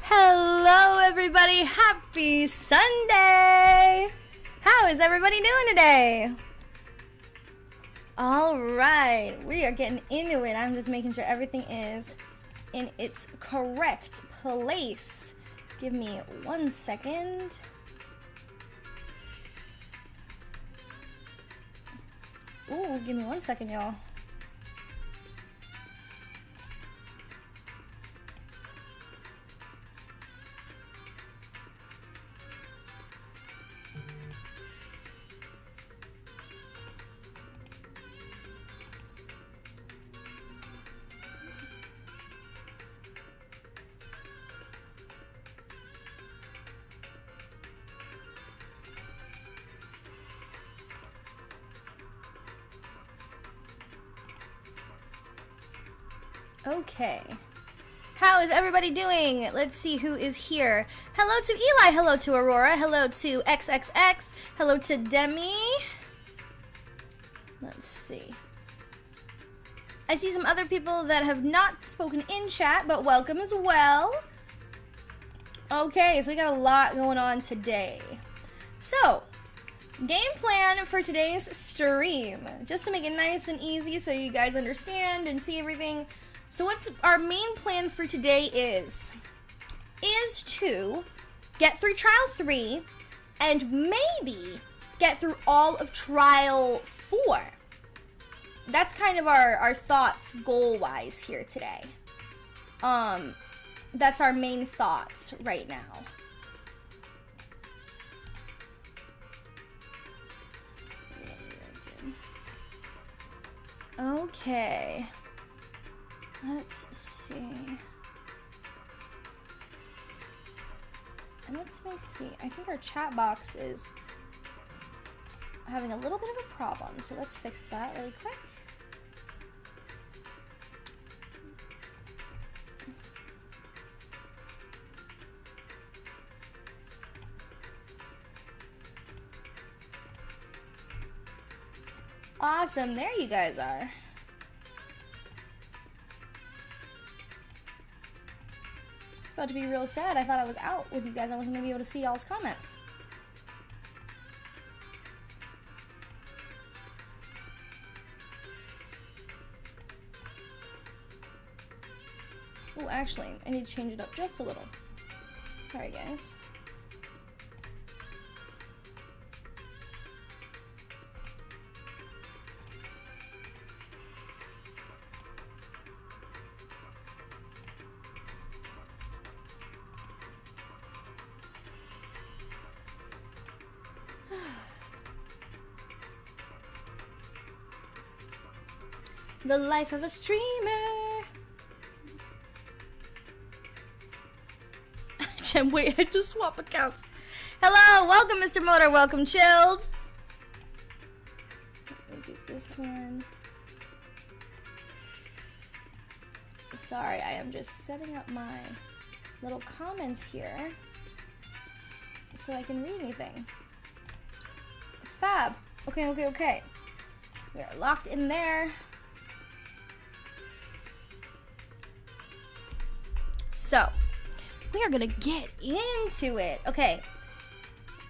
Hello everybody, happy Sunday! How is everybody doing today? Alright, we are getting into it. I'm just making sure everything is in its correct place. Give me 1 second. Ooh, give me 1 second, y'all. Okay. How is everybody doing? Let's see who is here. Hello to Eli. Hello to Aurora. Hello to XXX. Hello to Demi. Let's see. I see some other people that have not spoken in chat, but welcome as well. Okay, so we got a lot going on today. So, game plan for today's stream. Just to make it nice and easy so you guys understand and see everything. So what's our main plan for today is to get through Trial 3 and maybe get through all of Trial 4. That's kind of our thoughts goal-wise here today. That's our main thoughts right now. Okay. Let's see. And let's see. I think our chat box is having a little bit of a problem, so let's fix that really quick. Awesome, there you guys are. About to be real sad. I thought I was out with you guys. I wasn't gonna be able to see y'all's comments. Oh, actually, I need to change it up just a little. Sorry, guys. The life of a streamer. Jem, wait, I had to swap accounts. Hello, welcome, Mr. Motor. Welcome, Chilled. Let me do this one. Sorry, I am just setting up my little comments here so I can read anything. Fab. Okay. We are locked in there. So, we are gonna get into it. Okay,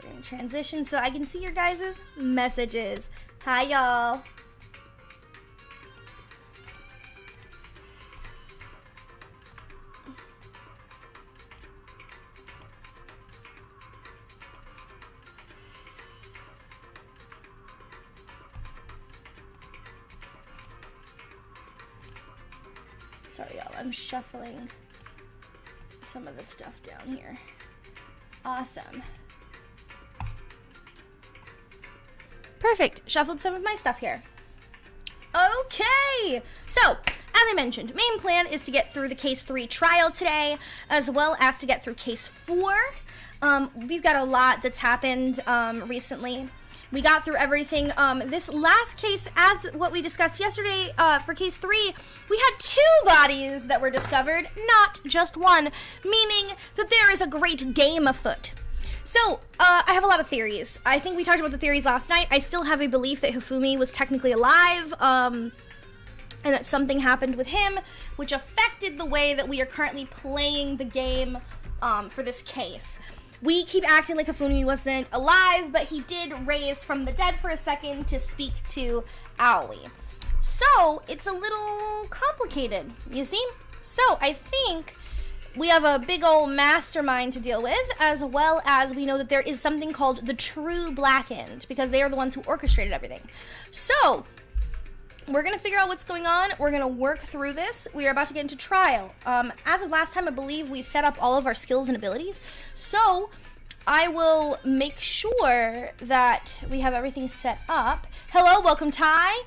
we're gonna transition so I can see your guys' messages. Hi, y'all. Sorry, y'all, I'm shuffling some of the stuff down here. Awesome. Perfect. Shuffled some of my stuff here. Okay. So, as I mentioned, main plan is to get through the Case 3 trial today, as well as to get through Case 4. We've got a lot that's happened recently. We got through everything. This last case, as what we discussed yesterday for Case 3, we had 2 bodies that were discovered, not just one, meaning that there is a great game afoot. So, I have a lot of theories. I think we talked about the theories last night. I still have a belief that Hifumi was technically alive, and that something happened with him, which affected the way that we are currently playing the game for this case. We keep acting like Hifumi wasn't alive, but he did raise from the dead for a second to speak to Aoi. So, it's a little complicated, you see? So, I think we have a big old mastermind to deal with, as well as we know that there is something called the True Blackened, because they are the ones who orchestrated everything. So, we're going to figure out what's going on. We're going to work through this. We are about to get into trial. As of last time, I believe we set up all of our skills and abilities. So, I will make sure that we have everything set up. Hello, welcome, Ty.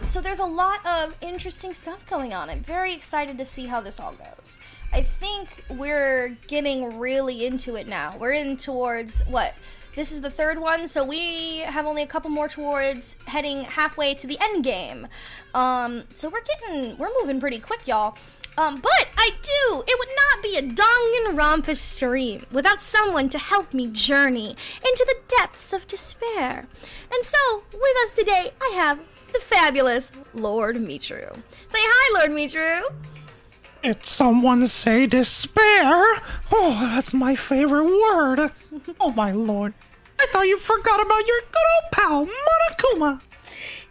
So there's a lot of interesting stuff going on. I'm very excited to see how this all goes. I think we're getting really into it now. We're in towards, what? This is the third one, so we have only a couple more towards heading halfway to the end game. So we're moving pretty quick, y'all. But it would not be a Danganronpa stream without someone to help me journey into the depths of despair. And so, with us today, I have the fabulous Lord Mitru. Say hi, Lord Mitru. Did someone say despair? Oh, that's my favorite word. Oh, my lord. I thought you forgot about your good old pal, Monokuma.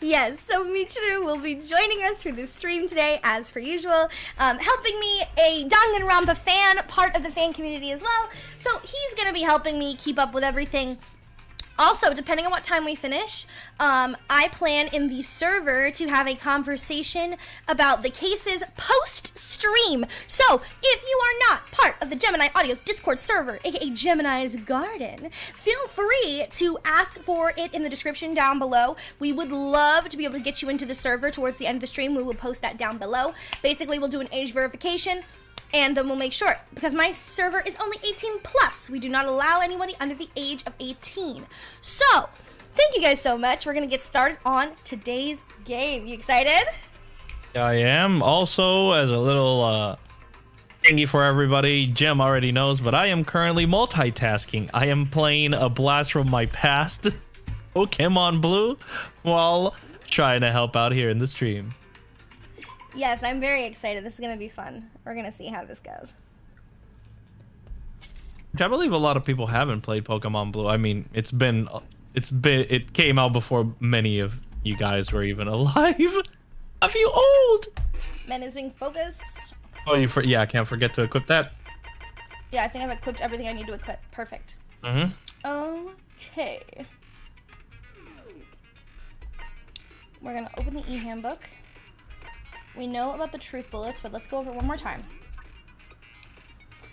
Yes, so Michiru will be joining us for this stream today, as per usual, helping me, a Danganronpa fan, part of the fan community as well. So he's going to be helping me keep up with everything. Also, depending on what time we finish, I plan in the server to have a conversation about the cases post-stream. So, if you are not part of the Gemini Audio's Discord server, aka Gemini's Garden, feel free to ask for it in the description down below. We would love to be able to get you into the server towards the end of the stream. We will post that down below. Basically, we'll do an age verification, and then we'll make sure, because my server is only 18 plus. We do not allow anybody under the age of 18. So, thank you guys so much. We're going to get started on today's game. You excited? I am. Also, as a little thingy for everybody, Jim already knows, but I am currently multitasking. I am playing a blast from my past, Pokemon Blue, while trying to help out here in the stream. Yes, I'm very excited. This is going to be fun. We're going to see how this goes. Which I believe a lot of people haven't played Pokemon Blue. I mean, it came out before many of you guys were even alive. Are you old? Menacing focus. Oh, yeah, I can't forget to equip that. Yeah, I think I've equipped everything I need to equip. Perfect. Okay. We're going to open the e-handbook. We know about the truth bullets, but let's go over it one more time.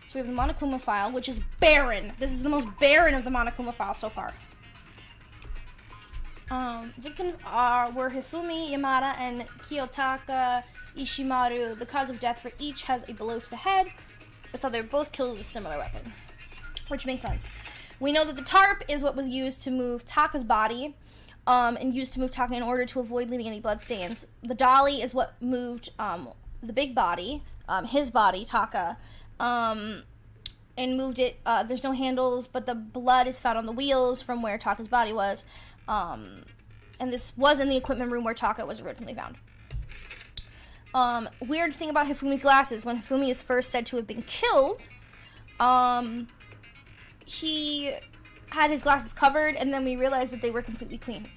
So we have the Monokuma file, which is barren. This is the most barren of the Monokuma files so far. Victims were Hifumi, Yamada, and Kiyotaka Ishimaru. The cause of death for each has a blow to the head, so they're both killed with a similar weapon, which makes sense. We know that the tarp is what was used to move Taka's body, and used to move Taka in order to avoid leaving any bloodstains. The dolly is what moved the big body, his body, Taka, and moved it. There's no handles, but the blood is found on the wheels from where Taka's body was. And this was in the equipment room where Taka was originally found. Weird thing about Hifumi's glasses. When Hifumi is first said to have been killed, he had his glasses covered, and then we realized that they were completely clean,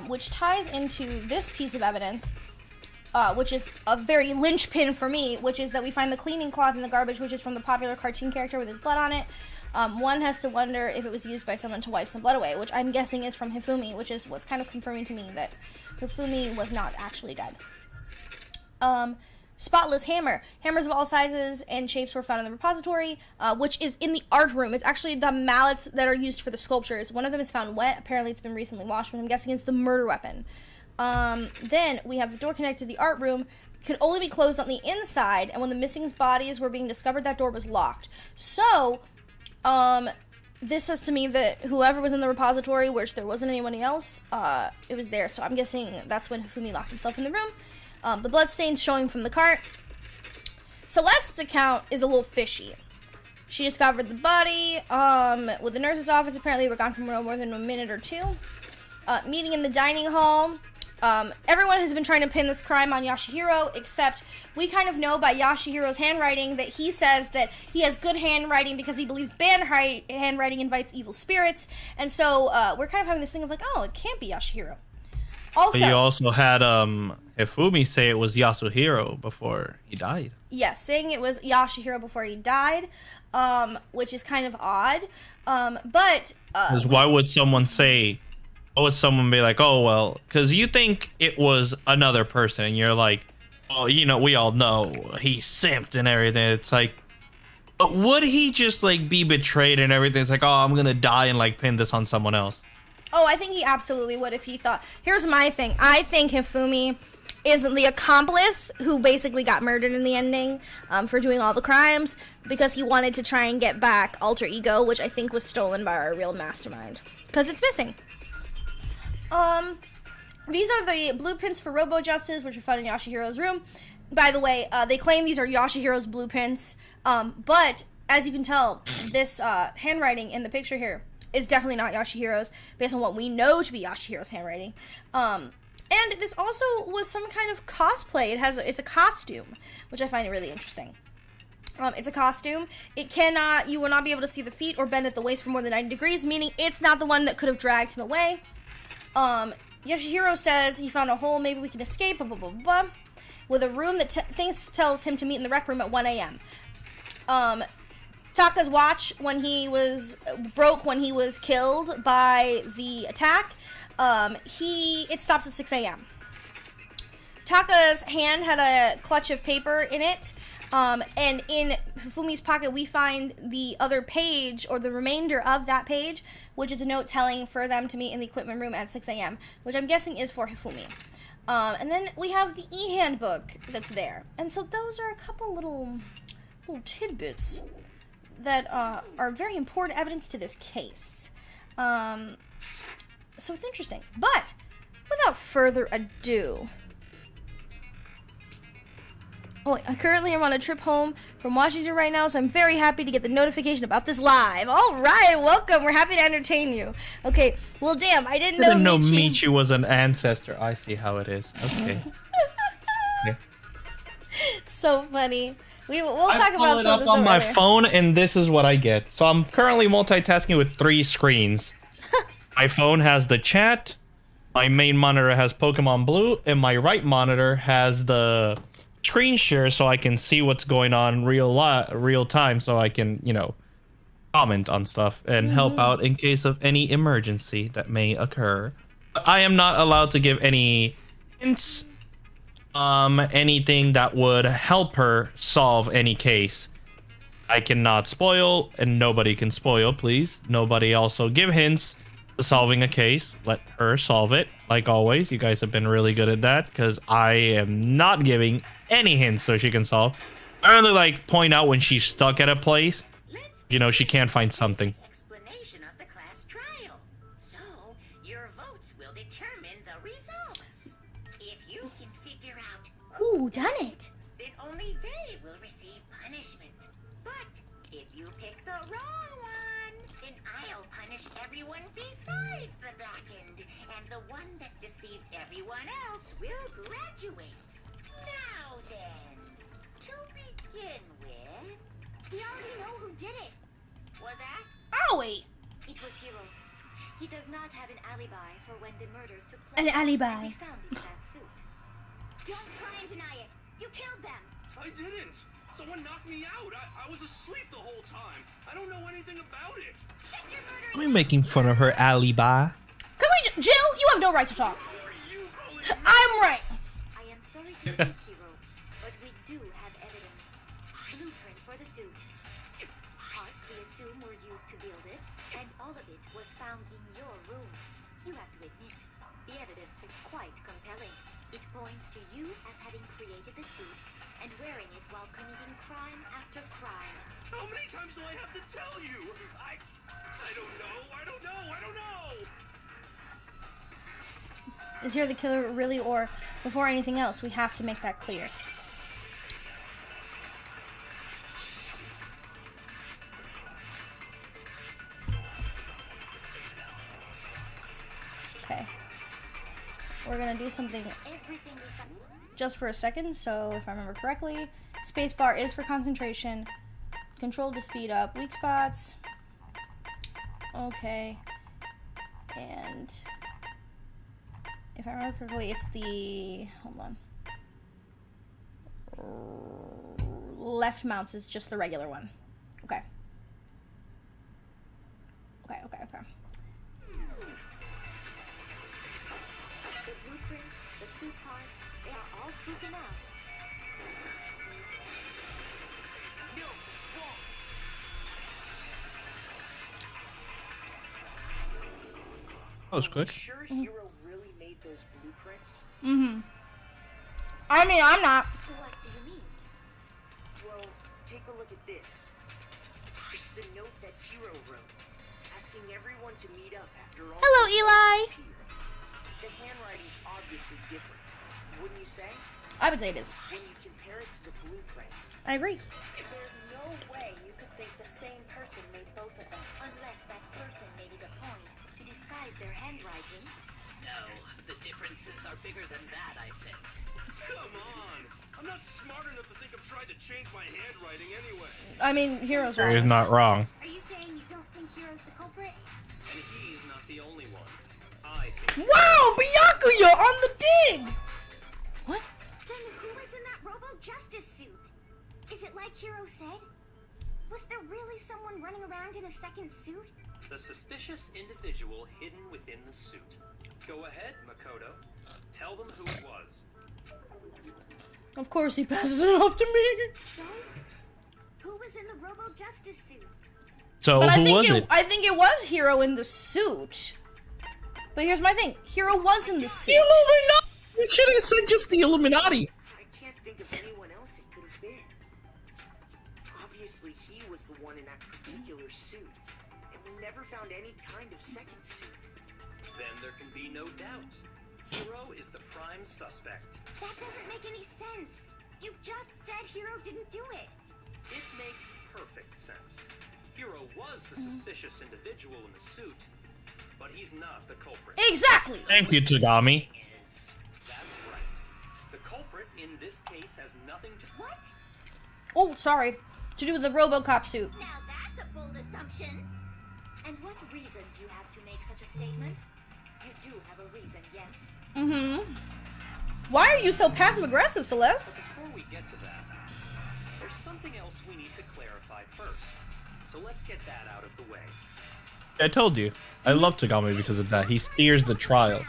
which ties into this piece of evidence, which is a very linchpin for me, which is that we find the cleaning cloth in the garbage, which is from the popular cartoon character with his blood on it. One has to wonder if it was used by someone to wipe some blood away, which I'm guessing is from Hifumi, which is what's kind of confirming to me that Hifumi was not actually dead. Spotless hammer. Hammers of all sizes and shapes were found in the repository, which is in the art room. It's actually the mallets that are used for the sculptures. One of them is found wet. Apparently it's been recently washed, but I'm guessing it's the murder weapon. Then we have the door connected to the art room. Could only be closed on the inside, and when the missing bodies were being discovered, that door was locked. So, this says to me that whoever was in the repository, which there wasn't anyone else, it was there. So I'm guessing that's when Hifumi locked himself in the room. The bloodstains showing from the cart. Celeste's account is a little fishy. She discovered the body with the nurse's office. Apparently, they were gone for no more than a minute or two. Meeting in the dining hall. Everyone has been trying to pin this crime on Yashihiro, except we kind of know by Yashihiro's handwriting that he says that he has good handwriting because he believes bad handwriting invites evil spirits, and so we're kind of having this thing of like, oh, it can't be Yashihiro. Also, but you also had Hifumi say it was Yasuhiro before he died. Yes, saying it was Yashihiro before he died, which is kind of odd. But why would someone say? Why would someone be like, oh well? Because you think it was another person, and you're like, oh, you know, we all know he simped and everything. It's like, but would he just like be betrayed and everything? It's like, oh, I'm gonna die and like pin this on someone else. Oh, I think he absolutely would if he thought. Here's my thing. I think Hifumi is the accomplice who basically got murdered in the ending for doing all the crimes because he wanted to try and get back Alter Ego, which I think was stolen by our real mastermind because it's missing. These are the blueprints for Robo Justice, which are found in Yashihiro's room. By the way, they claim these are Yashihiro's blueprints, but as you can tell, this handwriting in the picture here is definitely not Yashihiro's, based on what we know to be Yashihiro's handwriting. And this also was some kind of cosplay. It's a costume, which I find really interesting. It's a costume. You will not be able to see the feet or bend at the waist for more than 90 degrees, meaning it's not the one that could have dragged him away. Yashihiro says he found a hole, maybe we can escape, blah, blah, blah, blah, with a room that tells him to meet in the rec room at 1 a.m. Taka's watch broke when he was killed by the attack. It stops at 6 a.m. Taka's hand had a clutch of paper in it, and in Fumi's pocket we find the other page, or the remainder of that page, which is a note telling for them to meet in the equipment room at 6 a.m., which I'm guessing is for Hifumi. And then we have the e-handbook that's there. And so those are a couple little tidbits that are very important evidence to this case. So it's interesting. But without further ado... Oh, currently I'm on a trip home from Washington right now, so I'm very happy to get the notification about this live. All right, welcome. We're happy to entertain you. Okay, well, damn, I didn't know Michi was an ancestor. I see how it is. Okay. Yeah. So funny. We'll talk about some of this on my later. phone, and this is what I get. So I'm currently multitasking with 3 screens. My phone has the chat, my main monitor has Pokemon Blue, and my right monitor has the screen share so I can see what's going on real time, so I can, comment on stuff and help out in case of any emergency that may occur. I am not allowed to give any hints, anything that would help her solve any case. I cannot spoil, and nobody can spoil, please. Nobody also give hints to solving a case. Let her solve it, like always. You guys have been really good at that, because I am not giving any hints so she can solve. I only point out when she's stuck at a place, she can't find something. Explanation of the class trial. So your votes will determine the results. If you can figure out Who done it? then only they will receive punishment. But if you pick the wrong one, then I'll punish everyone besides the back end, and the one that deceived everyone else will graduate. Now then, to begin with, We already know who did it. was that? Oh, wait. It was Hiro. He does not have an alibi for when the murders took An place. alibi. And we found it in that suit. Don't try and deny it. You killed them. I didn't. Someone knocked me out. I was asleep the whole time. I don't know anything about it. Shut your murdering I'm making fun of her alibi. Come on, Jill, you have no right to talk. Who are you calling me? I'm right. I am sorry to say, Hiro, but we do have evidence. Blueprint for the suit. Parts we assume were used to build it, and all of it was found in your room. You have to admit, the evidence is quite compelling. It points to you as having created the suit and wearing it while committing crime after crime. How many times do I have to tell you? I don't know. I don't know. Is here the killer really, or before anything else, we have to make that clear. Okay. we're gonna do something Everything we found. just for a second. So if I remember correctly, spacebar is for concentration. Control to speed up. Weak spots. Okay. And if I remember correctly, it's the, hold on. Left mouse is just the regular one. Okay. Okay. The blueprints, the suit parts, they are all proven out. No, it's wrong. That was quick. Sure Hero really made those blueprints? Mm-hmm. I mean, I'm not. What do you mean? Well, take a look at this. It's the note that Hero wrote, asking everyone to meet up after all. Hello, Eli. The handwriting's obviously different, wouldn't you say? I would say it is. When you compare it to the blueprints. I agree. There's no way you could think the same person made both of them, unless that person made it a point to disguise their handwriting. No, the differences are bigger than that, I think. Come on. I'm not smart enough to think of trying to change my handwriting anyway. I mean, Hero's He's honest. not wrong. Are you saying you don't think Hero's the culprit? And he's not the only one. I think. Wow, Byakuya on the dig! What? Then who was in that Robo-Justice suit? Is it like Hero said? Was there really someone running around in a second suit? The suspicious individual hidden within the suit. Go ahead, Makoto. Tell them who it was. Of course he passes it off to me. So, who was in the Robo-Justice suit? So But who was it? I think it was Hero in the suit. But here's my thing. Hero was in the suit. Illuminati! You should have said just the Illuminati. I can't think of anyone else it could have been. Obviously, he was the one in that particular suit, and we never found any kind of second suit. Then there can be no doubt. Hero is the prime suspect. That doesn't make any sense. You just said Hero didn't do it. It makes perfect sense. Hero was the suspicious individual in the suit, but he's not the culprit. Exactly. Thank you, Tagami. That's right. The culprit in this case has nothing to... What? Oh, sorry. To do with the RoboCop suit. Now that's a bold assumption. And what reason do you have to make such a statement? You do have a reason, yes? Mm-hmm. Why are you so passive-aggressive, Celeste? But before we get to that, there's something else we need to clarify first. So let's get that out of the way. I told you. I love Tagami because of that. He steers the trial.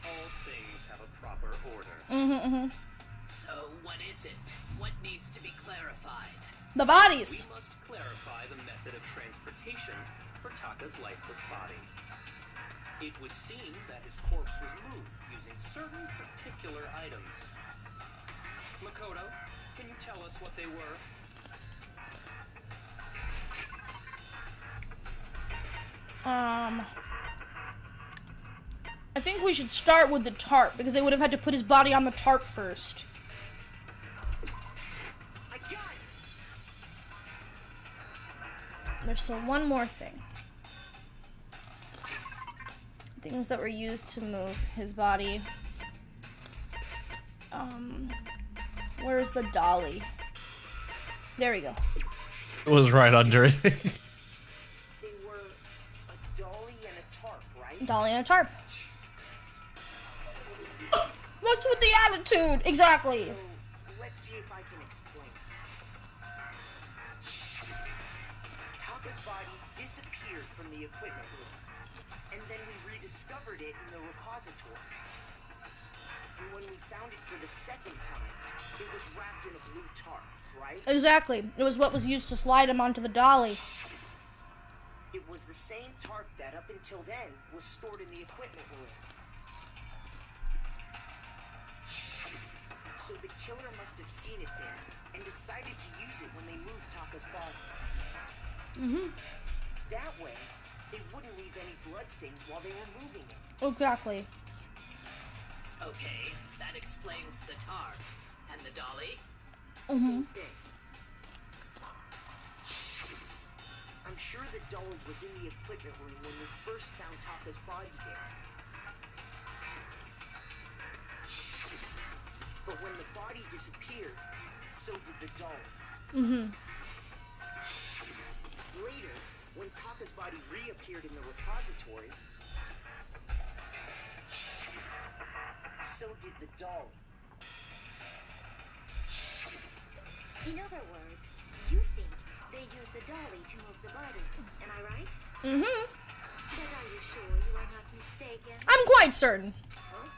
All things have a proper order. Mm-hmm. So, what is it? What needs to be clarified? The We bodies. must clarify the method of transportation for Taka's lifeless body. It would seem that his corpse was moved using certain particular items. Makoto, can you tell us what they were? I think we should start with the tarp because they would have had to put his body on the tarp first. I got it! There's still one more thing. Things that were used to move his body. Where's the dolly? There we go. It was right under it. They were a dolly and a tarp, right? Dolly and a tarp. What's with the attitude? Exactly. So, let's see if I can explain. Taka's body disappeared from the equipment room, and then we rediscovered it in the repository. And when we found it for the second time, it was wrapped in a blue tarp, right? Exactly. It was what was used to slide him onto the dolly. It was the same tarp that up until then was stored in the equipment room. So the killer must have seen it there and decided to use it when they moved Taka's body. That way, they wouldn't leave any bloodstains while they were moving it. Exactly. Okay, that explains the tarp. And the dolly? Same thing. I'm sure the dolly was in the equipment room when we first found Taka's body there. But when the body disappeared, so did the dolly. Later, when Taka's body reappeared in the repository, so did the dolly. In other words, you think they used the dolly to move the body. Am I right? Mm-hmm. But are you sure you are not mistaken? I'm quite certain. Huh?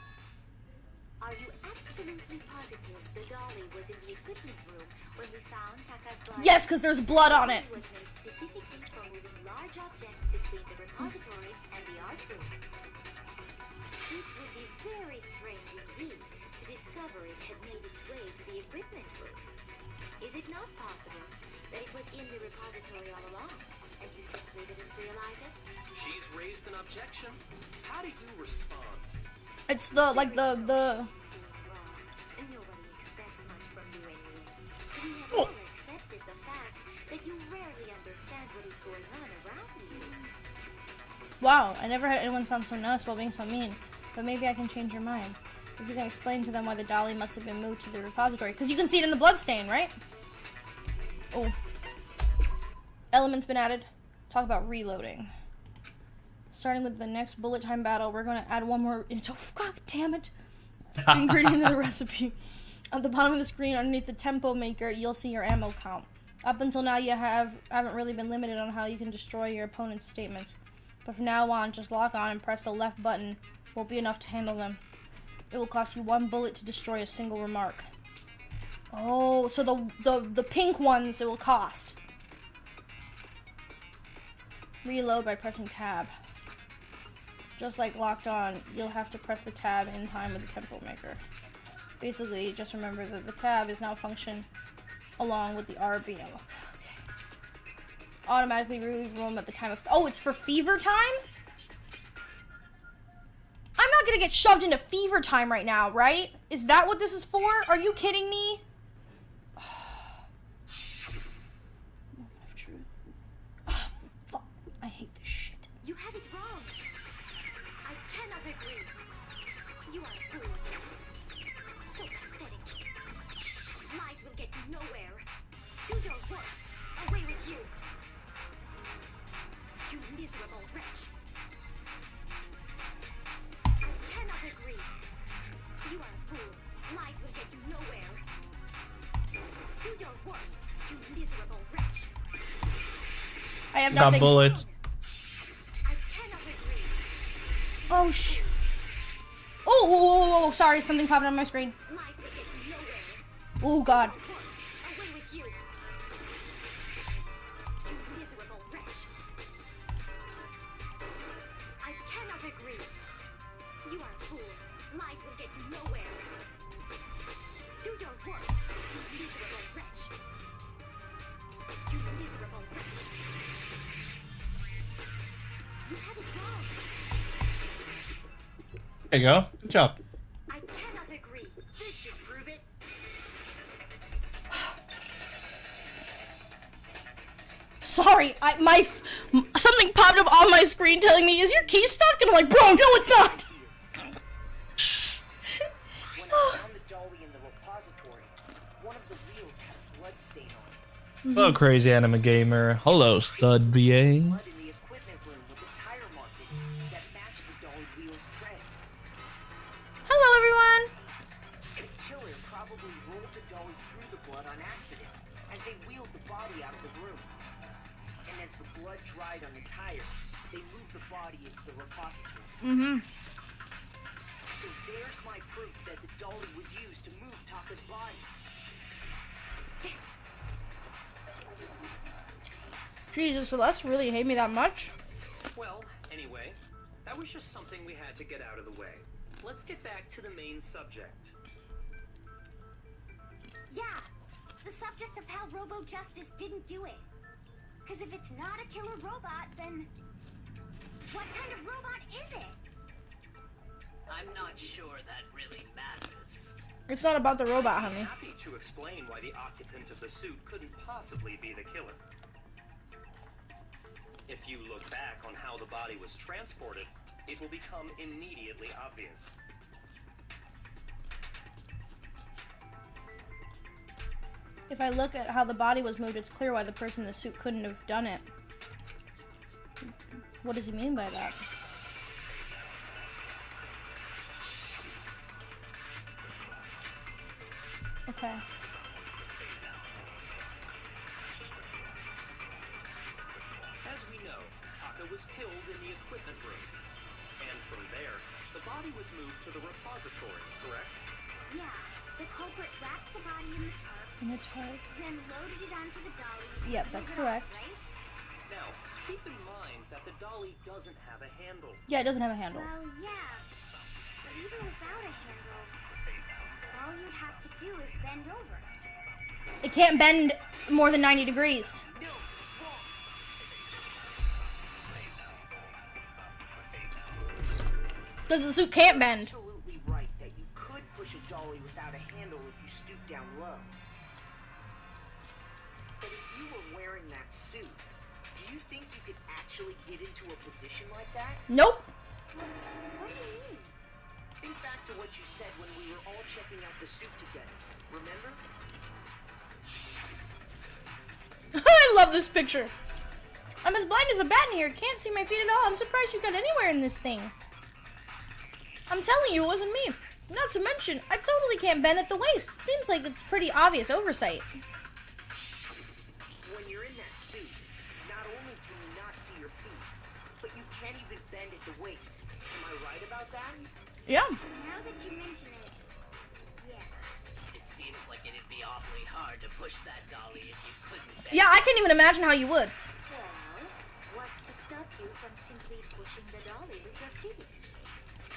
Are you absolutely positive the dolly was in the equipment room when we found Taka's body? Yes, because there's blood on it. It was made specifically for moving large objects between the repository and the art room. It would be very strange indeed to discover it had made its way to the equipment room. Is it not possible that it was in the repository all along, and you simply didn't realize it? She's raised an objection. How do you respond? It's the like the And nobody expects much from you anyway. We have all accepted the fact that you rarely understand what is going on around you. Wow, I never had anyone sound so nice while being so mean. But maybe I can change your mind. If you can explain to them why the dolly must have been moved to the repository. Because you can see it in the bloodstain, right? Oh. Element's been added. Talk about reloading. Starting with the next bullet time battle, we're going to add one more... Oh, God damn it. Ingredient of the recipe. At the bottom of the screen, underneath the tempo maker, you'll see your ammo count. Up until now, you haven't really been limited on how you can destroy your opponent's statements. But from now on, just lock on and press the left button. Won't be enough to handle them. It will cost you 1 bullet to destroy a single remark. Oh, so the pink ones it will cost. Reload by pressing tab. Just like locked on, you'll have to press the tab in time with the tempo maker. Basically, just remember that the tab is now function along with the RB. Okay. Automatically remove room at the time of... Oh, it's for fever time? I'm not gonna get shoved into fever time right now, right? Is that what this is for? Are you kidding me? Oh, fuck. I hate this shit. You have it wrong. I cannot agree. You are a fool. So pathetic. Lies will get you nowhere. Do your worst. Away with you. You miserable wretch. I cannot agree. You are a fool. Lies will get you nowhere. Do your worst, you miserable wretch. I have Got nothing. bullets. I cannot agree. Oh, oh, sorry, something popped on my screen. Lies will get you nowhere. Oh, God. Worst, away with you. You miserable wretch. I cannot agree. You are a fool. Lies will get you nowhere. Do your worst, you miserable wretch. You miserable wretch. You have it wrong. There you go. Good job. I cannot agree. This should prove it. Sorry, something popped up on my screen telling me, is your key stuck? And I'm like, bro, no, it's not. When I found the dolly in the repository, one of the wheels had a blood stain on it. Hello, crazy anime gamer. Hello, stud BA. Blood in the equipment room with the tire marking that matched the dolly wheel's tread. Hello, everyone. The killer probably rolled the dolly through the blood on accident as they wheeled the body out of the room. And as the blood dried on the tire, they moved the body into the repository. So there's my proof that the dolly was used to move Taka's body. Jesus, Celeste really hate me that much? Well, anyway, that was just something we had to get out of the way. Let's get back to the main subject. Yeah, the subject of how Robo-Justice didn't do it. Because if it's not a killer robot, then what kind of robot is it? I'm not sure that really matters. It's not about the robot, I'm honey. happy to explain why the occupant of the suit couldn't possibly be the killer. If you look back on how the body was transported, it will become immediately obvious. If I look at how the body was moved, it's clear why the person in the suit couldn't have done it. What does he mean by that? Okay. As we know, Taka was killed in the equipment room. And from there, the body was moved to the repository, correct? Yeah, the culprit wrapped the body in the tarp, In the tarp. then loaded it onto the dolly. Yep, that's Moved it off, correct. right? Now, keep in mind that the dolly doesn't have a handle. Yeah, it doesn't have a handle. Well, yeah. But even without a handle, all you'd have to do is bend over. It can't bend more than 90 degrees. No, it's wrong. Because the suit can't bend. Absolutely right that you could push a dolly without a handle if you stoop down low. But if you were wearing that suit, do you think you could actually get into a position like that? Nope. What do you mean? Think back to what you said when we were all checking out the suit together. Remember? I love this picture. I'm as blind as a bat in here. Can't see my feet at all. I'm surprised you got anywhere in this thing. I'm telling you, it wasn't me. Not to mention, I totally can't bend at the waist. Seems like it's pretty obvious oversight. When you're in that suit, not only can you not see your feet, but you can't even bend at the waist. Am I right about that? Yeah. Now that you mention it, yeah. It seems like it'd be awfully hard to push that dolly if you couldn't bend. Yeah, I can't even imagine how you would. Well, what's to stop you from simply pushing the dolly with your feet?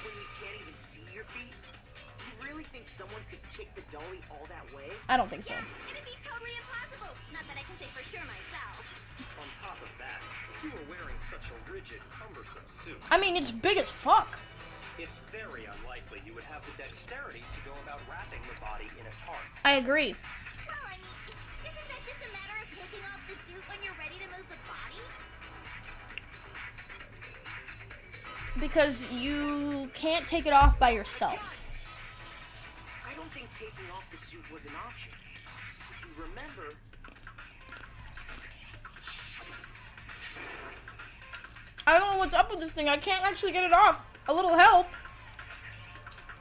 When you can't even see your feet? You really think someone could kick the dolly all that way? I don't think so. It'd be totally impossible. Not that I can say for sure myself. On top of that, you were wearing such a rigid, cumbersome suit. I mean, it's big as fuck. It's very unlikely you would have the dexterity to go about wrapping the body in a tarp. I agree. Well, I mean, isn't that just a matter of taking off the suit when you're ready to move the body? Because you can't take it off by yourself. I don't think taking off the suit was an option. If you remember, I don't know what's up with this thing. I can't actually get it off. A little help.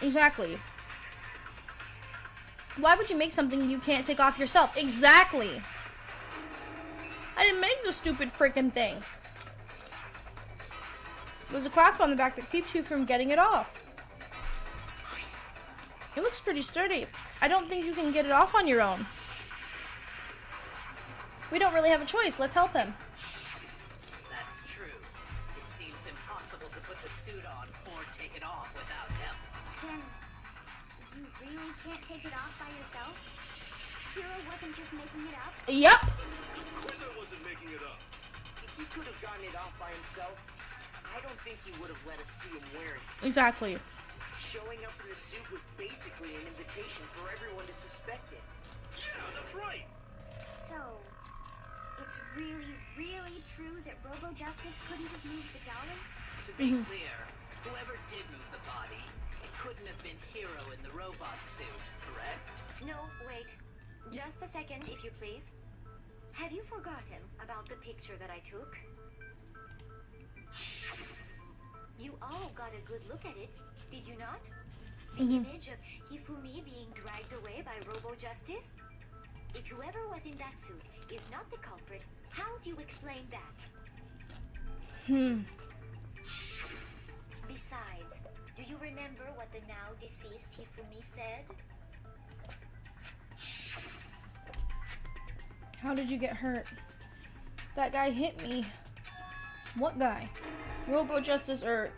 Exactly. Why would you make something you can't take off yourself? Exactly. I didn't make the stupid freaking thing. There's a clasp on the back that keeps you from getting it off. It looks pretty sturdy. I don't think you can get it off on your own. We don't really have a choice. Let's help him. That's true. It seems impossible to put the suit on or take it off without help. Then, you really can't take it off by yourself? Hero wasn't just making it up? Yep. Wizard wasn't making it up. if he could have gotten it off by himself, I don't think he would have let us see him wearing it. Exactly. Showing up in the suit was basically an invitation for everyone to suspect it. Yeah, that's right. So, it's really, really true that Robo Justice couldn't have moved the dolly? To be clear, whoever did move the body, it couldn't have been Hero in the robot suit, correct? No, wait. Just a second, if you please. Have you forgotten about the picture that I took? You all got a good look at it, did you not? The image of Hifumi being dragged away by Robo Justice? If whoever was in that suit is not the culprit, how do you explain that? Besides, do you remember what the now deceased Hifumi said? How did you get hurt? That guy hit me. What guy? Robo Justice, or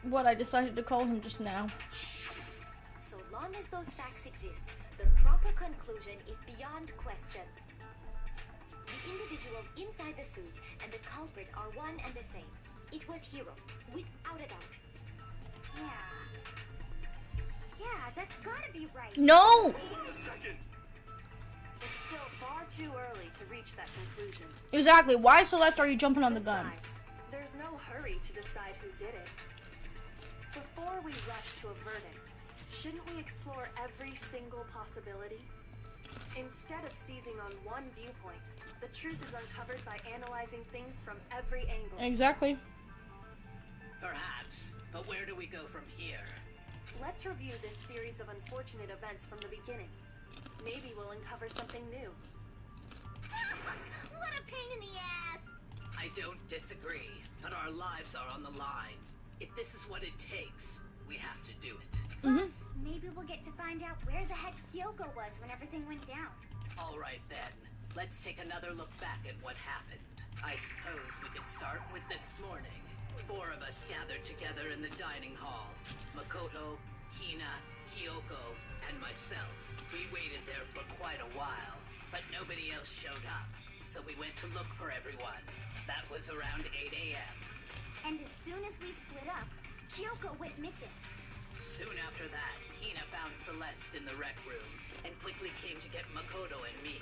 what I decided to call him just now. So long as those facts exist, the proper conclusion is beyond question. The individuals inside the suit and the culprit are one and the same. It was Hero, without a doubt. Yeah, that's gotta be right. No! Hold on a second. It's still far too early to reach that conclusion. Exactly. Why, Celeste, are you jumping on the gun? Besides, there's no hurry to decide who did it. Before we rush to a verdict, shouldn't we explore every single possibility? Instead of seizing on one viewpoint, the truth is uncovered by analyzing things from every angle. Exactly. Perhaps, but where do we go from here? Let's review this series of unfortunate events from the beginning. Maybe we'll uncover something new. What a pain in the ass! I don't disagree, but our lives are on the line. If this is what it takes, we have to do it. Plus, maybe we'll get to find out where the heck Kyoko was when everything went down. All right then, let's take another look back at what happened. I suppose we could start with this morning. 4 of us gathered together in the dining hall. Makoto, Hina, Kyoko, and myself. We waited there for quite a while, but nobody else showed up. So we went to look for everyone. That was around 8 a.m. And as soon as we split up, Kyoko went missing. Soon after that, Hina found Celeste in the rec room and quickly came to get Makoto and me.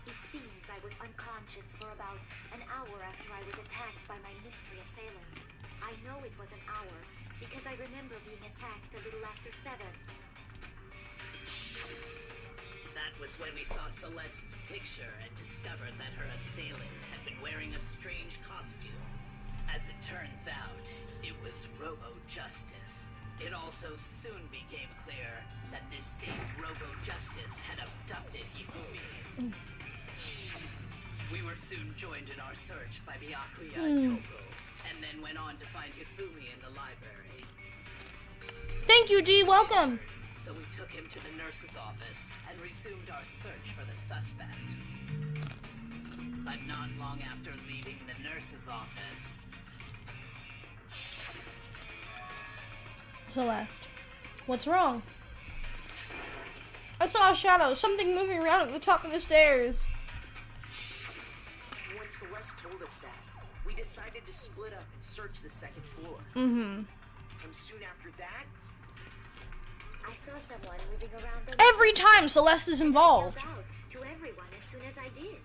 It seems I was unconscious for about an hour after I was attacked by my mystery assailant. I know it was an hour because I remember being attacked a little after 7. That was when we saw Celeste's picture and discovered that her assailant had been wearing a strange costume. As it turns out, it was Robo-Justice. It also soon became clear that this same Robo-Justice had abducted Hifumi. We were soon joined in our search by Byakuya and Toko, and then went on to find Hifumi in the library. Thank you, G. Welcome. So we took him to the nurse's office and resumed our search for the suspect. But not long after leaving the nurse's office... Celeste, what's wrong? I saw a shadow, something moving around at the top of the stairs. When Celeste told us that, we decided to split up and search the 2nd floor. Mm-hmm. And soon after that, I saw someone moving around the Every time Celeste is involved. yelled out to everyone as soon as I did.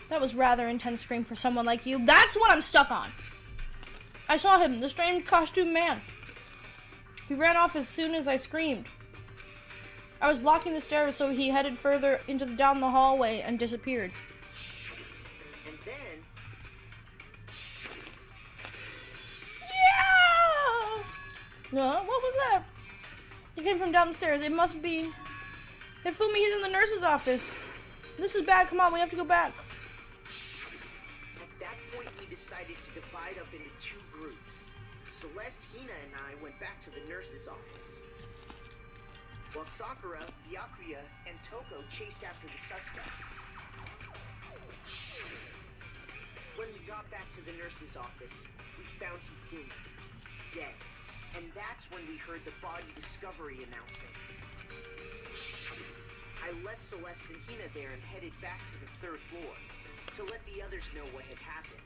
That was rather intense scream for someone like you. That's what I'm stuck on. I saw him, the strange costume man. He ran off as soon as I screamed. I was blocking the stairs, so he headed further down the hallway and disappeared. and then, Yeah! No, what was that? He came from downstairs. It must be Hifumi. He's in the nurse's office. This is bad. Come on, we have to go back. at that point, we decided to divide up into 2 groups. Celeste, Hina, and I went back to the nurse's office, while Sakura, Byakuya, and Toko chased after the suspect. When we got back to the nurse's office, we found Hifumi, dead. And that's when we heard the body discovery announcement. I left Celeste and Hina there and headed back to the 3rd floor to let the others know what had happened.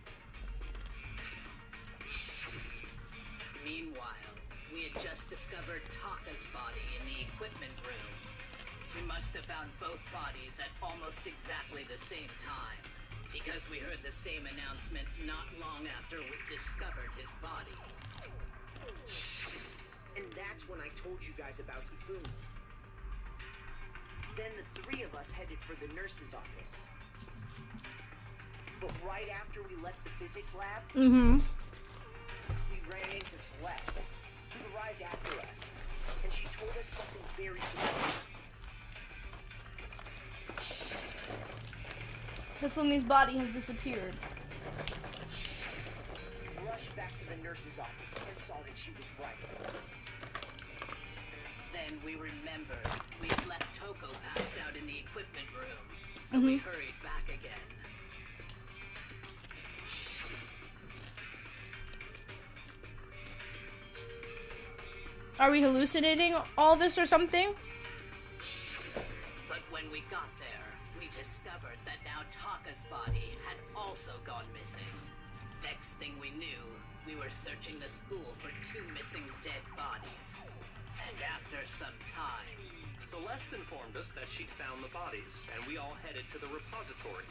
Meanwhile, we had just discovered Taka's body in the equipment room. We must have found both bodies at almost exactly the same time, because we heard the same announcement not long after we discovered his body. And that's when I told you guys about Hifumi. Then the 3 of us headed for the nurse's office. But right after we left the physics lab, Mm-hmm. we ran into Celeste, who arrived after us, and she told us something very surprising. Hifumi's body has disappeared. We rushed back to the nurse's office and saw that she was right. Then we remembered we had left Toko passed out in the equipment room, so we hurried back again. Are we hallucinating all this or something? But when we got there, we discovered that now Taka's body had also gone missing. Next thing we knew, we were searching the school for 2 missing dead bodies. And after some time... Celeste informed us that she'd found the bodies, and we all headed to the repository,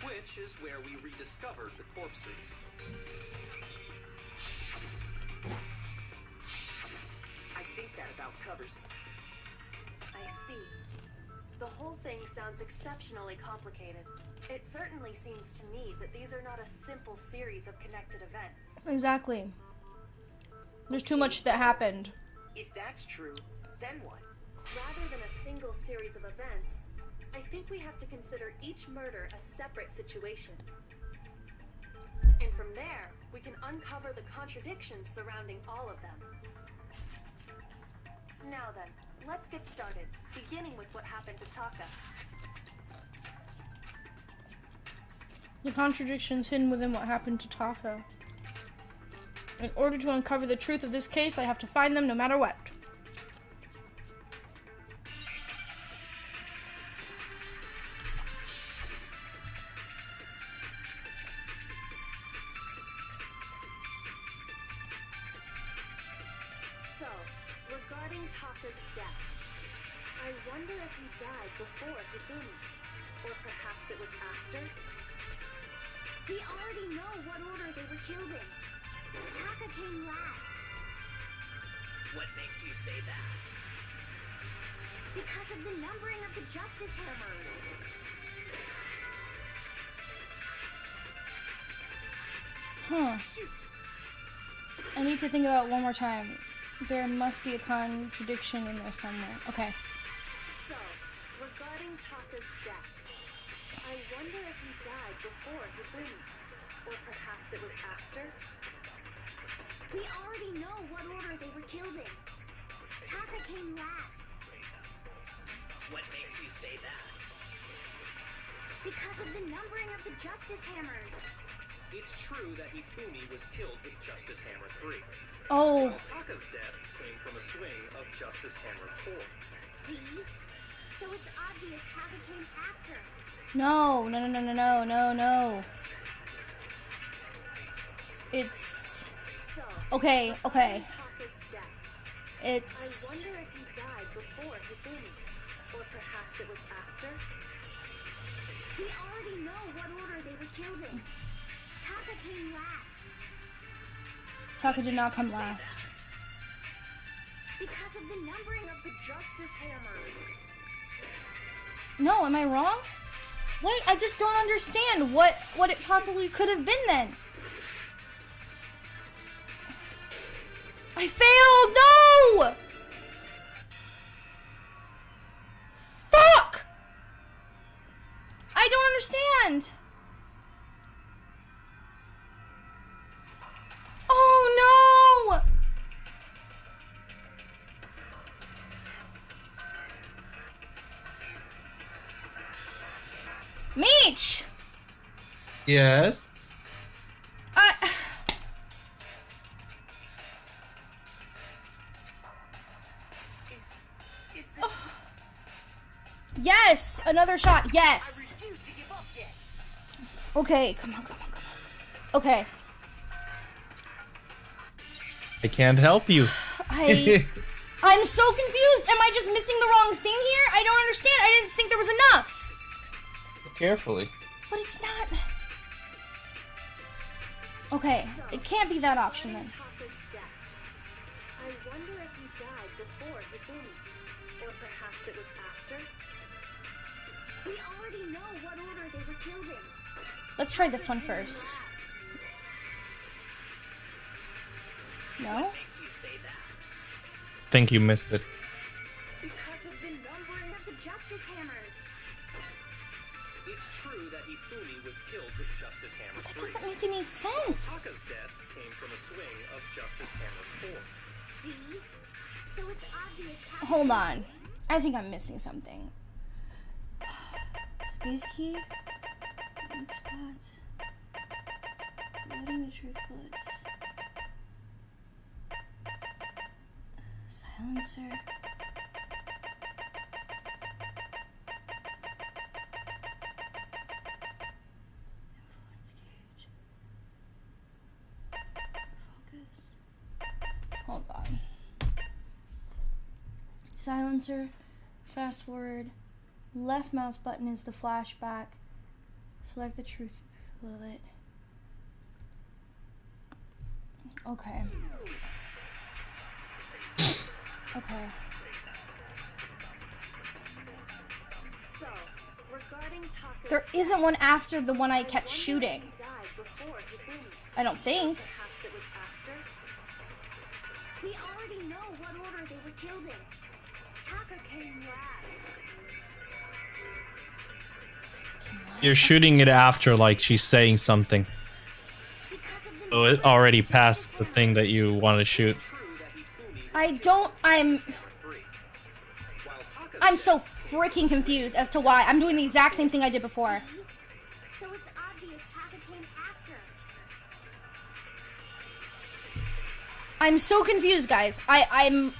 which is where we rediscovered the corpses. covers it. I see. The whole thing sounds exceptionally complicated. It certainly seems to me that these are not a simple series of connected events. Exactly. There's too much that happened. If that's true, then what? Rather than a single series of events, I think we have to consider each murder a separate situation. And from there, we can uncover the contradictions surrounding all of them. Now then, let's get started, beginning with what happened to Taka. The contradictions hidden within what happened to Taka. In order to uncover the truth of this case, I have to find them no matter what. So, regarding Taka's death, I wonder if he died before Hibumi, or perhaps it was after? We already know what order they were killed in. Taka came last What makes you say that? because of the numbering of the Justice Hammers. Huh. I need to think about it one more time. There must be a contradiction in there somewhere. Okay. So, regarding Taka's death, I wonder if he died before Hibumi, or perhaps it was after? We already know what order they were killed in. Taka came last What makes you say that? because of the numbering of the Justice Hammers. It's true that Hifumi was killed with Justice Hammer 3. Oh, While Taka's death came from a swing of Justice Hammer 4. See? So it's obvious Taka came after. no, no, no, no, no, no, no. It's... So, Okay, okay. regarding Taka's death, I It's... wonder if he died before Hibumi, or perhaps it was after? We already know what order they were killed in. Taka came last Taka did not come last. because of the numbering of the Justice Hammers. No, am I wrong? Wait, I just don't understand what it possibly could have been then. I failed! No! Fuck! I don't understand. Oh no! Meech! Yes. Is this... Yes! Another shot, I yes! refuse to give up yet. Okay, come on, come on, come on. Okay, I can't help you. I'm so confused. Am I just missing the wrong thing here? I don't understand. I didn't think there was enough. Carefully. But it's not. Okay, it can't be that option then. Taka's death. I wonder if he died before Hibumi, or perhaps it was after? We already know what order they were killed in. Let's try this one first. No? Makes you say that? Think you missed it. Because of the numbering of the Justice Hammers. It's true that Hifumi was killed with Justice Hammer That 3. doesn't make any sense. Taka's death came from a swing of Justice Hammer 4. See? So it's obvious Taka... Hold on. I think I'm missing something. Space key. Ink spots. Loading the truth bullets. Silencer. Influence gauge. Focus. Hold on. Silencer. Fast forward. Left mouse button is the flashback. Select the truth bullet. Okay. Okay. Regarding Taka's There isn't one after the one I kept shooting. he died before Hifumi. I don't think. Perhaps it was after. We already know what order they were killed in. Taka came last. You're shooting it after, like she's saying something. Because of the So it already passed the thing that you want to shoot. I'm so freaking confused as to why. I'm doing the exact same thing I did before. So it's obvious Taka came after. I'm so confused, guys. I'm...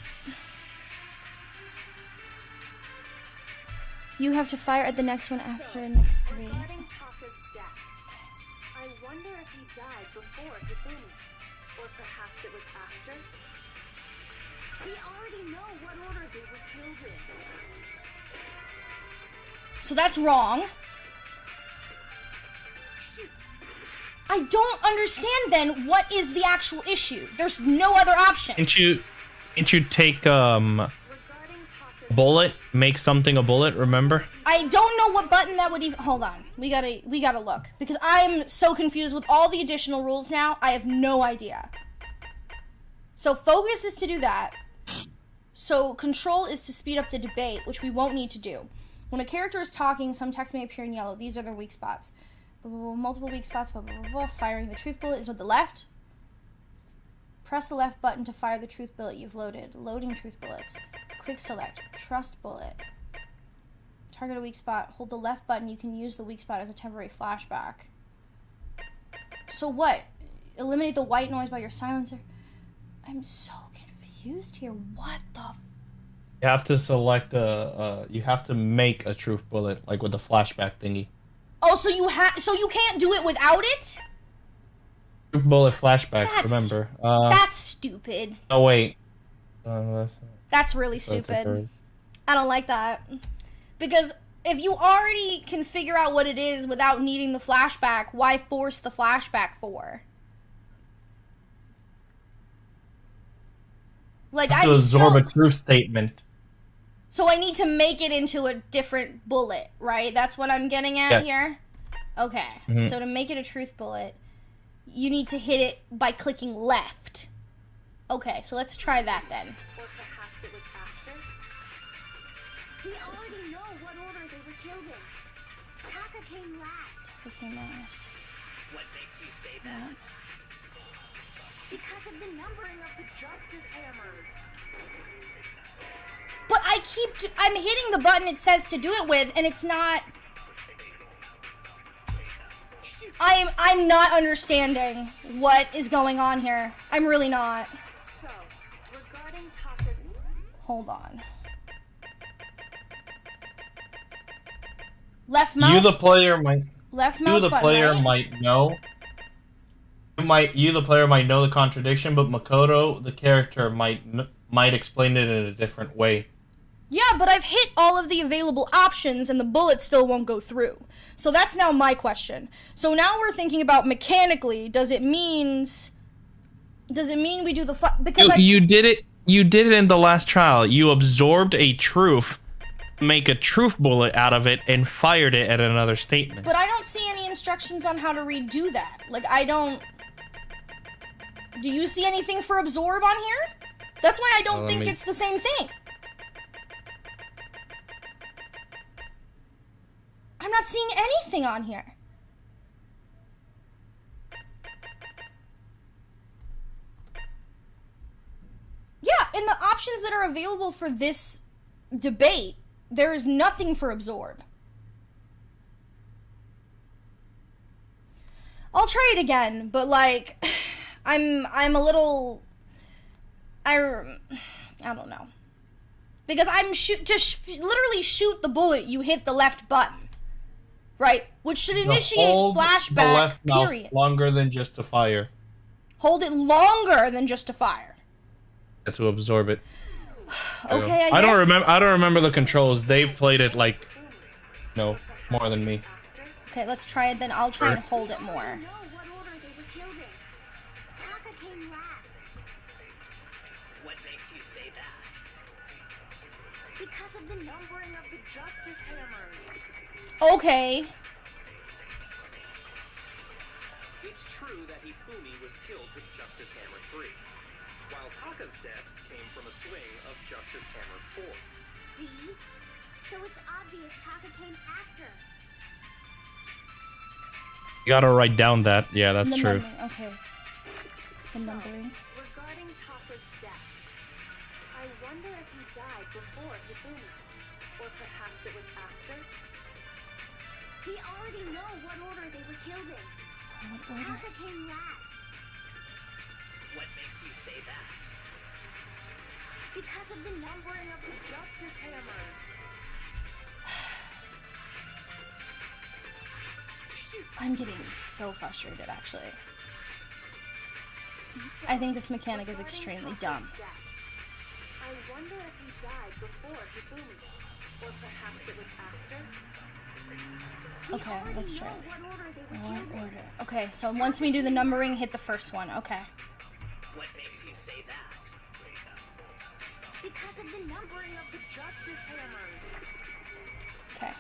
You have to fire at the next one after the next 3. Regarding Taka's death, I wonder if he died before Hifumi. Or perhaps it was after. We already know what order they were killed in. So that's wrong. I don't understand then what is the actual issue. There's no other option. Didn't you take Regarding Taka's bullet, make something a bullet, remember? I don't know what button that would even... Hold on. We gotta look. Because I'm so confused with all the additional rules now. I have no idea. So focus is to do that. So control is to speed up the debate, which we won't need to do. When a character is talking, some text may appear in yellow. These are their weak spots. Blah, blah, blah, multiple weak spots. Blah, blah, blah, blah. Firing the truth bullet is with the left. Press the left button to fire the truth bullet you've loaded. Loading truth bullets. Quick select. Trust bullet. Target a weak spot. Hold the left button. You can use the weak spot as a temporary flashback. So what? Eliminate the white noise by your silencer. I'm so confused here. What the f... You have to select you have to make a truth bullet, like with the flashback thingy. Oh, so you can't do it without it? Truth bullet flashback, That's- remember. That's stupid. Oh, wait. That's really That's a stupid. third. I don't like that. Because if you already can figure out what it is without needing the flashback, why force the flashback for? Like, To I'm absorb so... a truth statement. So I need to make it into a different bullet, right? That's what I'm getting at Yes. here? Okay. Mhm. So to make it a truth bullet, you need to hit it by clicking left. Okay, so let's try that then. Or perhaps it was after. We already know what order they were killed in. Taka came last. Okay, nice. What makes you say that? Because of the numbering of the Justice hammers. But I'm hitting the button it says to do it with, and it's not... I'm not understanding what is going on here. I'm really not. So, regarding Taka's... Hold on. Left mouse. You, the player, might. Left You, mouse the button, player, right? might know. You, the player, might know the contradiction, but Makoto, the character, might explain it in a different way. Yeah, but I've hit all of the available options and the bullet still won't go through. So that's now my question. So now we're thinking about mechanically, does it mean we do the because You did it. You did it in the last trial. You absorbed a truth, make a truth bullet out of it, and fired it at another statement. But I don't see any instructions on how to redo that. Like, I don't... Do you see anything for absorb on here? That's why I don't think it's the same thing. I'm not seeing anything on here. Yeah, in the options that are available for this debate, there is nothing for absorb. I'll try it again, but like, I'm a little, I don't know, because I'm literally shoot the bullet. You hit the left button, right? Which should initiate Hold flashback. the left mouse period. longer than just to fire. Hold it longer than just to fire. To absorb it. Okay, I don't remember. I don't remember the controls. They played it like, no, more than me. Okay, let's try it then. I'll try and hold it more. Know what order they were killed in. Taka came last. What makes you say that? Because Because of the numbering of the justice hammers. Okay. It's true that Hifumi was killed with Justice Hammer 3, while Taka's death came from a swing of Justice Hammer 4. See? So it's obvious Taka came after. You gotta write down that. Yeah, that's The true. numbering, okay. The numbering. Regarding Taka's death, I wonder if he died before Hifumi, or perhaps it was after. We already know what order they were killed in. What order? Taka came last. What makes you say that? Because of the numbering of the justice hammers. I'm getting so frustrated, actually. I think this mechanic is extremely dumb. I wonder if he died before Hifumi, or perhaps it was after. Okay, let's try it. What order they were What killed in. order? Okay, so once we do the numbering, hit the first one. Okay. What makes you say that? Because of the numbering of the justice hammers. Okay.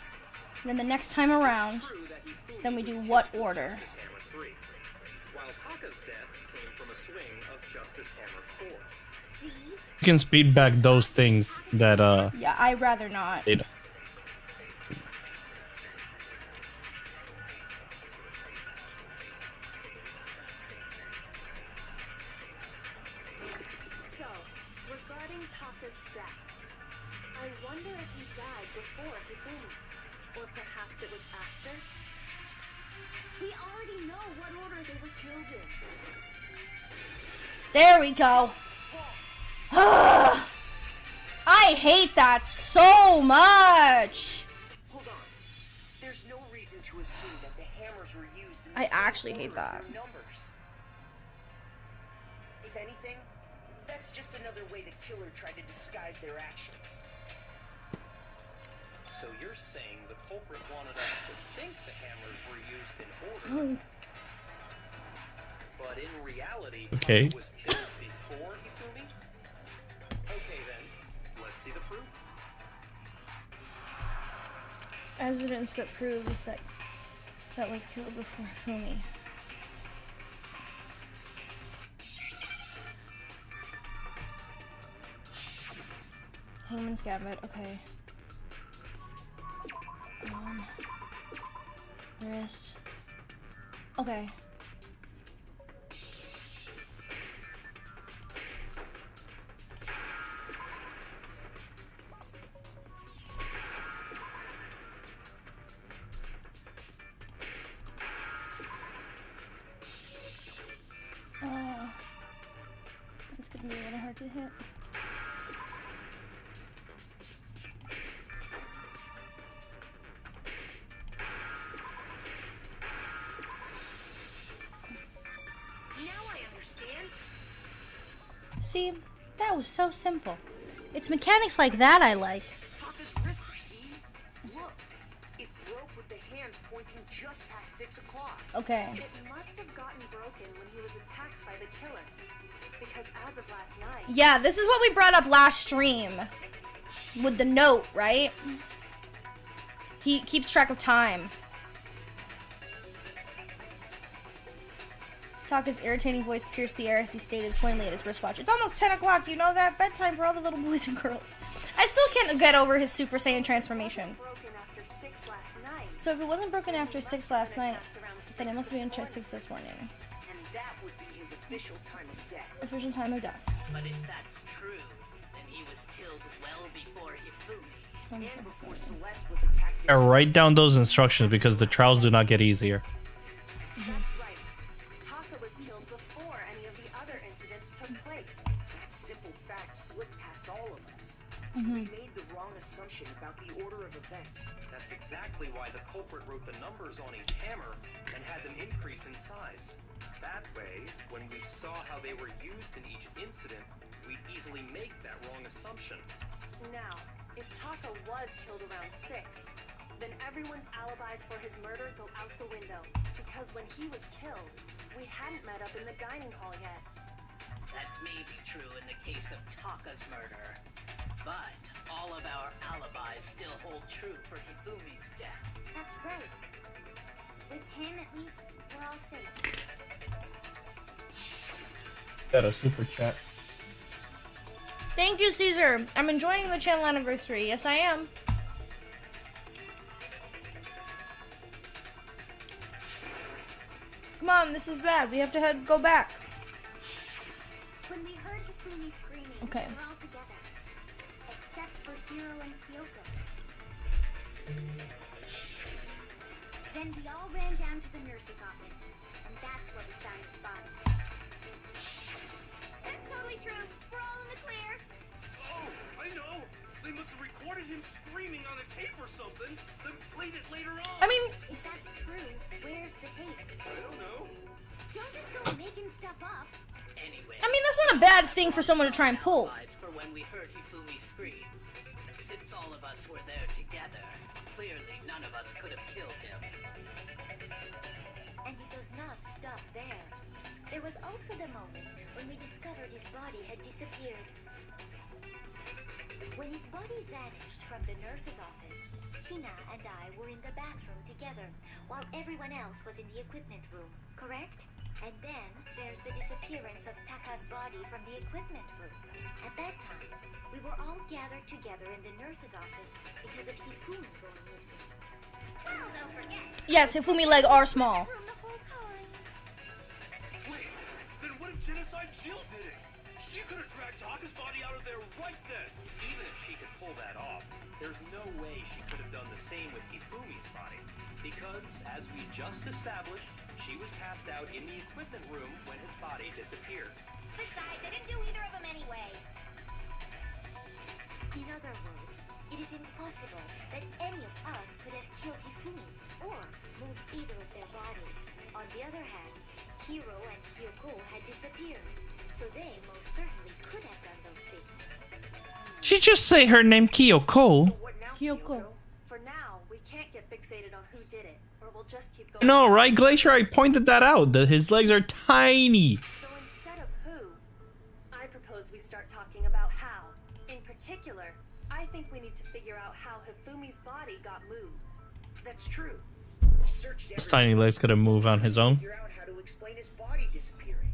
Then the next time around, True that Hifumi then we was do killed what with order? Justice Hammer 3, while Taka's death came from a swing of Justice Hammer 4. See? You can speed back those things that Yeah, I'd rather not. they don't. So, regarding Taka's death, I wonder if he died before Hifumi, or perhaps it was after. We already know what order they were killed in. There we go. I hate that so much. Hold on. There's no reason to assume that the hammers were used in the I same actually hate order as that. their numbers. If anything, that's just another way the killer tried to disguise their actions. So you're saying the culprit wanted us to think the hammers were used in order, but in reality, Okay. Taka was killed before Hifumi? Okay then, let's see the proof. Evidence that proves that was killed before Fumi. Hangman's Gambit, okay. Wrist. Okay. It's gonna be really hard to hit. Now I understand. See, that was so simple. It's mechanics like that I like. Taka's wrist, see? Look. It broke with the hands pointing just past 6 o'clock. Okay. It must have gotten broken when he was attacked by the killer. Because as of last night, Yeah, this is what we brought up last stream. With the note, right? He keeps track of time. Taka's irritating voice pierced the air as he stated pointedly at his wristwatch. It's almost 10 o'clock, you know that? Bedtime for all the little boys and girls. I still can't get over his Super Saiyan transformation. broken after 6 last night. So if it wasn't broken after 6 last night, Attacked around then it 6 must have been this after 6 this morning. And that would be his official time of death. Official time of death. But if that's true, then he was killed well before Hifumi. And before Celeste was attacked. Yeah, write down those instructions because the trials do not get easier. That's right. Taka was killed before any of the other incidents took place. That simple fact slipped past all of us. We made the wrong assumption about the order of events. That's exactly why the culprit wrote the numbers on each hammer and had them increase in size. That way, when we saw how they were used in each incident, we'd easily make that wrong assumption. Now, if Taka was killed around 6, then everyone's alibis for his murder go out the window. Because when he was killed, we hadn't met up in the dining hall yet. That may be true in the case of Taka's murder, but all of our alibis still hold true for Hifumi's death. That's right. With him, at least, we're all safe. Got a super chat. Thank you, Caesar. I'm enjoying the channel anniversary. Yes, I am. Come on, this is bad. We have to go back. When we heard Hifumi screaming, Okay. we were all together. Except for Hiro and Kyoko. Then we all ran down to the nurse's office, and that's where we found his body. That's totally true. We're all in the clear. Oh, I know. They must have recorded him screaming on a tape or something, then played it later on. I mean, If that's true, where's the tape? I don't know. Don't just go making stuff up. Anyway, that's not a bad thing for someone to try and pull. alibis for when we heard Hifumi scream. Since all of us were there together, clearly none of us could have killed him. And it does not stop there. There was also the moment when we discovered his body had disappeared. When his body vanished from the nurse's office, Hina and I were in the bathroom together, while everyone else was in the equipment room, correct? And then there's the disappearance of Taka's body from the equipment room. At that time, we were all gathered together in the nurse's office because of Hifumi going missing. Well, don't forget. Yes, Hifumi leg are small. Room the whole time. Wait, then what if Genocide Jill did it? She could have dragged Taka's body out of there right then. Even if she could pull that off, there's no way she could have done the same with Hifumi's body. Because, as we just established, she was passed out in the equipment room when his body disappeared. Besides, I didn't do either of them anyway. In other words, it is impossible that any of us could have killed Hifumi or moved either of their bodies. On the other hand, Hiro and Kyoko had disappeared, so they most certainly could have done those things. Did you just say her name Kyoko? So what now, Kyoko. For now, we can't get fixated on who did it, or we'll just keep going. No, right, Glacier? I pointed that out. That his legs are tiny. So instead of who, I propose we start talking about how. In particular, I think we need to figure out how Hifumi's body got moved. That's true. We searched His tiny legs could have moved on his own. figure out how to explain his body disappearing.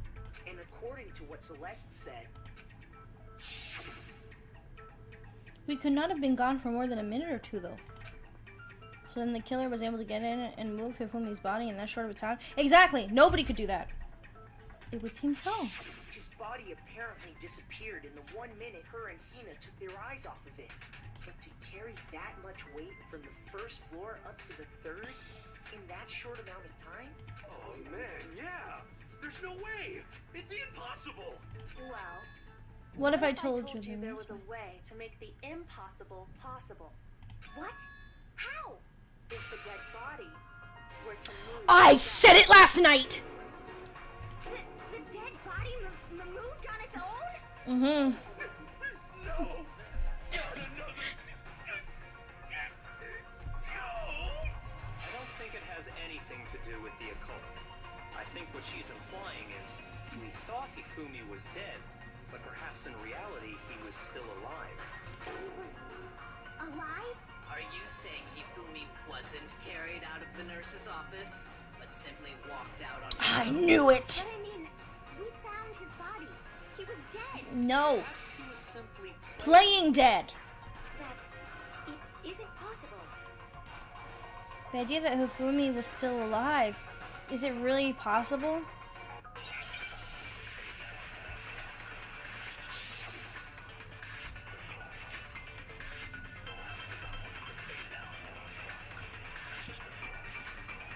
And according to what Celeste said, We could not have been gone for more than a minute or two, though. So then the killer was able to get in and move Hifumi's body in that short of a time. Exactly. Nobody could do that. It would seem so. his body apparently disappeared in the 1 minute her and Hina took their eyes off of it. But to carry that much weight from the first floor up to the third in that short amount of time? Oh man, yeah. There's no way. It'd be impossible. Well, What if I told told you there was a way to make the impossible possible? What? How? If the dead body were to move. I said it last night! The dead body removed on its own? Mm-hmm. No. Not another. I don't think it has anything to do with the occult. I think what she's implying is we thought Hifumi was dead, but perhaps in reality he was still alive. He was alive? Are you saying Hifumi wasn't carried out of the nurse's office, but simply walked out on his I own? knew it! But I mean, we found his body. He was dead. No. Perhaps he was simply Playing dead. That it isn't possible. The idea that Hifumi was still alive. Is it really possible?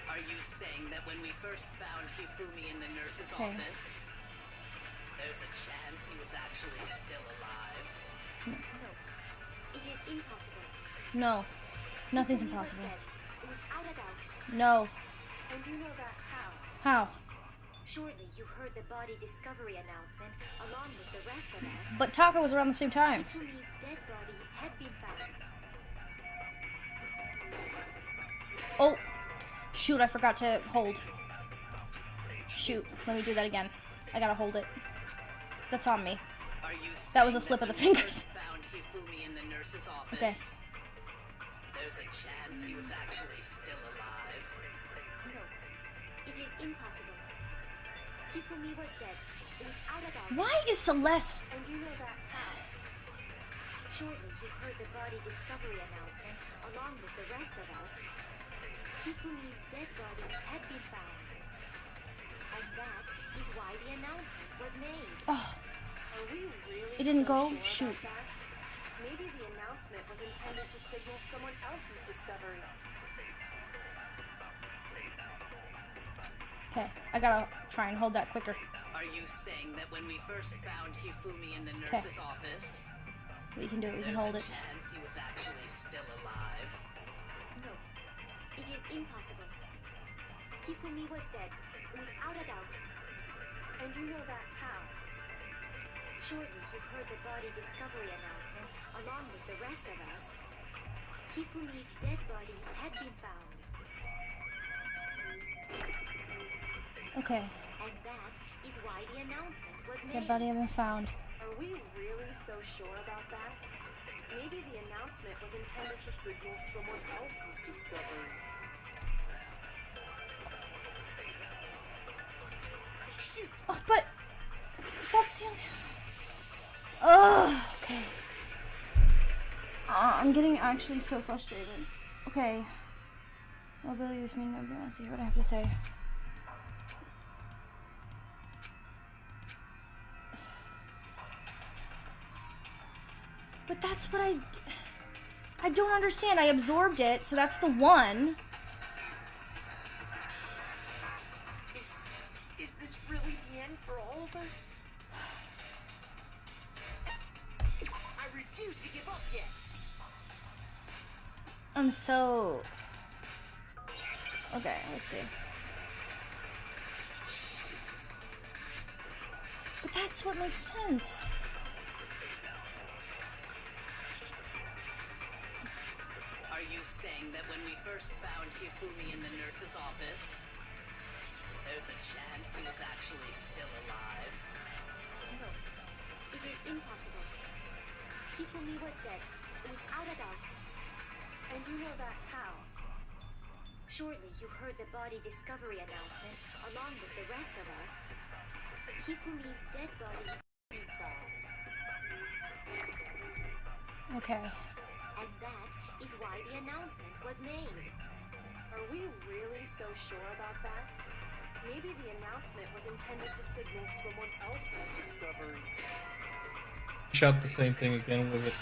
Are you saying that when we first found Hifumi in the nurse's Okay. office, there's a chance he was actually still alive? No, it is impossible. No. Nothing's Hifumi was impossible. dead, without a doubt. No. And you know that how? How? Surely you heard the body discovery announcement along with the rest of us. But Taka was around the same time. Hifumi's dead body had been found. Oh. Shoot, I forgot to hold. Shoot, let me do that again. I gotta hold it. That's on me. Are you That was a saying slip of when the we fingers. first found Hifumi in the nurse's Okay. office, There's a chance he was actually still alive. No, it is impossible. Hifumi was dead, without a doubt. Why is Celeste? And you know that how? Shortly, he heard the body discovery announcement, along with the rest of us. Hifumi's dead body had been found. And that is why the announcement was made. Oh, Are we really it didn't so go? sure Shoot. about that? Maybe the announcement was intended to signal someone else's discovery. Okay, I gotta try and hold that quicker. Are you saying that when we first found Hifumi in the nurse's office, We can do it. We can there's hold a it. chance he was actually still alive? No, it is impossible. Hifumi was dead, without a doubt. And you know that how? Shortly, you heard the body discovery announcement, along with the rest of us. Hifumi's dead body had been found. Okay, And that is why the announcement was made. dead body haven't found. Are we really so sure about that? Maybe the announcement was intended to signal someone else's discovery. Shoot! Oh, but that's the only. Oh, okay. I'm getting actually so frustrated. Okay. Mobility is mean. Let's see what I have to say. But that's what I don't understand. I absorbed it, so that's the one. Is this really the end for all of us? I refuse to give up yet. I'm so... Okay, let's see. But that's what makes sense. Are you saying that when we first found Hifumi in the nurse's office, there's a chance he was actually still alive? No, it is impossible. Hifumi was dead, without a doubt. And you know that how? Shortly, you heard the body discovery announcement, along with the rest of us. Hifumi's dead body being found. Okay. And that is why the announcement was made. Are we really so sure about that? Maybe the announcement was intended to signal someone else's discovery. Shot the same thing again with it.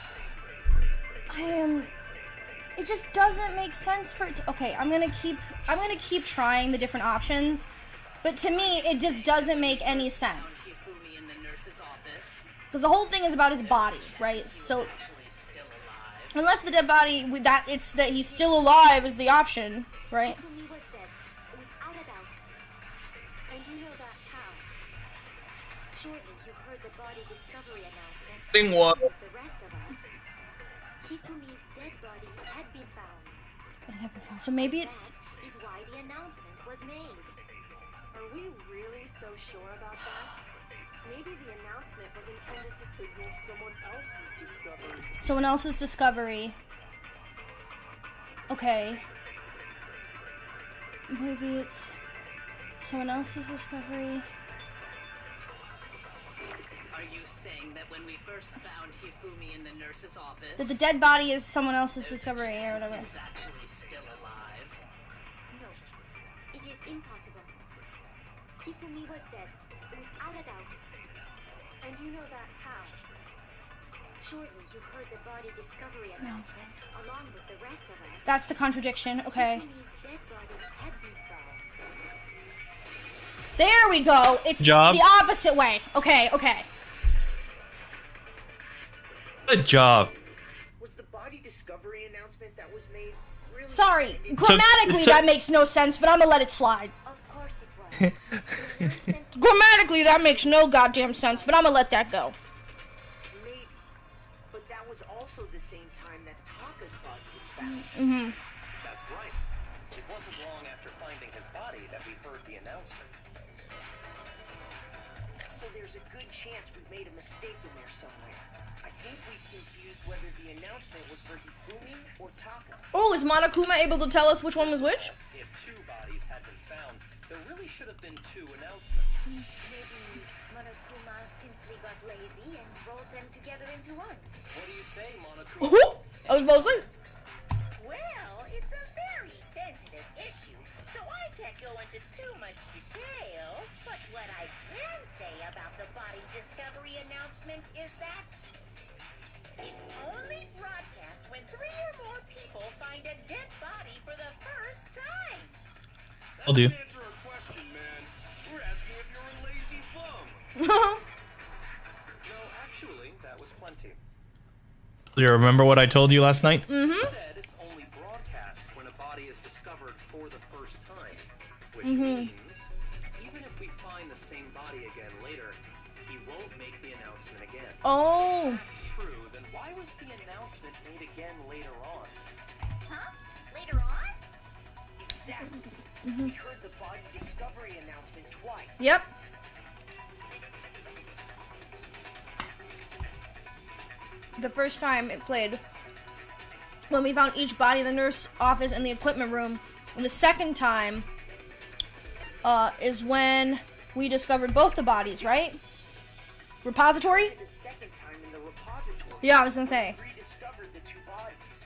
It just doesn't make sense for it to, okay, I'm gonna keep trying the different options, but to me, it just doesn't make any sense. Hifumi in the nurse's office, Because the whole thing is about his body, right? So, actually still alive. unless the dead body, with that, it's that he's still alive is the option, right? Hifumi was dead, without a doubt. And you know that how? Shortly, you heard the body discovery announcement. Thing what? With the rest of us, Hifumi's dead body had been found. So maybe it's, That is why the announcement was made. Are we really so sure about that? Maybe the announcement was intended to signal someone else's discovery. someone else's discovery. Okay. Maybe it's someone else's discovery. Are you saying that when we first found Hifumi in the nurse's office, That the dead body is someone else's there's a discovery or chance he whatever. was actually still alive? No, it is impossible. Hifumi was dead, without a doubt. And you know that how? Shortly, you heard the body discovery announcement, along with the rest of us. That's the contradiction. Okay. Hifumi's dead body had been found. There we go. It's Job. the opposite way. Okay, okay. Good job. Was the body discovery announcement that was made really Sorry. intended- Grammatically, so- that makes no sense, but I'm gonna let it slide. Of course it was. The announcement Grammatically, that makes no goddamn sense, but I'm gonna let that go. Maybe. But that was also the same time that Taka's body was found. Mm-hmm. That's right. It wasn't long after finding his body that we heard the announcement. So there's a good chance we made a mistake in there somewhere. I think we confused whether the announcement was for Hifumi or Taka. Oh, is Monokuma able to tell us which one was which? If 2 bodies had been found, there really should have been 2 announcements. Maybe Monokuma simply got lazy and rolled them together into one. What do you say, Monokuma? Oh, I was about to say. Well, it's a very sensitive issue, so I can't go into too much detail. But what I can say about the body discovery announcement is that it's only broadcast when 3 or more people find a dead body for the first time. I'll do. Answer our question, man. We're asking if you're a lazy bum. No, actually, that was plenty. Do you remember what I told you last night? Said it's only broadcast when a body is discovered for the first time, which means even if we find the same body again later, he won't make the announcement again. Oh. If that's true, then why was the announcement made again later on? Huh? Later on? Exactly. We heard the body discovery announcement twice. Yep. The first time it played when we found each body in the nurse office and the equipment room. And the second time is when we discovered both the bodies, right? Repository? The second time in the repository. Yeah, I was gonna say. We rediscovered the 2 bodies.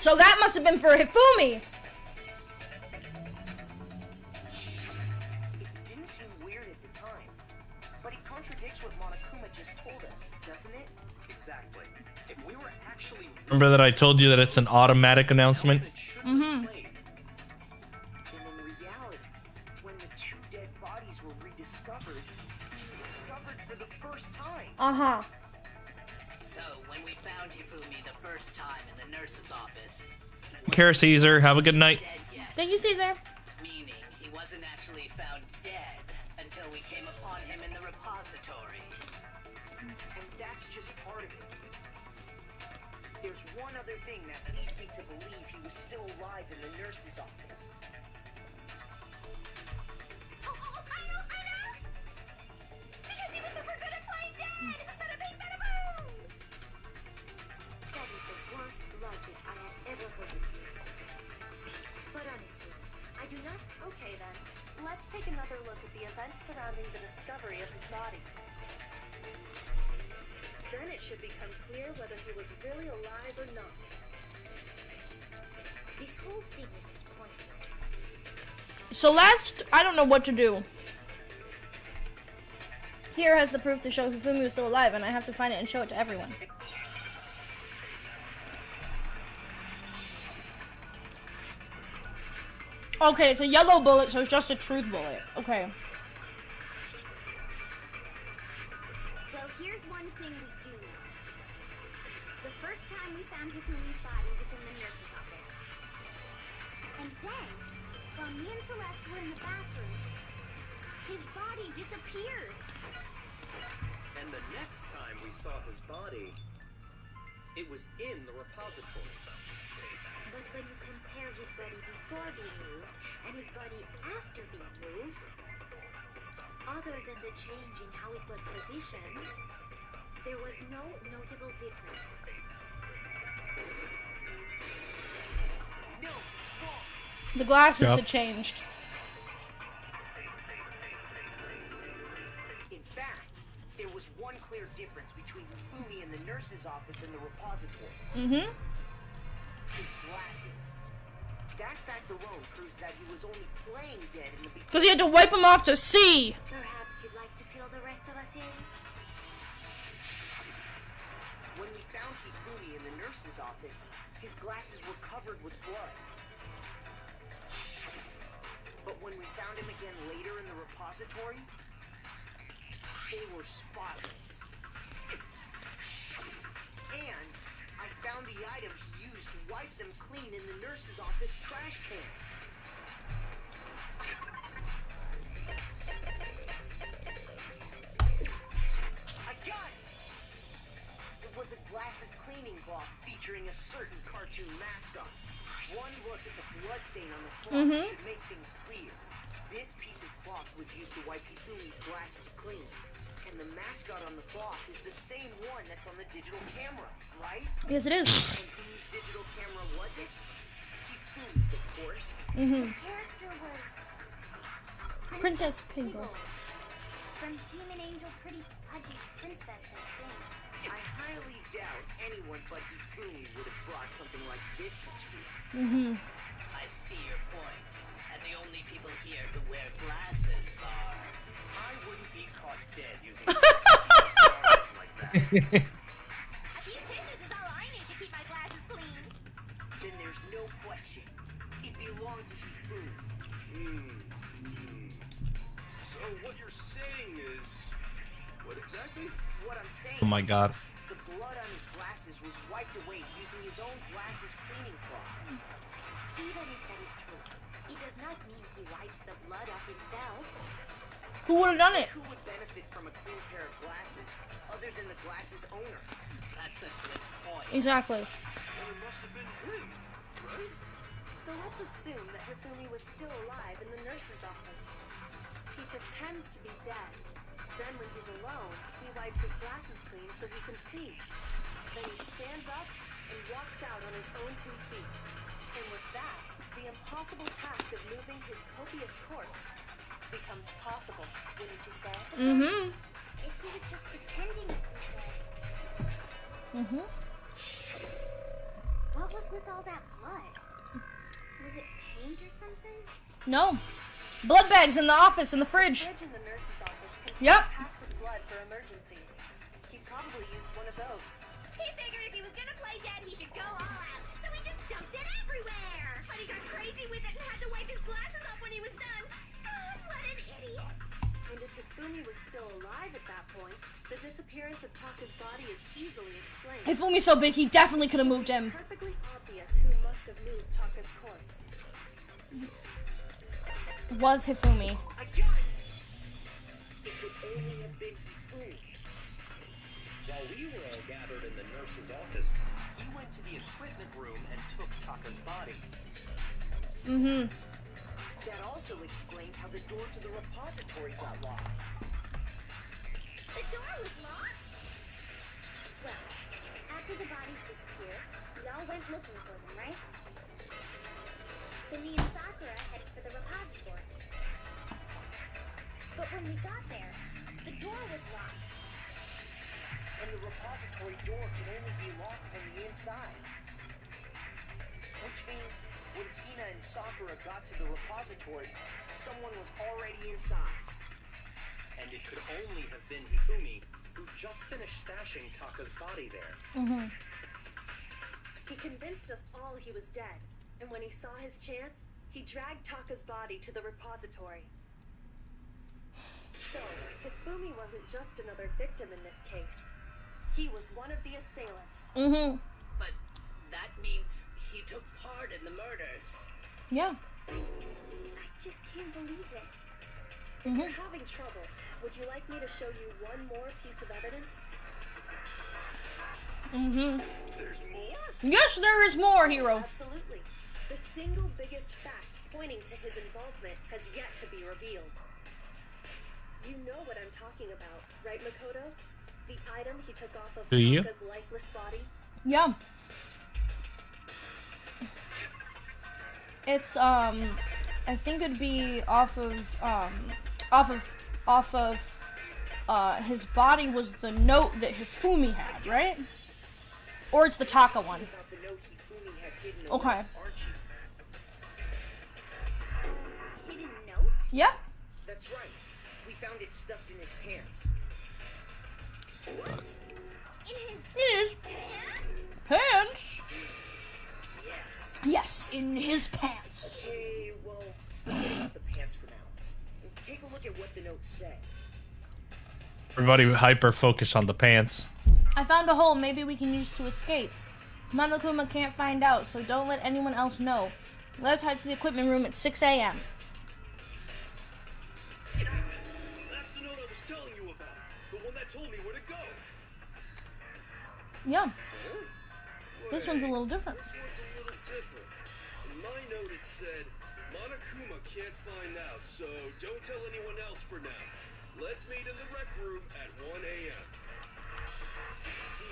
So that must have been for Hifumi. It didn't seem weird at the time, but it contradicts what Monokuma just told us, doesn't it? Exactly. If we were actually Remember that I told you that it's an automatic announcement? it should have played. And in reality, when the 2 dead bodies were rediscovered, for the first time. Uh-huh. So, when we found Hifumi the first time in the nurse's office, Care Caesar, have a good night. dead yet, Thank you, Caesar. meaning he wasn't actually found dead until we came upon him in the repository. And that's just part of it. There's one other thing that leads me to believe he was still alive in the nurse's office. Oh, I know! Because he was super good at playing dead! Bada bing, bada boom! That is the worst logic I have ever heard. But honestly, I do not. Okay then, let's take another look at the events surrounding the discovery of his body. Then it should become clear whether he was really alive or not. This whole thing is pointless. So I don't know what to do. Here has the proof to show Hifumi was still alive, and I have to find it and show it to everyone. Okay, it's a yellow bullet, so it's just a truth bullet. Okay. Well, here's one thing we do know. The first time we found Hifumi's body was in the nurse's office. And then, while me and Celeste were in the bathroom, his body disappeared. And the next time we saw his body, it was in the repository. But when you compare his body before being moved and his body after being moved, other than the change in how it was positioned, there was no notable difference. No, it's wrong. The glasses Yep. had changed. In fact, there was one clear difference between Hifumi in the nurse's office and the repository. Mm-hmm. His glasses. That fact alone proves that he was only playing dead in the beginning. Because he had to wipe them off to see. Perhaps you'd like to fill the rest of us in? When we found Hifumi in the nurse's office, his glasses were covered with blood. But when we found him again later in the repository, they were spotless. And I found the item he used to wipe them clean in the nurse's office trash can. I got it! It was a glasses cleaning cloth featuring a certain cartoon mascot. One look at the bloodstain on the cloth should make things clear. This piece of cloth was used to wipe Hifumi's glasses clean. And the mascot on the cloth is the same one that's on the digital camera, right? Yes, it is. And whose digital camera was it? Hifumi's, of course. Mm-hmm. The character was Princess Pingle. from Demon Angel Pretty Pudgy Princess, I think. I highly doubt anyone but Hifumi would have brought something like this to school. Mm-hmm. I see your point. And the only people here who wear glasses are... I wouldn't be caught dead using something like that. A few tissues is all I need to keep my glasses clean. Then there's no question. It belonged to Hifumi. So what you're saying is, what exactly? What I'm saying Oh my God. is, the blood on his glasses was wiped away using his own glasses cleaning cloth. Even if that is true, it does not mean he wiped the blood off himself. Who would have done it? Who would benefit from a clean pair of glasses other than the glasses owner? That's a good point. Exactly. Well, it must have been him, right? So let's assume that Hifumi was still alive in the nurse's office. He pretends to be dead. Then when he's alone, he wipes his glasses clean so he can see. Then he stands up and walks out on his own 2 feet. And with that, the impossible task of moving his copious corpse becomes possible, wouldn't you say? Mm-hmm. If he was just pretending to be dead, Mm-hmm. what was with all that blood? Was it paint or something? No. Blood bags in the office, in the The fridge. fridge in the nurse's office contains Yep. packs of blood for emergencies. He probably used one of those. He figured if he was gonna play dead, he should go all out. So he just dumped it everywhere. But he got crazy with it and had to wipe his glasses off when he was done. Oh, what an idiot. And if Hifumi was still alive at that point, the disappearance of Taka's body is easily explained. If Fumi's so big, he definitely could have moved him. Perfectly obvious who must have moved Taka's corpse. Was Hifumi. I got it! It could only have been Hifumi. While we were all gathered in the nurse's office, he went to the equipment room and took Taka's body. Mm-hmm. That also explains how the door to the repository got locked. The door was locked. Well, after the bodies disappeared, we all went looking for them, right? So me and Sakura headed for the repository. But when we got there, the door was locked. And the repository door could only be locked from the inside. Which means when Hina and Sakura got to the repository, someone was already inside. And it could only have been Hifumi, who just finished stashing Taka's body there. Mm-hmm. He convinced us all he was dead, and when he saw his chance, he dragged Taka's body to the repository. So, Hifumi wasn't just another victim in this case. He was one of the assailants. Mm-hmm. But that means he took part in the murders. Yeah. I just can't believe it. If you're having trouble, would you like me to show you one more piece of evidence? Mm-hmm. There's more? Yes, there is more, hero. Absolutely. The single biggest fact pointing to his involvement has yet to be revealed. You know what I'm talking about, right, Makoto? The item he took off of Do you? Taka's lifeless body? Yeah. It's I think it'd be off of his body was the note that Hifumi had, right? Or it's the Taka one. About the note Hifumi had hidden Okay. away, aren't you? Hidden note? Yeah. That's right. We found it stuffed in his pants. In his It is pants? pants. Yes. Yes, in his pants. Okay, well, forget about the pants for now. Take a look at what the note says. Everybody hyper focus on the pants. I found a hole maybe we can use to escape. Monokuma can't find out, so don't let anyone else know. Let's head to the equipment room at 6 a.m. That's the note I was telling you about. The one that told me where to go. Yeah. This one's a little different. This one's a little different. In my note it said, Monokuma can't find out, so don't tell anyone else for now. Let's meet in the rec room at 1 a.m. I see.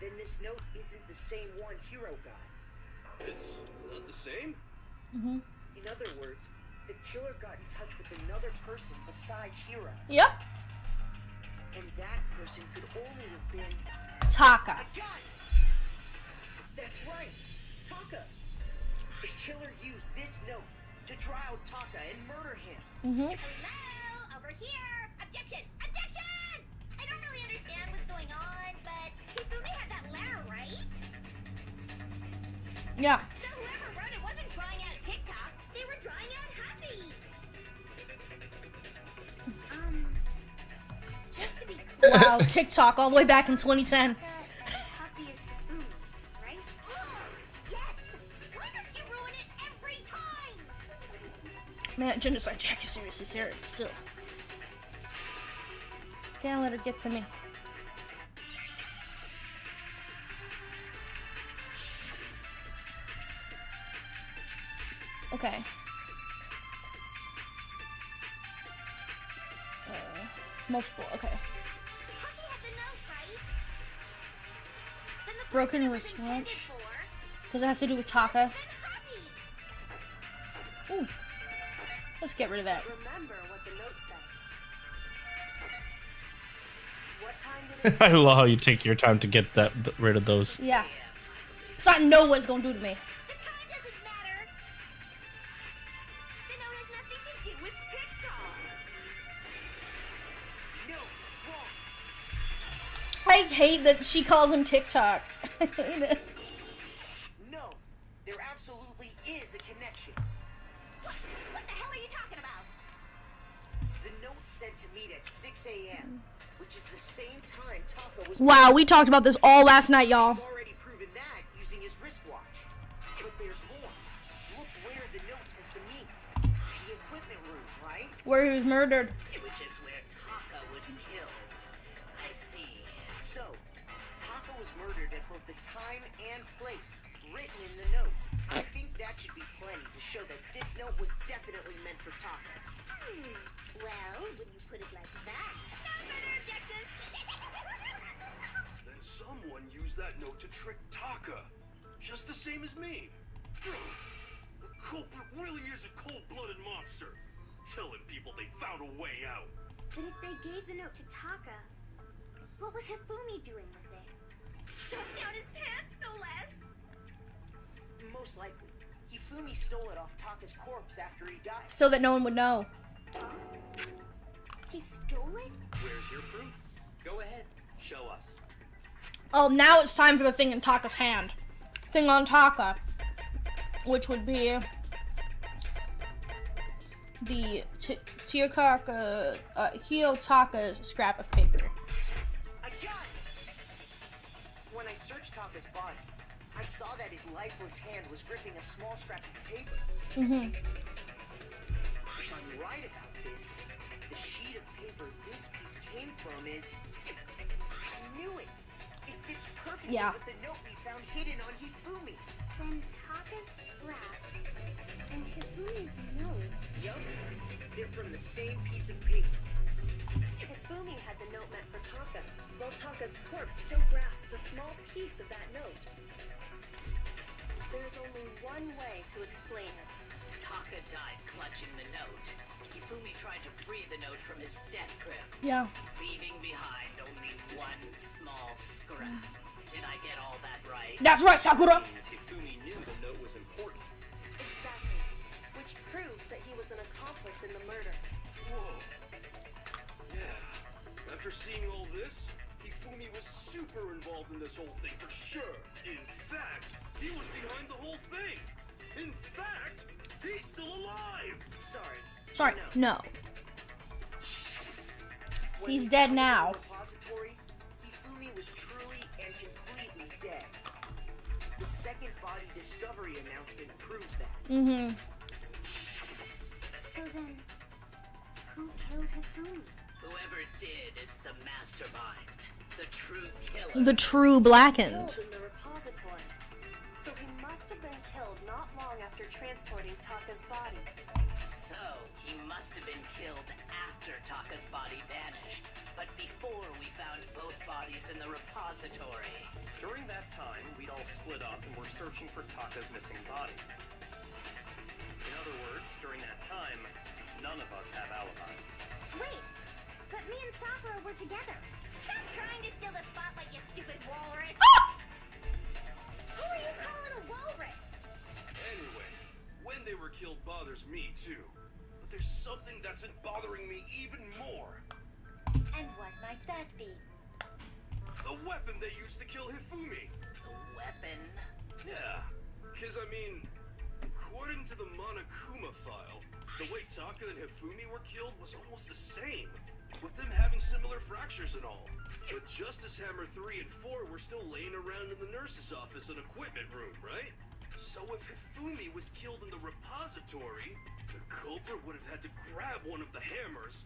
Then this note isn't the same one Hero got. It's not the same? In other words, the killer got in touch with another person besides Hero. Yep. And that person could only have been... Taka. I got it! That's right! Taka! The killer used this note to draw out Taka and murder him. Hello, over here. Objection! Objection! I don't really understand what's going on, but Hifumi had that letter, right? Yeah. So whoever wrote it wasn't drawing out TikTok. They were drawing out Happy. Just to be clear, Wow, TikTok all the way back in 2010. Happy is Hifumi, right? Yes. Why don't you ruin it every time? Man, genocide Jack is seriously serious still. Can't let her get to me. Okay. Multiple, okay. Happy had the note, right? Then the Broken person it was intended wristwatch. for, Because it has to do with Taka. then Happy. Ooh. Let's get rid of that. Remember what the note said. What time did it I love how you take your time to get rid of those. Yeah. Cause I know what it's gonna do to me. The time doesn't matter. The note has nothing to do with TikTok. No, it's wrong. I hate that she calls him TikTok. I hate it. No, there absolutely is a connection. What the hell are you talking about? The note said to meet at 6 a.m., which is the same time Taka was... Wow, we talked about this all last night, y'all. We've already proven that using his wristwatch. But there's more. Look where the note says to meet. The equipment room, right? Where he was murdered. Which is where Taka was killed. I see. So, Taka was murdered at both the time and place written in the note. I think that should be plenty to show that this note was definitely meant for Taka. Well, when you put it like that. No further objections. Then someone used that note to trick Taka. Just the same as me. The culprit really is a cold-blooded monster. Telling people they found a way out. But if they gave the note to Taka, what was Hifumi doing with it? Stuffing out his pants, no less. Most likely, Hifumi stole it off Taka's corpse after he died. So that no one would know. He stole it? Where's your proof? Go ahead, show us. Oh, now it's time for the thing in Taka's hand. Thing on Taka. Which would be the Hiyotaka's scrap of paper. I got it! When I searched Taka's body, I saw that his lifeless hand was gripping a small scrap of paper. If I'm right about this, the sheet of paper this piece came from is... I knew it! It fits perfectly Yeah. with the note we found hidden on Hifumi. Then Taka's scrap and Hifumi's note. Yup, they're from the same piece of paper. Hifumi had the note meant for Taka, while Taka's corpse still grasped a small piece of that note. There's only one way to explain it. Taka died clutching the note. Hifumi tried to free the note from his death grip, Yeah. leaving behind only one small scrap. Did I get all that right? That's right, Sakura! Means Hifumi knew the note was important. Exactly. Which proves that he was an accomplice in the murder. Whoa. Yeah. After seeing all this, Hifumi was super involved in this whole thing for sure. In fact, he was behind the whole thing. In fact, he's still alive. Sorry. Sorry, no. When He's we dead found it in now. the repository, Hifumi was truly and completely dead. The second body discovery announcement proves that. So then, who killed Hifumi? Whoever did is the mastermind, the true killer. The true blackened. Killed in the repository. So he must have been killed not long after transporting Taka's body. So, he must have been killed after Taka's body vanished, but before we found both bodies in the repository. During that time, we'd all split up and were searching for Taka's missing body. In other words, during that time, none of us have alibis. Wait, but me and Sakura were together. Stop trying to steal the spotlight, you stupid walrus. Who are you calling a walrus? Anyway, when they were killed bothers me too. But there's something that's been bothering me even more. And what might that be? The weapon they used to kill Hifumi. The weapon? Yeah, because I mean, according to the Monokuma file, the way Taka and Hifumi were killed was almost the same, with them having similar fractures and all. But Justice Hammer 3 and 4 were still laying around in the nurse's office and equipment room, right? So if Hifumi was killed in the repository, the culprit would have had to grab one of the hammers,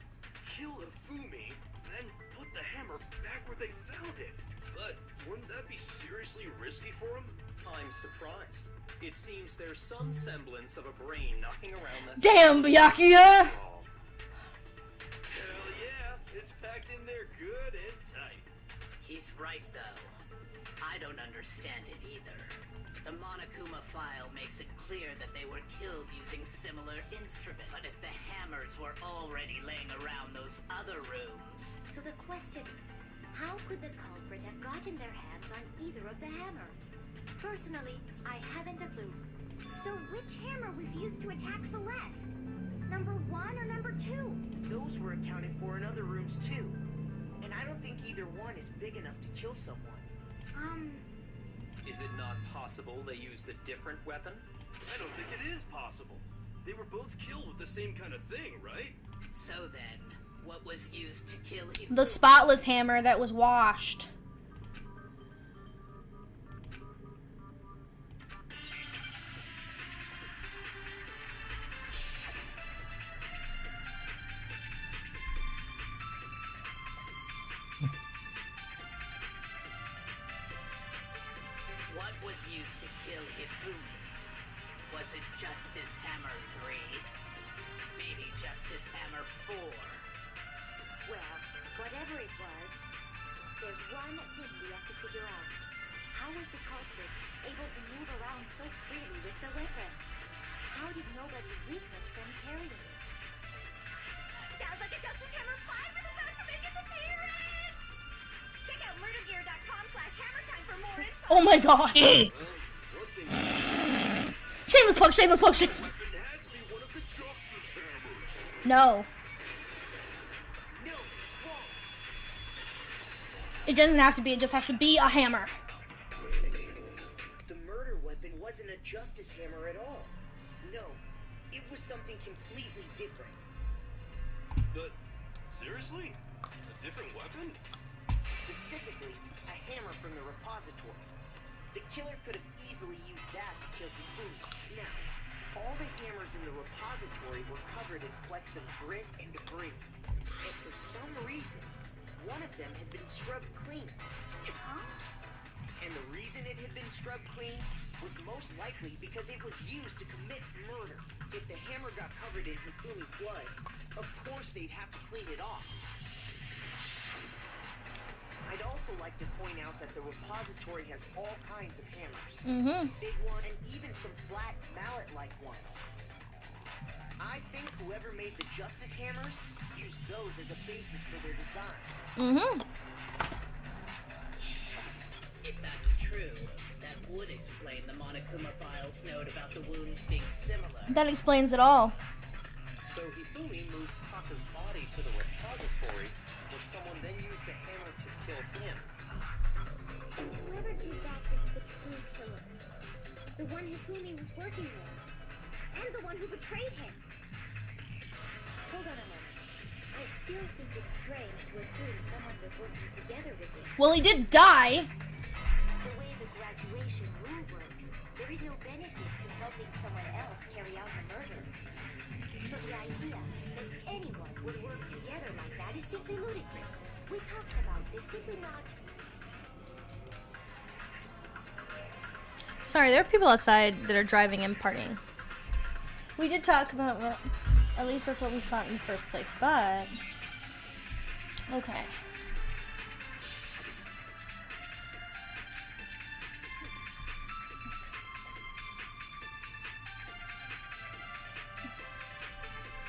kill Hifumi, then put the hammer back where they found it. But wouldn't that be seriously risky for him? I'm surprised. It seems there's some semblance of a brain knocking around that. Damn, Byakuya! Oh. Hell yeah, it's packed in there good and tight. He's right, though. I don't understand it either. The Monokuma file makes it clear that they were killed using similar instruments. But if the hammers were already laying around those other rooms... So the question is, how could the culprit have gotten their hands on either of the hammers? Personally, I haven't a clue. So which hammer was used to attack Celeste? Number 1 or number 2? Those were accounted for in other rooms too. And I don't think either one is big enough to kill someone. Is it not possible they used a different weapon? I don't think it is possible. They were both killed with the same kind of thing, right? So then, what was used to kill Hifumi? The spotless hammer that was washed. What was used to kill Hifumi? Was it Justice Hammer 3? Maybe Justice Hammer 4? Well, whatever it was, there's one thing we have to figure out. How was the culprit able to move around so freely with the weapon? How did nobody witness them carrying it? Sounds like a Justice Hammer 5 is about to make its appearance! Check out murdergear.com/hammertime for more info. Oh my god! Well, one thing Shameless plug, shameless plug, shameless. weapon had to be one of the Justice Hammers. No. No, it's wrong. It doesn't have to be, it just has to be a hammer. The murder weapon wasn't a Justice Hammer at all. No, it was something completely different. But, seriously? A different weapon? Specifically, a hammer from the repository. The killer could have easily used that to kill Hifumi. Now, all the hammers in the repository were covered in flecks of grit and debris. And for some reason, one of them had been scrubbed clean. And the reason it had been scrubbed clean was most likely because it was used to commit murder. If the hammer got covered in Hifumi's blood, of course they'd have to clean it off. I'd also like to point out that the repository has all kinds of hammers. Big one and even some flat mallet-like ones. I think whoever made the Justice Hammers used those as a basis for their design. If that's true, that would explain the Monokuma file's note about the wounds being similar. That explains it all. So Hifumi moved Taka's body to the repository, where someone then used a hammer to kill him. Whoever did that is the true killer. The one Hifumi was working with. And the one who betrayed him. Hold on a moment. I still think it's strange to assume someone was working together with him. Well, he did die. The way the graduation rule works, there is no benefit to helping someone else carry out the murder. So the idea that anyone would work together like that is simply ludicrous. We talked about this, did we not? Sorry, there are people outside that are driving and partying. We did talk about, well, at least that's what we thought in the first place, but... Okay.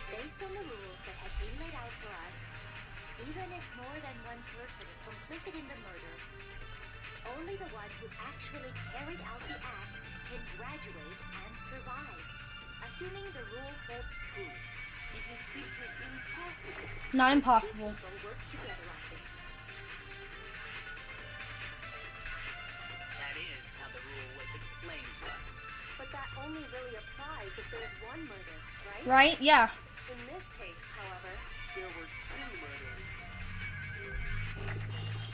Based on the rules that have been laid out for us, even if more than one person is complicit in the murder, only the one who actually carried out the act can graduate and survive. Assuming the rule holds true, it is simply impossible. Not impossible. People work together on this. That is how the rule was explained to us. But that only really applies if there's one murder, right? Right? Yeah. In this case, however, there were two murders.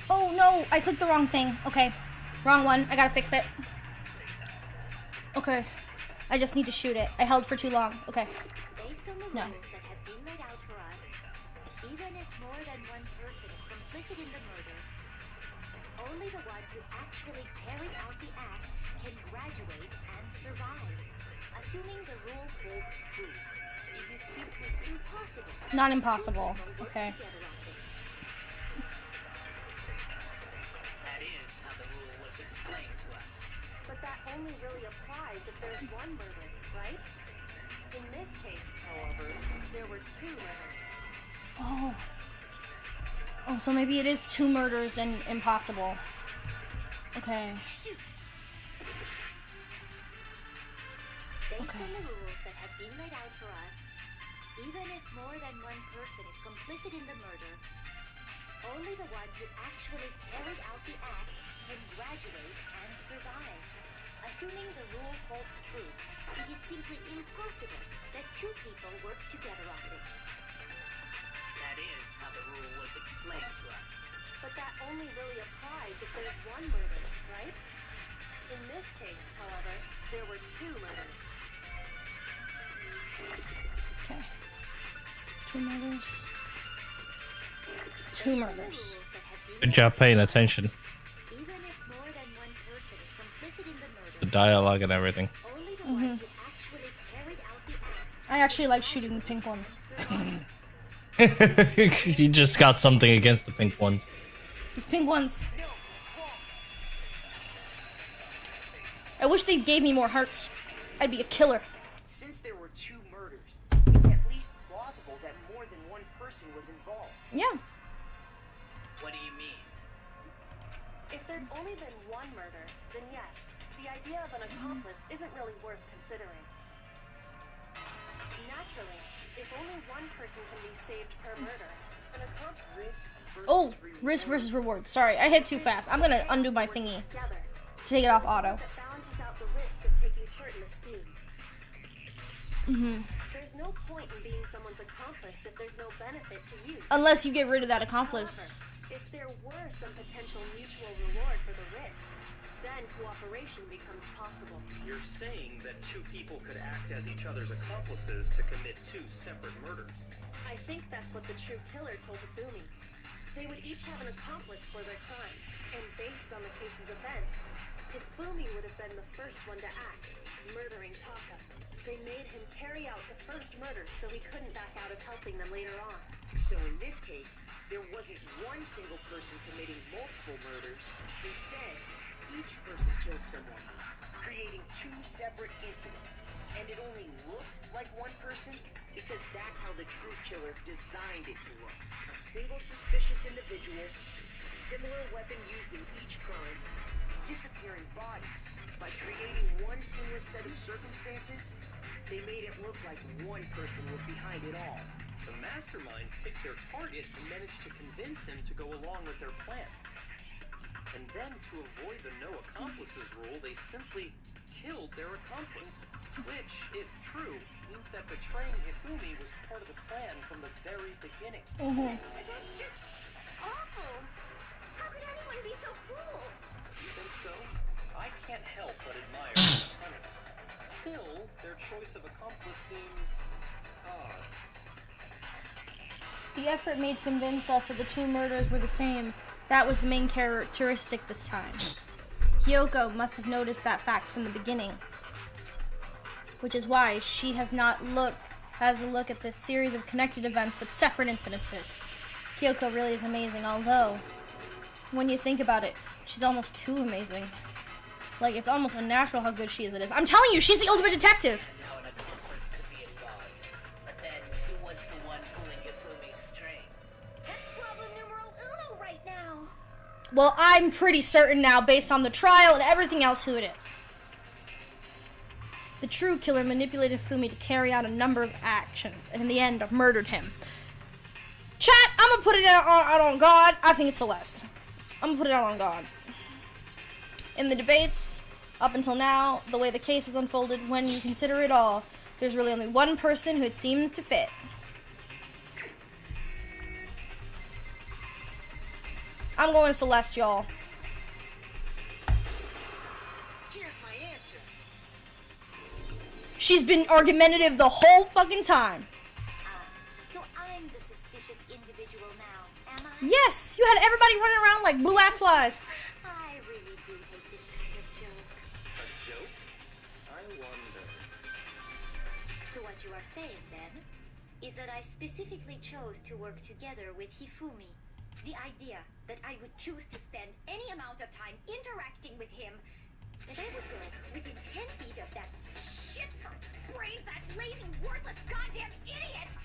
Oh no, I clicked the wrong thing. Okay. Wrong one. I gotta fix it. Okay. I just need to shoot it. I held for too long. Okay. Based on the No. rules that have been laid out for us, even if more than one person is complicit in the murder, only the one who actually carried out the act can graduate and survive. Assuming the rule holds true, it is simply impossible. Not impossible. Okay. Together on this. That is how the rule was explained to us. But that only really applies if there's one murder, right? In this case, however, there were two murders. Oh. Oh, so maybe it is two murders and impossible. Okay. Based on the rules that have been laid out for us, even if more than one person is complicit in the murder, only the one who actually carried out the act can graduate and survive. Assuming the rule holds true, it is simply impossible that two people work together on this. That is how the rule was explained to us. But that only really applies if there's one murder, right? In this case, however, there were two murders. Okay. Two murders. Two murders. Good job paying attention. Even if more than one person is complicit in the murder, The dialogue and everything. only the one who actually carried out the act I actually like shooting the pink ones. You just got something against the pink ones. These pink ones. I wish they gave me more hearts. I'd be a killer. Since there were two murders, it's at least plausible that more than one person was involved. Yeah. What do you mean? If there'd only been one murder, then yes, the idea of an accomplice isn't really worth considering. Naturally, if only one person can be saved per murder, an accomplice Oh, risk versus reward. Sorry, I hit too fast. I'm gonna undo my thingy. together Take it off auto. that balances out the risk of taking part in a scheme. There's no point in being someone's accomplice if there's no benefit to you. Unless you get rid of that accomplice. However, if there were some potential mutual reward for the risk, then cooperation becomes possible. You're saying that two people could act as each other's accomplices to commit two separate murders. I think that's what the true killer told Hifumi. They would each have an accomplice for their crime, and based on the case's events, Hifumi would have been the first one to act, murdering Taka. They made him carry out the first murder so he couldn't back out of helping them later on. So in this case, there wasn't one single person committing multiple murders. Instead, each person killed someone, creating two separate incidents. And it only looked like one person because that's how the true killer designed it to look. A single suspicious individual, a similar weapon used in each crime, disappearing bodies. By creating one seamless set of circumstances, they made it look like one person was behind it all. The mastermind picked their target and managed to convince him to go along with their plan. And then, to avoid the no accomplices rule, they simply killed their accomplice. Which, if true, means that betraying Hifumi was part of the plan from the very beginning. That's just awful. How could anyone be so cruel? You think so? I can't help but admire their cunning. Still, their choice of accomplice seems odd. The effort made to convince us that the two murders were the same. That was the main characteristic this time. Kyoko must have noticed that fact from the beginning, which is why she has a look at this series of connected events but separate incidences. Kyoko really is amazing, although when you think about it, she's almost too amazing. Like, it's almost unnatural how good she is at it. I'm telling you, she's the ultimate detective! How an accomplice could be involved. But then, who was the one pulling Hifumi's strings? That's problem numero uno right now. Well, I'm pretty certain now, based on the trial and everything else, who it is. The true killer manipulated Fumi to carry out a number of actions, and in the end, murdered him. Chat, I'm gonna put it out on God. I think it's Celeste. I'm gonna put it out on God. In the debates, up until now, the way the case has unfolded, when you consider it all, there's really only one person who it seems to fit. I'm going Celeste, y'all. Here's my answer. She's been argumentative the whole fucking time. So I'm the suspicious individual now, am I? Yes, you had everybody running around like blue-ass flies. I really do hate this kind of joke. A joke? I wonder. So what you are saying, then, is that I specifically chose to work together with Hifumi. The idea that I would choose to spend any amount of time interacting with him, that I would go within 10 feet of that shit-punk, brave, that lazy, worthless, goddamn idiot!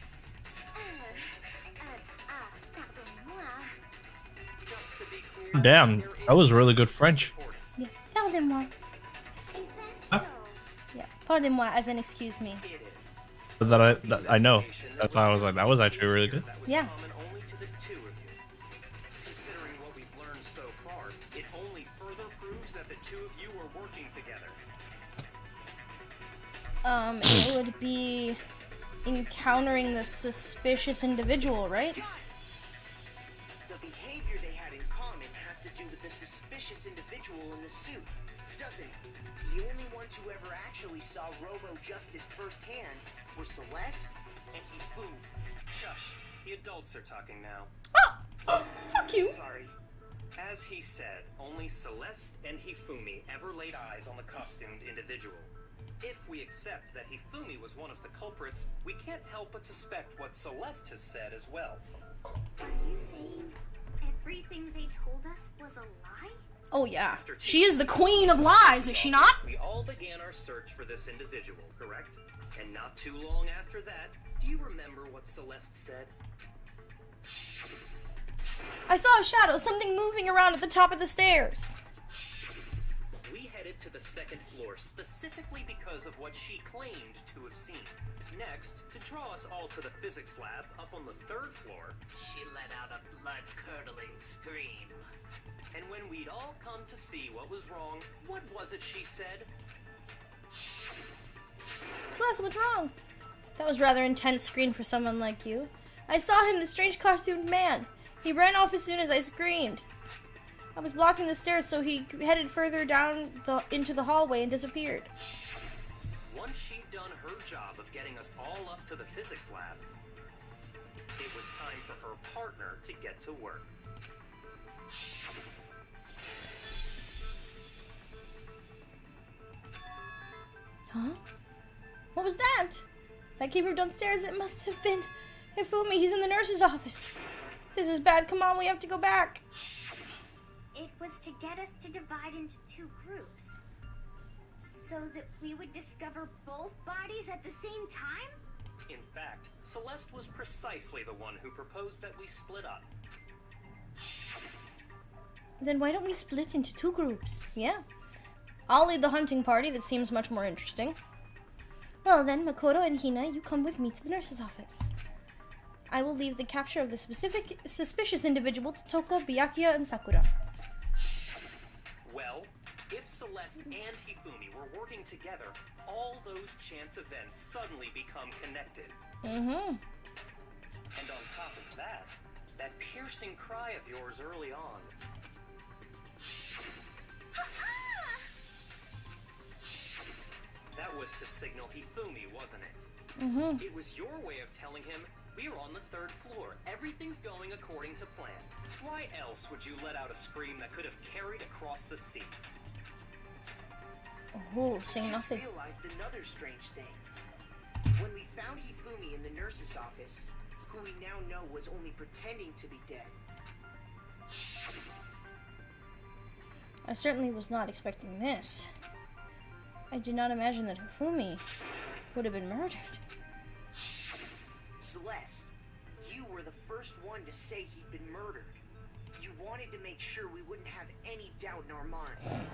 Pardon-moi. Just to be clear, Damn, there that was is really good French. supporting. Yeah, pardon-moi. Is that so? Yeah, pardon-moi, as in excuse me. It is. That I know. That's why I was like, that was actually really good. That was Yeah. common only to the two of you. Considering what we've learned so far, it only further proves that the two of you were working together. It would be encountering the suspicious individual, right? The behavior they had in common has to do with the suspicious individual in the suit, doesn't it? The only ones who ever actually saw Robo-Justice firsthand were Celeste and Hifumi. Shush. The adults are talking now. Oh, fuck you. Sorry. As he said, only Celeste and Hifumi ever laid eyes on the costumed individual. If we accept that Hifumi was one of the culprits, we can't help but suspect what Celeste has said as well. Are you saying everything they told us was a lie? Oh yeah, she is the queen of lies, is she not? We all began our search for this individual, correct? And not too long after that, do you remember what Celeste said? I saw a shadow, something moving around at the top of the stairs. We headed to the second floor specifically because of what she claimed to have seen. Next, to draw us all to the physics lab up on the third floor, She let out a blood-curdling scream. and when we'd all come to see what was wrong, what was it she said? Celeste, what's wrong? That was rather intense screen for someone like you. I saw him, the strange costumed man. He ran off as soon as I screamed. I was blocking the stairs, so he headed further down into the hallway and disappeared. Once she'd done her job of getting us all up to the physics lab, it was time for her partner to get to work. Huh? What was that? That came from downstairs. It must have been Hifumi. He's in the nurse's office. This is bad. Come on, we have to go back. It was to get us to divide into two groups, so that we would discover both bodies at the same time? In fact, Celeste was precisely the one who proposed that we split up. Then why don't we split into two groups? Yeah. I'll lead the hunting party. That seems much more interesting. Well then, Makoto and Hina, you come with me to the nurse's office. I will leave the capture of the specific suspicious individual to Toko, Byakuya, and Sakura. Well, if Celeste and Hifumi were working together, all those chance events suddenly become connected. Mm-hmm. And on top of that, that piercing cry of yours early on. That was to signal Hifumi, wasn't it? Mm-hmm. It was your way of telling him, we're on the third floor. Everything's going according to plan. Why else would you let out a scream that could have carried across the sea? Oh, saying Just nothing. realized another strange thing. When we found Hifumi in the nurse's office, who we now know was only pretending to be dead. I certainly was not expecting this. I did not imagine that Hifumi would have been murdered. Celeste, you were the first one to say he'd been murdered. You wanted to make sure we wouldn't have any doubt in our minds.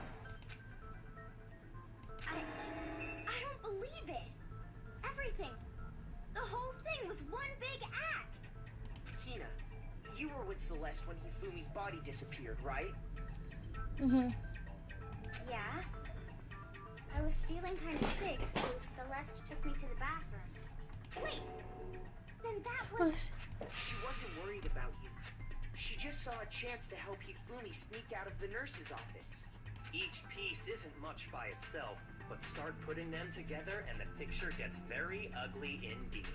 I don't believe it. Everything. The whole thing was one big act. Hina, you were with Celeste when Hifumi's body disappeared, right? Mm-hmm. Yeah. I was feeling kind of sick, so Celeste took me to the bathroom. Wait! Then that was... She wasn't worried about you. She just saw a chance to help Hifumi sneak out of the nurse's office. Each piece isn't much by itself, but start putting them together and the picture gets very ugly indeed.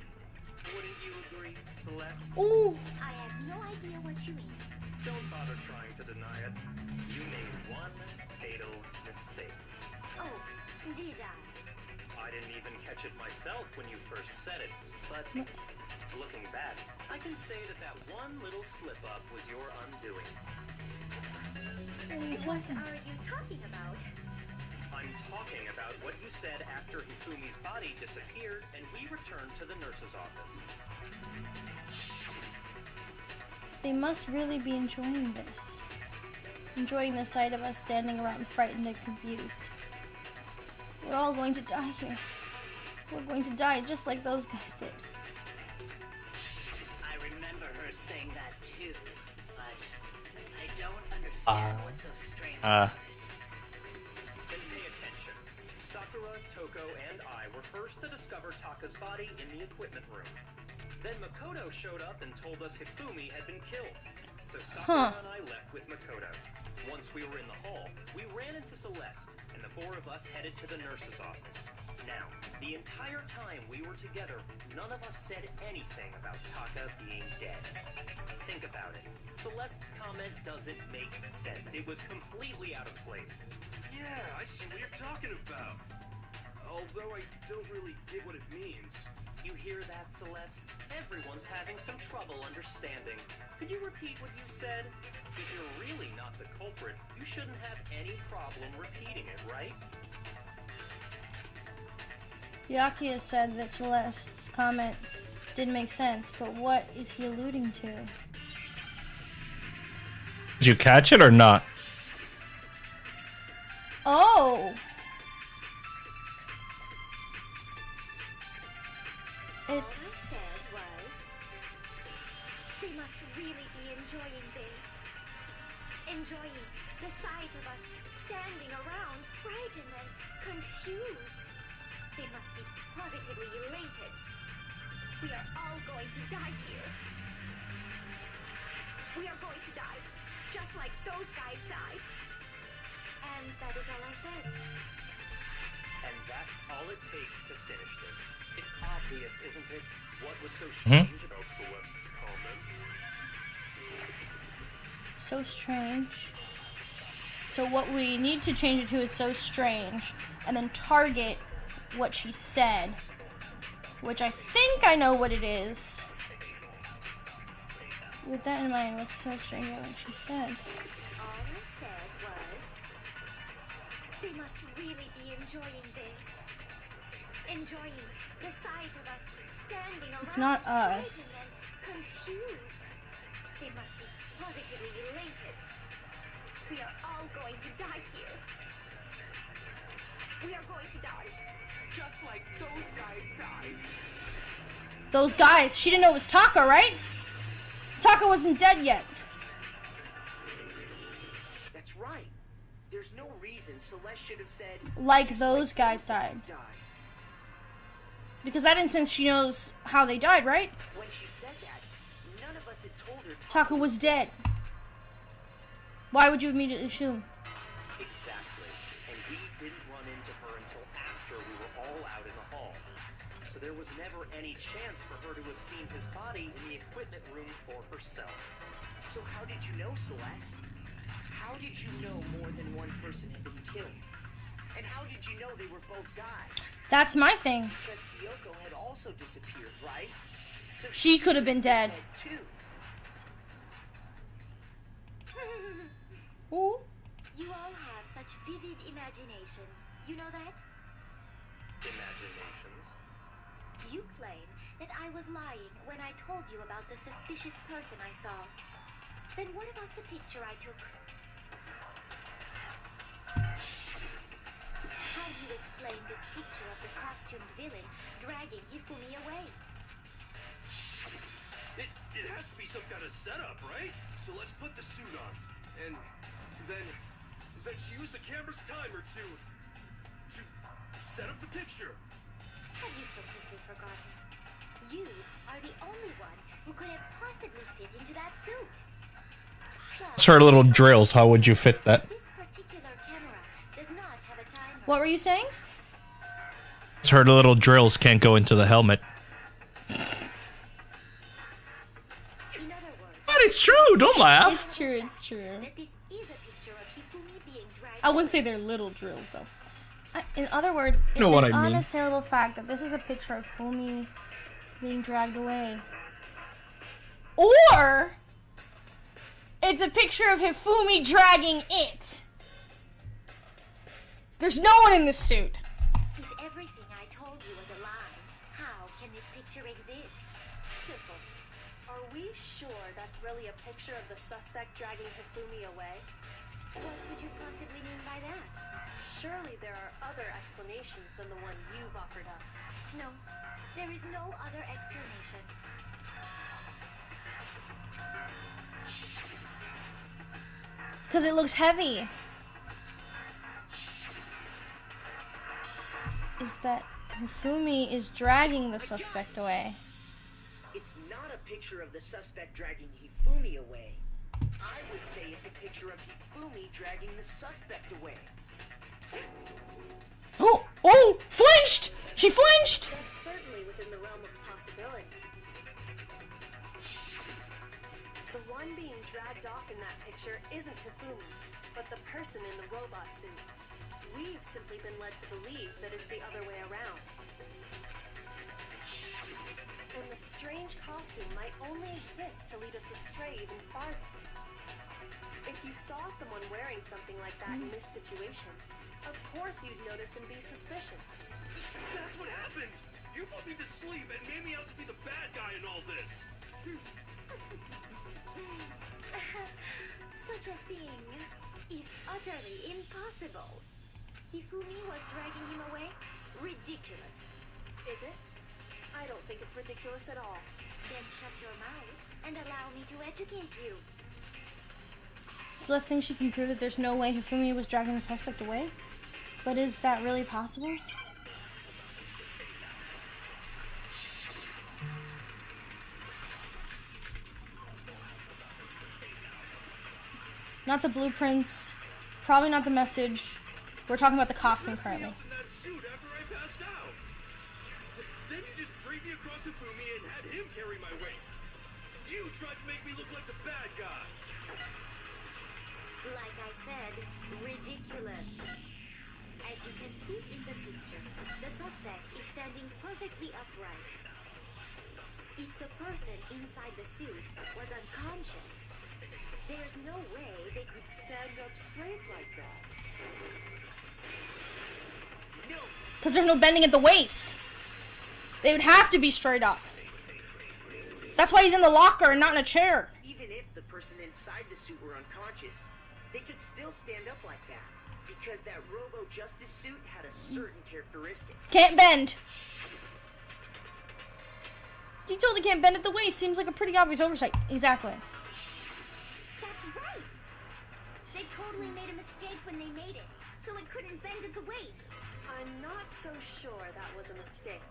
Wouldn't you agree, Celeste? Ooh. I have no idea what you mean. Don't bother trying to deny it. You made one fatal mistake. Oh, did I? I didn't even catch it myself when you first said it, but looking back, I can say that one little slip-up was your undoing. What are you talking What are you talking about? I'm talking about what you said after Hifumi's body disappeared and we returned to the nurse's office. They must really be enjoying this. Enjoying the sight of us standing around frightened and confused. We're all going to die here. We're going to die just like those guys did. I remember her saying that too, but I don't understand what's so strange about it. Then pay attention. Sakura, Toko, and I were first to discover Taka's body in the equipment room. Then Makoto showed up and told us Hifumi had been killed. So Sakura and I left with Makoto. Once we were in the hall, we ran into Celeste, and the four of us headed to the nurse's office. Now, the entire time we were together, none of us said anything about Taka being dead. Think about it. Celeste's comment doesn't make sense. It was completely out of place. Yeah, I see what you're talking about. Although I don't really get what it means. You hear that, Celeste? Everyone's having some trouble understanding. Could you repeat what you said? If you're really not the culprit, you shouldn't have any problem repeating it, right? Yakia said that Celeste's comment didn't make sense, but what is he alluding to? Did you catch it or not? Oh! All I said was, they must really be enjoying this. Enjoying the sight of us standing around, frightened and confused. They must be positively elated. We are all going to die here. We are going to die, just like those guys died. And that is all I said. And that's all it takes to finish this. It's obvious, isn't it? What was so strange about Celeste's comment? So strange. So what we need to change it to is so strange, and then target what she said, which I think I know what it is. With that in mind, what's so strange about what she said? All I said was, they must really be enjoying this. Enjoying the sight of us standing around. It's not us. frightened and confused. They must be positively elated. We are all going to die here. We are going to die. Just like those guys died. Those guys. She didn't know it was Taka, right? Taka wasn't dead yet. That's right. There's no reason Celeste should have said, Like "Just those guys died." Because that instance, she knows how they died, right? When she said that, none of us had told her Taka was dead. Why would you immediately assume? Exactly. And we didn't run into her until after we were all out in the hall. So there was never any chance for her to have seen his body in the equipment room for herself. So how did you know, Celeste? How did you know more than one person had been killed? And how did you know they were both guys? That's my thing. Because Kyoko had also disappeared, right? So She could have been dead. too. Ooh. You all have such vivid imaginations. You know that? Imaginations. You claim that I was lying when I told you about the suspicious person I saw. Then what about the picture I took? How do you explain this picture of the costumed villain dragging Hifumi away? It has to be some kind of setup, right? So let's put the suit on. And then she used the camera's timer to set up the picture. Have you so quickly forgotten? You are the only one who could have possibly fit into that suit. Let's heard little drills. How would you fit that? This particular camera does not have a timer. What were you saying? Let's heard little drills can't go into the helmet. In other words, But it's true. Don't laugh. It's true, it's true. that this is a picture of Hifumi being dragged. I wouldn't say they're little drills, though. In other words, it's know what an I mean. unassailable fact that this is a picture of Fumi being dragged away. Or it's a picture of Hifumi dragging it. There's no one in this suit. If everything I told you was a lie, how can this picture exist? Simple. Are we sure that's really a picture of the suspect dragging Hifumi away? What could you possibly mean by that? Surely there are other explanations than the one you've offered up. No, there is no other explanation. Because it looks heavy. Is that Hifumi is dragging the suspect away. It's not a picture of the suspect dragging Hifumi away. I would say it's a picture of Hifumi dragging the suspect away. Oh, flinched! She flinched! That's certainly within the realm of possibility. The one being dragged off in that picture isn't Hifumi, but the person in the robot suit. We've simply been led to believe that it's the other way around. And the strange costume might only exist to lead us astray even farther. If you saw someone wearing something like that in this situation, of course you'd notice and be suspicious. That's what happened! You put me to sleep and made me out to be the bad guy in all this! Such a thing is utterly impossible. Hifumi was dragging him away? Ridiculous. Is it? I don't think it's ridiculous at all. Then shut your mouth and allow me to educate you. Celeste thinks she can prove that there's no way Hifumi was dragging the suspect away. But is that really possible? Not the blueprints. Probably not the message. We're talking about the costume currently. In that suit after I passed out. Then you just dragged me across Hifumi and had him carry my weight. You tried to make me look like the bad guy. Like I said, ridiculous. As you can see in the picture, the suspect is standing perfectly upright. If the person inside the suit was unconscious, there's no way they could stand up straight like that. No, Because there's no bending at the waist. They would have to be straight up. That's why he's in the locker and not in a chair. even if the person inside the suit were unconscious, they could still stand up like that. Because that robo-justice suit had a certain characteristic. Can't bend. You totally can't bend at the waist. Seems like a pretty obvious oversight. Exactly. That's right! They totally made a mistake when they made it, so it couldn't bend at the waist. I'm not so sure that was a mistake.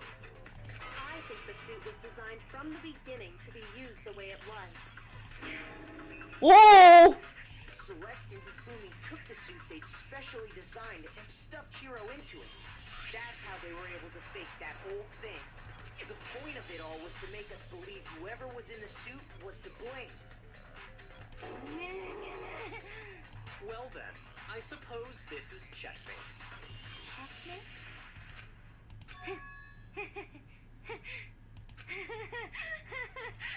I think the suit was designed from the beginning to be used the way it was. Whoa! Celeste and Hifumi took the suit they'd specially designed and stuffed Hiro into it. That's how they were able to fake that whole thing. The point of it all was to make us believe whoever was in the suit was to blame. Well then, I suppose this is checkmate.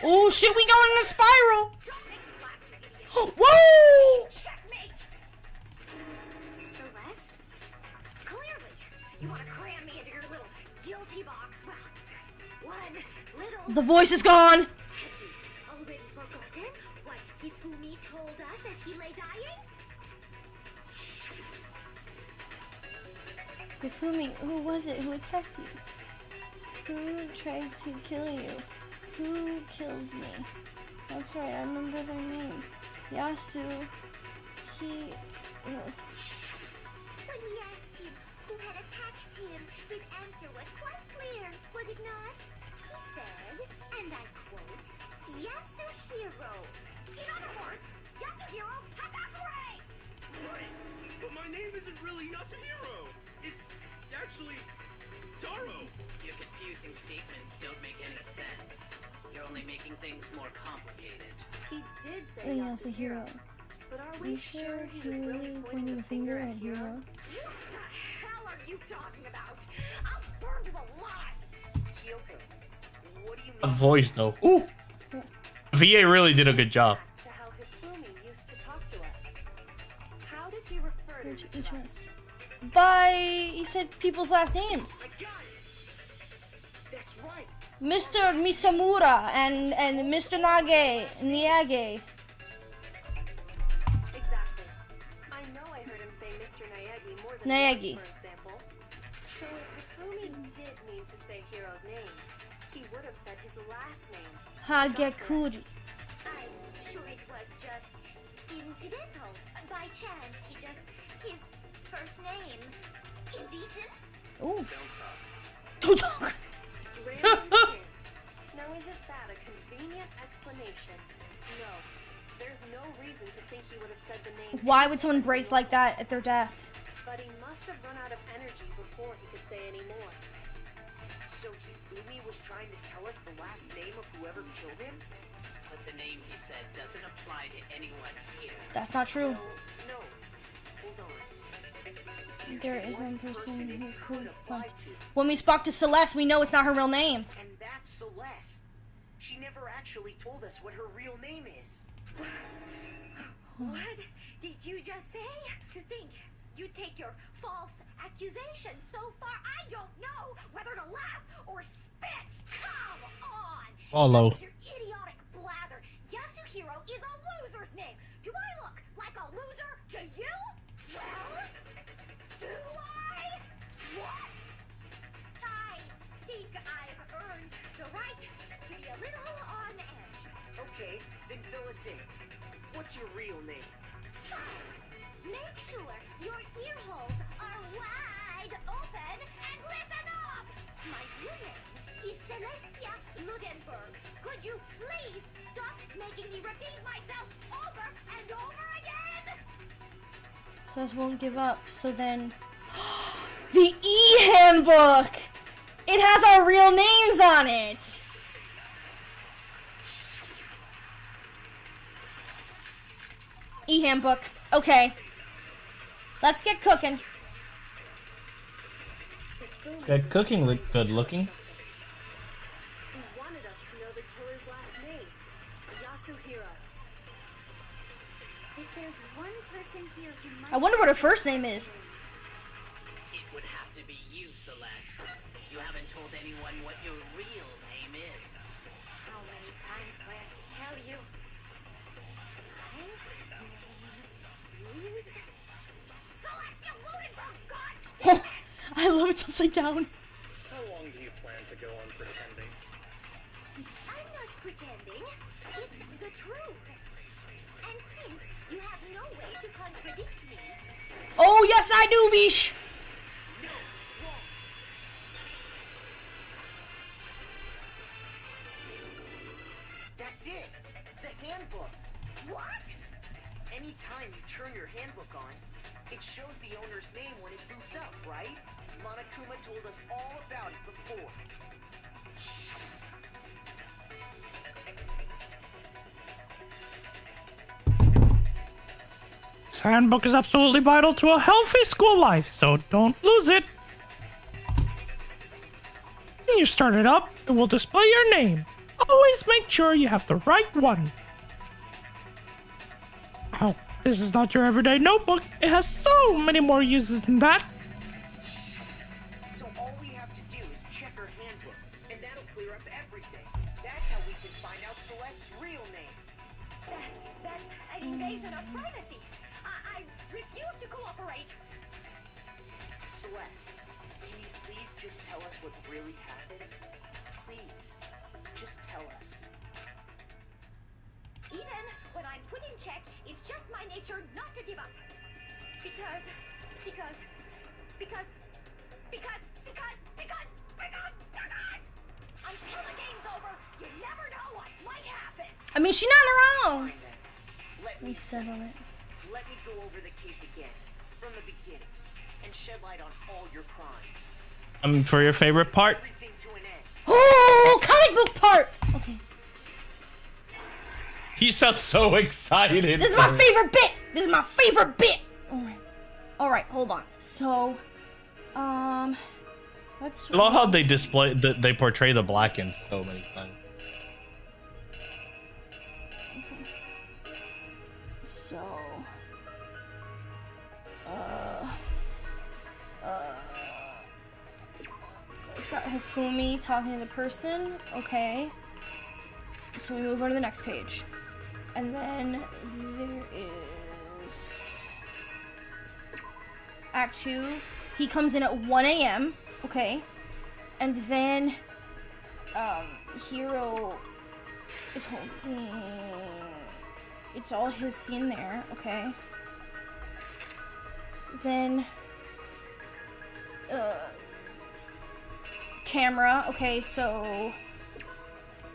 Oh shit, we going in a spiral! Whoa! Checkmate! Celeste? Clearly, you want to cram me into your little guilty box. Well, there's one little... The voice is gone! Already forgotten what Hifumi told us as he lay dying? Hifumi, who was it? Who attacked you? Who tried to kill you? Who killed me? That's right, I remember their name. Yasu. He... When we asked him who had attacked him, his answer was quite clear, was it not? He said, and I quote, Yasuhiro. In other words, Yasuhiro Hakakure! Right, but my name isn't really Yasuhiro. It's actually Taro. Your confusing statements don't make any sense. You're only making things more complicated. He did say Oh, yeah, it's a Yasuhiro. hero. But are Are we you sure sure he he was really really pointing the finger at Hero? What the hell are you talking about? I'll burn you alive! Kyoko, what do you A mean? voice though. Ooh. VA really did a good job. To how Hifumi used to talk to us. How did he refer to each of us? By... he said people's last names. I got it. That's right. Mr. Misamura and Mr. Niage. Exactly. I know I heard him say Mr. Nayagi more than Nayagi. once, for example. So if Hifumi did mean to say Hiro's name, he would have said his last name. Hagekuri. I'm sure it was just incidental. By chance, his first name. Indecent? Ooh. Don't talk. Don't talk. Random chance. Now isn't that a convenient explanation? No. There's no reason to think he would have said the name. Why would someone break like that at their death? But he must have run out of energy before he could say any more. So Hifumi was trying to tell us the last name of whoever killed him? But the name he said doesn't apply to anyone here. That's not true. No. Hold on. There's There is one person it who could apply want. to, When we spoke to Celeste, we know it's not her real name. and that's Celeste. She never actually told us what her real name is. What did you just say? To think you take your false accusations so far, I don't know whether to laugh or spit. Come on! Follow. Your idiotic blather. Yasuhiro is a loser's name. Do I look like a loser to you? Well, do I? What? I think I've earned the right to be a little on edge. Okay, then fill us in. What's your real name? Make sure your ear holes are wide open and listen up! My real name is Celestia Ludenberg. Could you please stop making me repeat myself over and over again? Celeste won't give up, so then... the e-handbook! It has our real names on it! E-handbook. Okay. Let's get cooking. That cooking looked good looking. He wanted us to know the killer's last name, Yasuhiro. If there's one person here who might... I wonder what her first name is. It would have to be you, Celeste. You haven't told anyone what your real name is. How many times do I have to tell you? My name is... Celestia Ludenberg, God damn it! I love it's upside down. How long do you plan to go on pretending? I'm not pretending. It's the truth. And since you have no way to contradict me, Oh, yes, I do, Bish. No, it's wrong. That's it. The handbook. what? Anytime you turn your handbook on, it shows the owner's name when it boots up, right? Monokuma told us all about it before. This handbook is absolutely vital to a healthy school life, so don't lose it. When you start it up, it will display your name. Always make sure you have the right one. Oh, this is not your everyday notebook. It has so many more uses than that. So all we have to do is check her handbook, and that'll clear up everything. That's how we can find out Celeste's real name. That's an invasion of privacy. I refuse to cooperate. Celeste, can you please just tell us what really happened? Please, just tell us. Even when I'm put in check, it's just my nature not to give up. Because until the game's over, you never know what might happen. I mean, she's not wrong. Fine then. Let We me settle it. Let me go over the case again, from the beginning, and shed light on all your crimes. For your favorite part? Everything to an end. Oh, comic book part. Okay. You sound so excited. This is my favorite bit. This is my favorite bit. All right. Hold on. So, let's. I love how they display they portray the Blackened so many times. So, it's got Hifumi talking to the person. Okay. So we move on to the next page, and then there is Act 2. He comes in at 1 a.m. Okay, and then Hero is holding. It's all his scene there. Okay. Then camera. Okay, so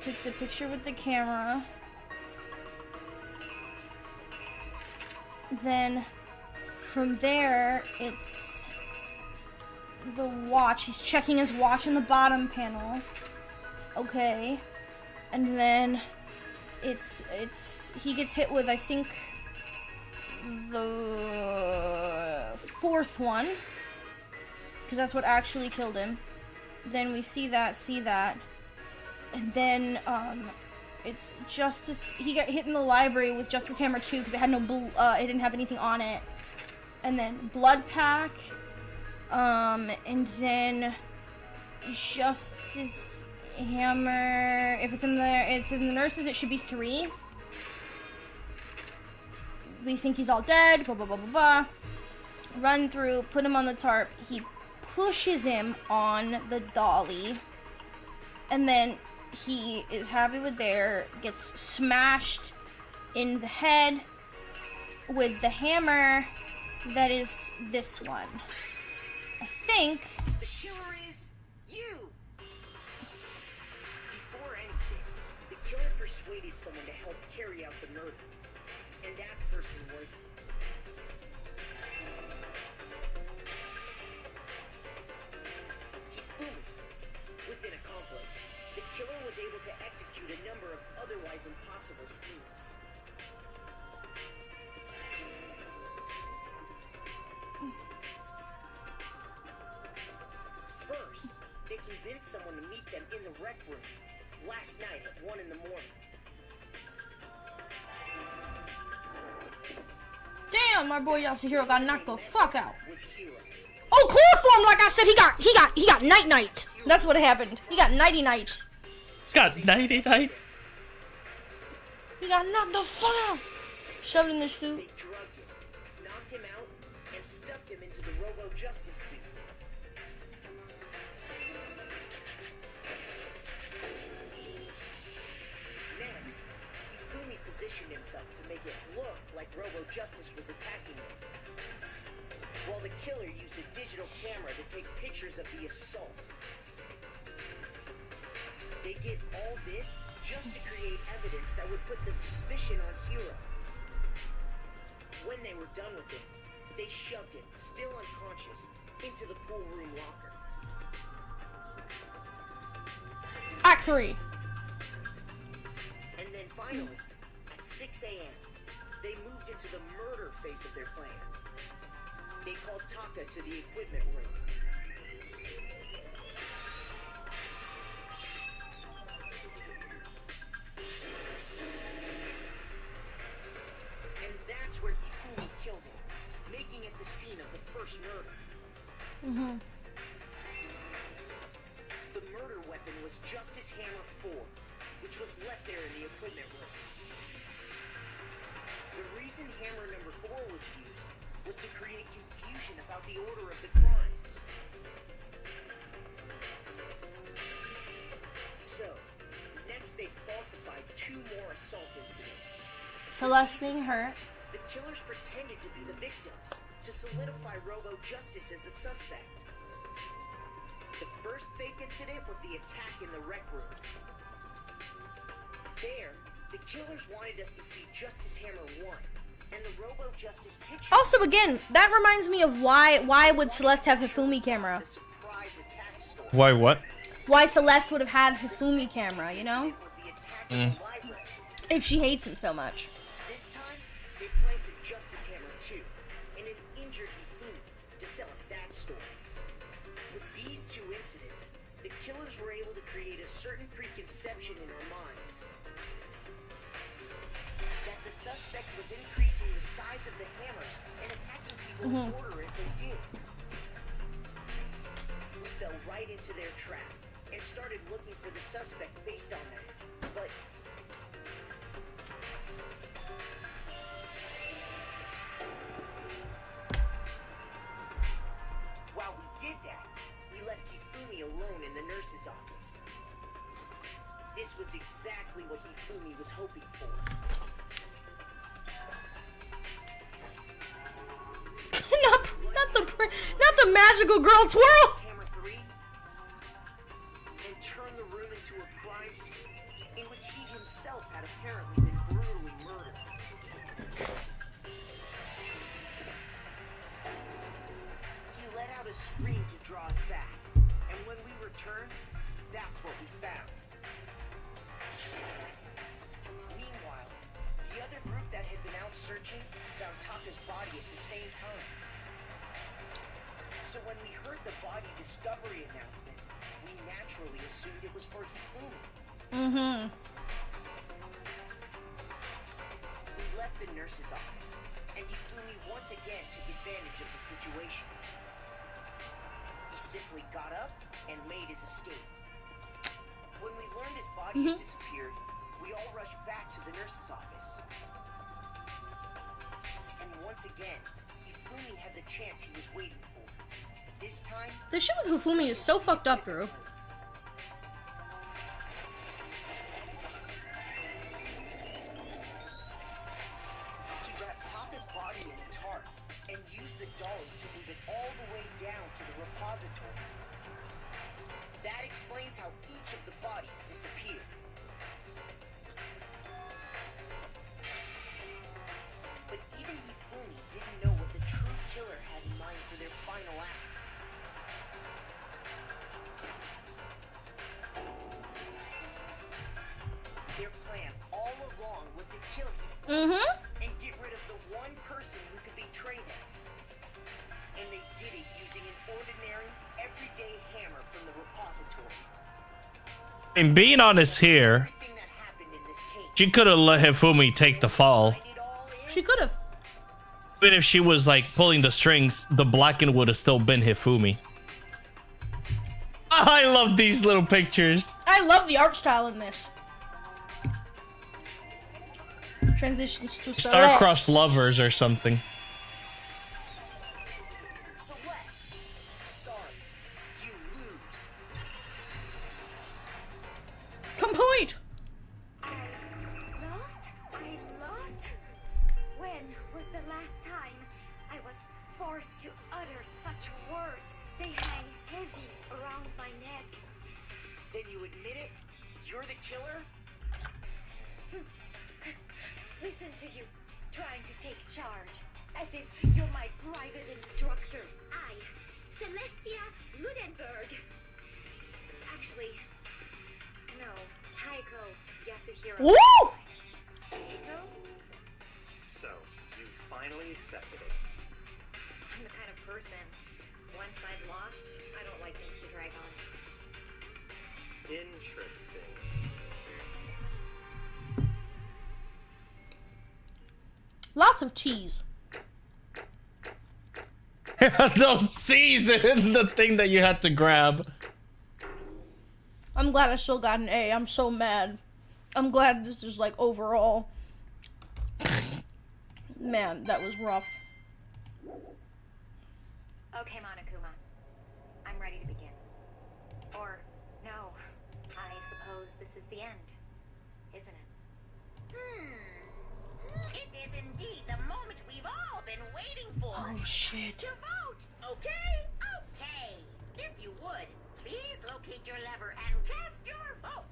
takes a picture with the camera. Then from there, it's the watch. He's checking his watch in the bottom panel. Okay. And then he gets hit with, I think, the fourth one, because that's what actually killed him. Then we see that, and then it's Justice. He got hit in the library with Justice Hammer 2 because it had no it didn't have anything on it. And then Blood Pack, and then Justice Hammer. If it's in the nurses, it should be 3. We think he's all dead. Blah blah blah blah blah. Run through, put him on the tarp. He pushes him on the dolly, and then he is happy with there. Gets smashed in the head with the hammer. That is this one. I think. The killer is you! Before anything, the killer persuaded someone to help carry out the murder. And that person was... Hifumi. With an accomplice, the killer was able to execute a number of otherwise impossible schemes. First, they convinced someone to meet them in the rec room last night at 1 in the morning. Damn, my boy Yasuhiro got knocked the fuck out. Was Hero. Oh, chloroform! Like I said, he got night. That's what happened. He got nighty night. Got nighty night. He got knocked the fuck out. Shoved in the suit. They drugged him, knocked him out, and stuffed him into the Robo-Justice suit. Next, Hifumi positioned himself to make it look like Robo-Justice was attacking him, while the killer used a digital camera to take pictures of the assault. They did all this just to create evidence that would put the suspicion on Hero. When they were done with him, they shoved him, still unconscious, into the pool room locker. Act 3. And then finally, at 6 a.m., they moved into the murder phase of their plan. They called Taka to the equipment room. the scene of the first murder. The murder weapon was Justice Hammer 4, which was left there in the equipment room. The reason hammer number 4 was used was to create confusion about the order of the crimes. So, next they falsified 2 more assault incidents. Celeste being hurt. The killers pretended to be the victims to solidify Robo Justice as the suspect. The first fake incident was the attack in the rec room. There, the killers wanted us to see Justice Hammer 1 and the Robo Justice picture. Also, again, that reminds me of why would Celeste have Hifumi camera? The surprise attack story. Why what? Why Celeste would have had Hifumi camera, you know? Was the attack in the library. If she hates him so much. This time, they planted Justice Hammer 2 and an injured Hifumi to sell us that story. With these 2 incidents, the killers were able to create a certain preconception in our minds that the suspect was increasing the size of the hammers and attacking people in order as they did. We fell right into their trap and started looking for the suspect based on that. But while we did that, we left Hifumi alone in the nurse's office. This was exactly what Hifumi was hoping for. not the magical girl twirl. Hammer 3 and turned the room into a crime scene in which he himself had apparently been brutally murdered. He let out a scream to draw us back, and when we returned, that's what we found. Meanwhile, the other group that had been out searching found Taka's body at the same time. So when we heard the body discovery announcement, we naturally assumed it was for Hifumi. We left the nurse's office, and Hifumi once again took advantage of the situation. He simply got up and made his escape. When we learned his body had disappeared, we all rushed back to the nurse's office. And once again, Hifumi had the chance he was waiting for. This time, The shit with Hifumi is so fucked up, bro. he wrapped Taka's body in a tarp and used the dolly to move it all the way down to the repository. That explains how each of the bodies disappeared. But even Hifumi didn't know what the true killer had in mind for their final act. Their plan all along was to kill Hifumi and get rid of the one person who could betray them. And they did it using an ordinary, everyday hammer from the repository. And being honest here, Everything that happened in this case. she could have let Hifumi take the fall. It all is She could have. Even if she was like pulling the strings, the blackened would have still been Hifumi. I love these little pictures. I love the art style in this. Transitions to Celeste. Star-crossed lovers or something. Celeste. Sorry, you lose. Complete. Lost? I lost? When was the last time I was forced to utter such words? They hang heavy around my neck. Then you admit it? You're the killer? Listen to you, trying to take charge, as if you're my private instructor. I, Celestia Ludenberg. Actually, no, Taiko Yasuhiro. Woo! So, you finally accepted it. I'm the kind of person, once I've lost, I don't like things to drag on. Interesting. Lots of cheese. Those C's in the thing that you had to grab. I'm glad I still got an A. I'm so mad. I'm glad this is like overall. Man, that was rough. Okay, Monokuma. I'm ready to begin. Or, no. I suppose this is the end. Isn't it? It is indeed the moment we've all been waiting for. Oh shit. To vote, okay? Okay. If you would, please locate your lever and cast your vote.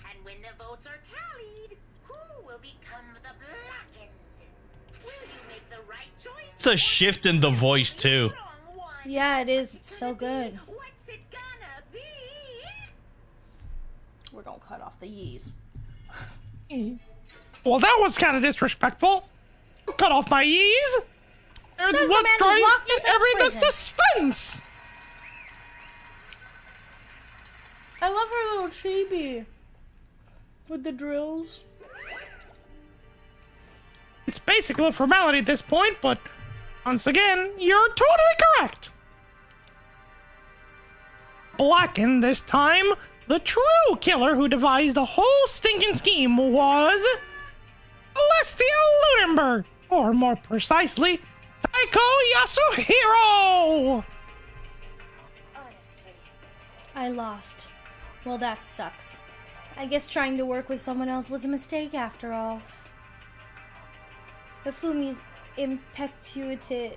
And when the votes are tallied, who will become the blackened? Will you make the right choice? It's a shift in the voice too. Wrong one. Yeah, it is. It's so good. What's it gonna be? We're gonna cut off the yees. Well, that was kind of disrespectful. Cut off my ease. And Says the what man who's drives locked us in everything's prison. suspense. I love her little chibi. With the drills. It's basically a formality at this point, but once again, you're totally correct. Blackened this time, the true killer who devised the whole stinking scheme was Celestial Ludenberg, or more precisely, Taiko Yasuhiro. Honestly. I lost. Well, that sucks. I guess trying to work with someone else was a mistake after all. Hifumi's impetuity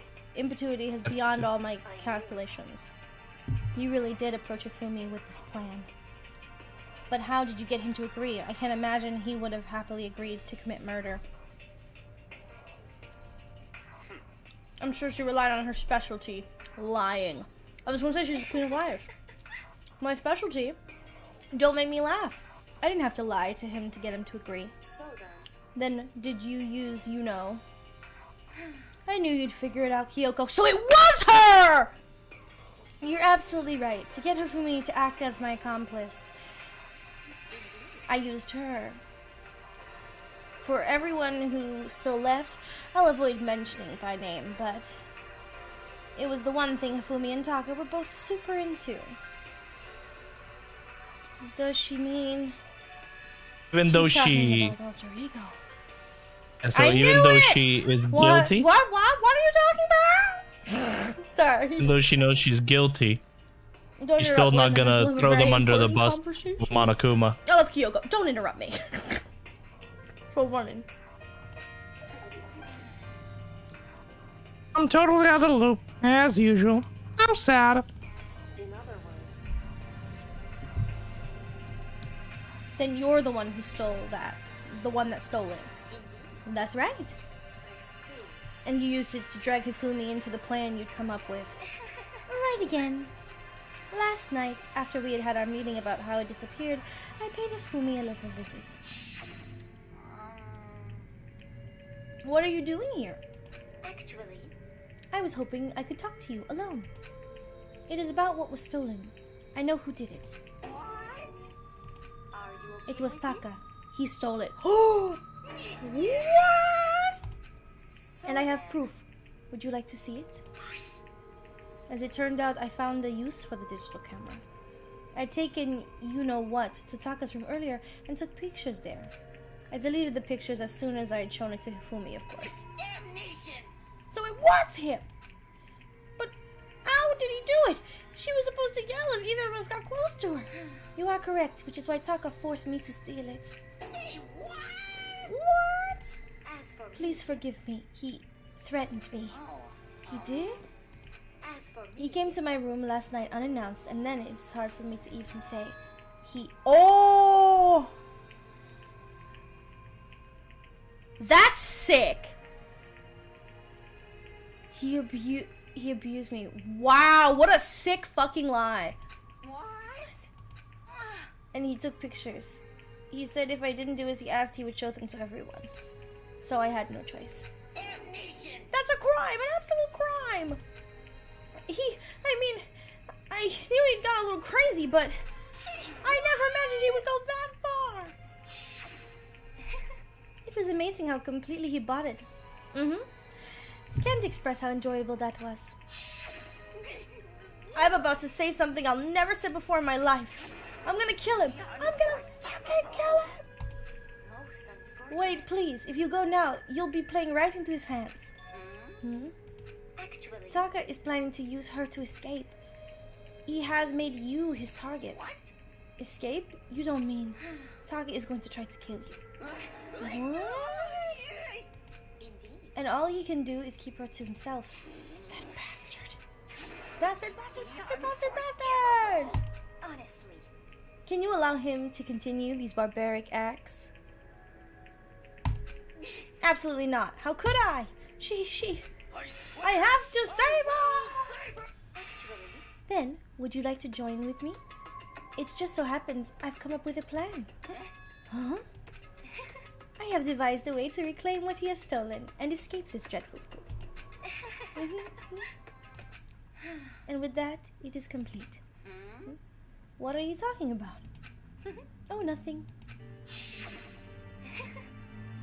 is beyond all my calculations. You really did approach Hifumi with this plan. But how did you get him to agree? I can't imagine he would have happily agreed to commit murder. I'm sure she relied on her specialty, lying. I was gonna say she's a queen of liars. My specialty? Don't make me laugh. I didn't have to lie to him to get him to agree. So Then, did you use, you know? I knew you'd figure it out, Kyoko. So it was her! You're absolutely right. To get Hifumi to act as my accomplice, I used her. For everyone who still left, I'll avoid mentioning by name, but it was the one thing Hifumi and Taka were both super into. Does she mean... Even though She's talking she, about alter ego. so I even knew though it! she is What? guilty, What are you talking about? Sorry. even though she knows she's guilty, Don't she's interrupt still not when I'm gonna having a throw very them under the important bus conversation. with Monokuma. I love Kyoko. Don't interrupt me. So funny. I'm totally out of the loop, as usual. I'm sad. in other words, Then you're the one who stole that. The one that stole it. That's right. I see. And you used it to drag Hifumi into the plan you'd come up with. Right again. Last night, after we had had our meeting about how it disappeared, I paid Hifumi a little visit. What are you doing here? Actually, I was hoping I could talk to you alone. It is about what was stolen. I know who did it. What? are you okay It was with Taka. this? He stole it. Oh! What? And I have proof. Would you like to see it? As it turned out, I found a use for the digital camera. I'd taken you-know-what to Taka's room earlier and took pictures there. I deleted the pictures as soon as I had shown it to Hifumi, of course. Damnation! So it was him! But how did he do it? She was supposed to yell if either of us got close to her. You are correct, which is why Taka forced me to steal it. Say what? What? As for me, Please forgive me. He threatened me. He did? as for He me, came to my room last night unannounced, and then it's hard for me to even say. Oh! That's sick! He abused me. Wow, what a sick fucking lie. What? And he took pictures. He said if I didn't do as he asked, he would show them to everyone. So I had no choice. Damnation! That's a crime, an absolute crime. I knew he'd got a little crazy, but I never imagined he would go that far. It was amazing how completely he bought it. Can't express how enjoyable that was. I'm about to say something I'll never say before in my life. I'm gonna kill him. I'm gonna fucking kill him. Most unfortunate. Wait, please. If you go now, you'll be playing right into his hands. Actually, Taka is planning to use her to escape. He has made you his target. What? Escape? You don't mean. Taka is going to try to kill you. What? indeed. And all he can do is keep her to himself. That bastard. Bastard, bastard, bastard, bastard, bastard! Honestly, Can you allow him to continue these barbaric acts? Absolutely not. How could I? I have to save her! actually, Then, would you like to join with me? It just so happens I've come up with a plan. Huh? I have devised a way to reclaim what he has stolen and escape this dreadful school. And with that, it is complete. What are you talking about? Oh, nothing.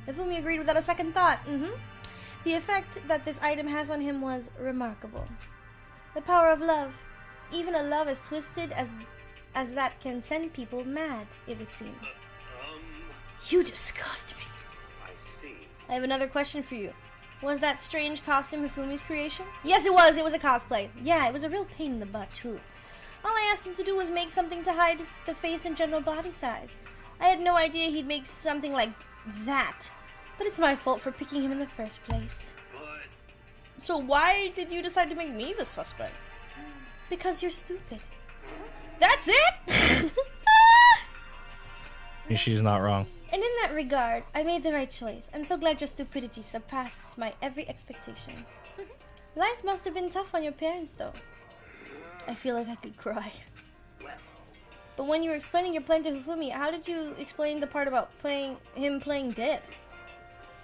Ifumi agreed without a second thought. The effect that this item has on him was remarkable. The power of love. Even a love as twisted as that can send people mad, it would seem. You disgust me. I see. I have another question for you. Was that strange costume Hifumi's creation? Yes, it was. It was a cosplay. Yeah, it was a real pain in the butt, too. All I asked him to do was make something to hide the face and general body size. I had no idea he'd make something like that. But it's my fault for picking him in the first place. But So why did you decide to make me the suspect? Because you're stupid. That's it? She's not wrong. And in that regard, I made the right choice. I'm so glad your stupidity surpasses my every expectation. Life must have been tough on your parents, though. I feel like I could cry. But when you were explaining your plan to Hifumi, how did you explain the part about him playing dead?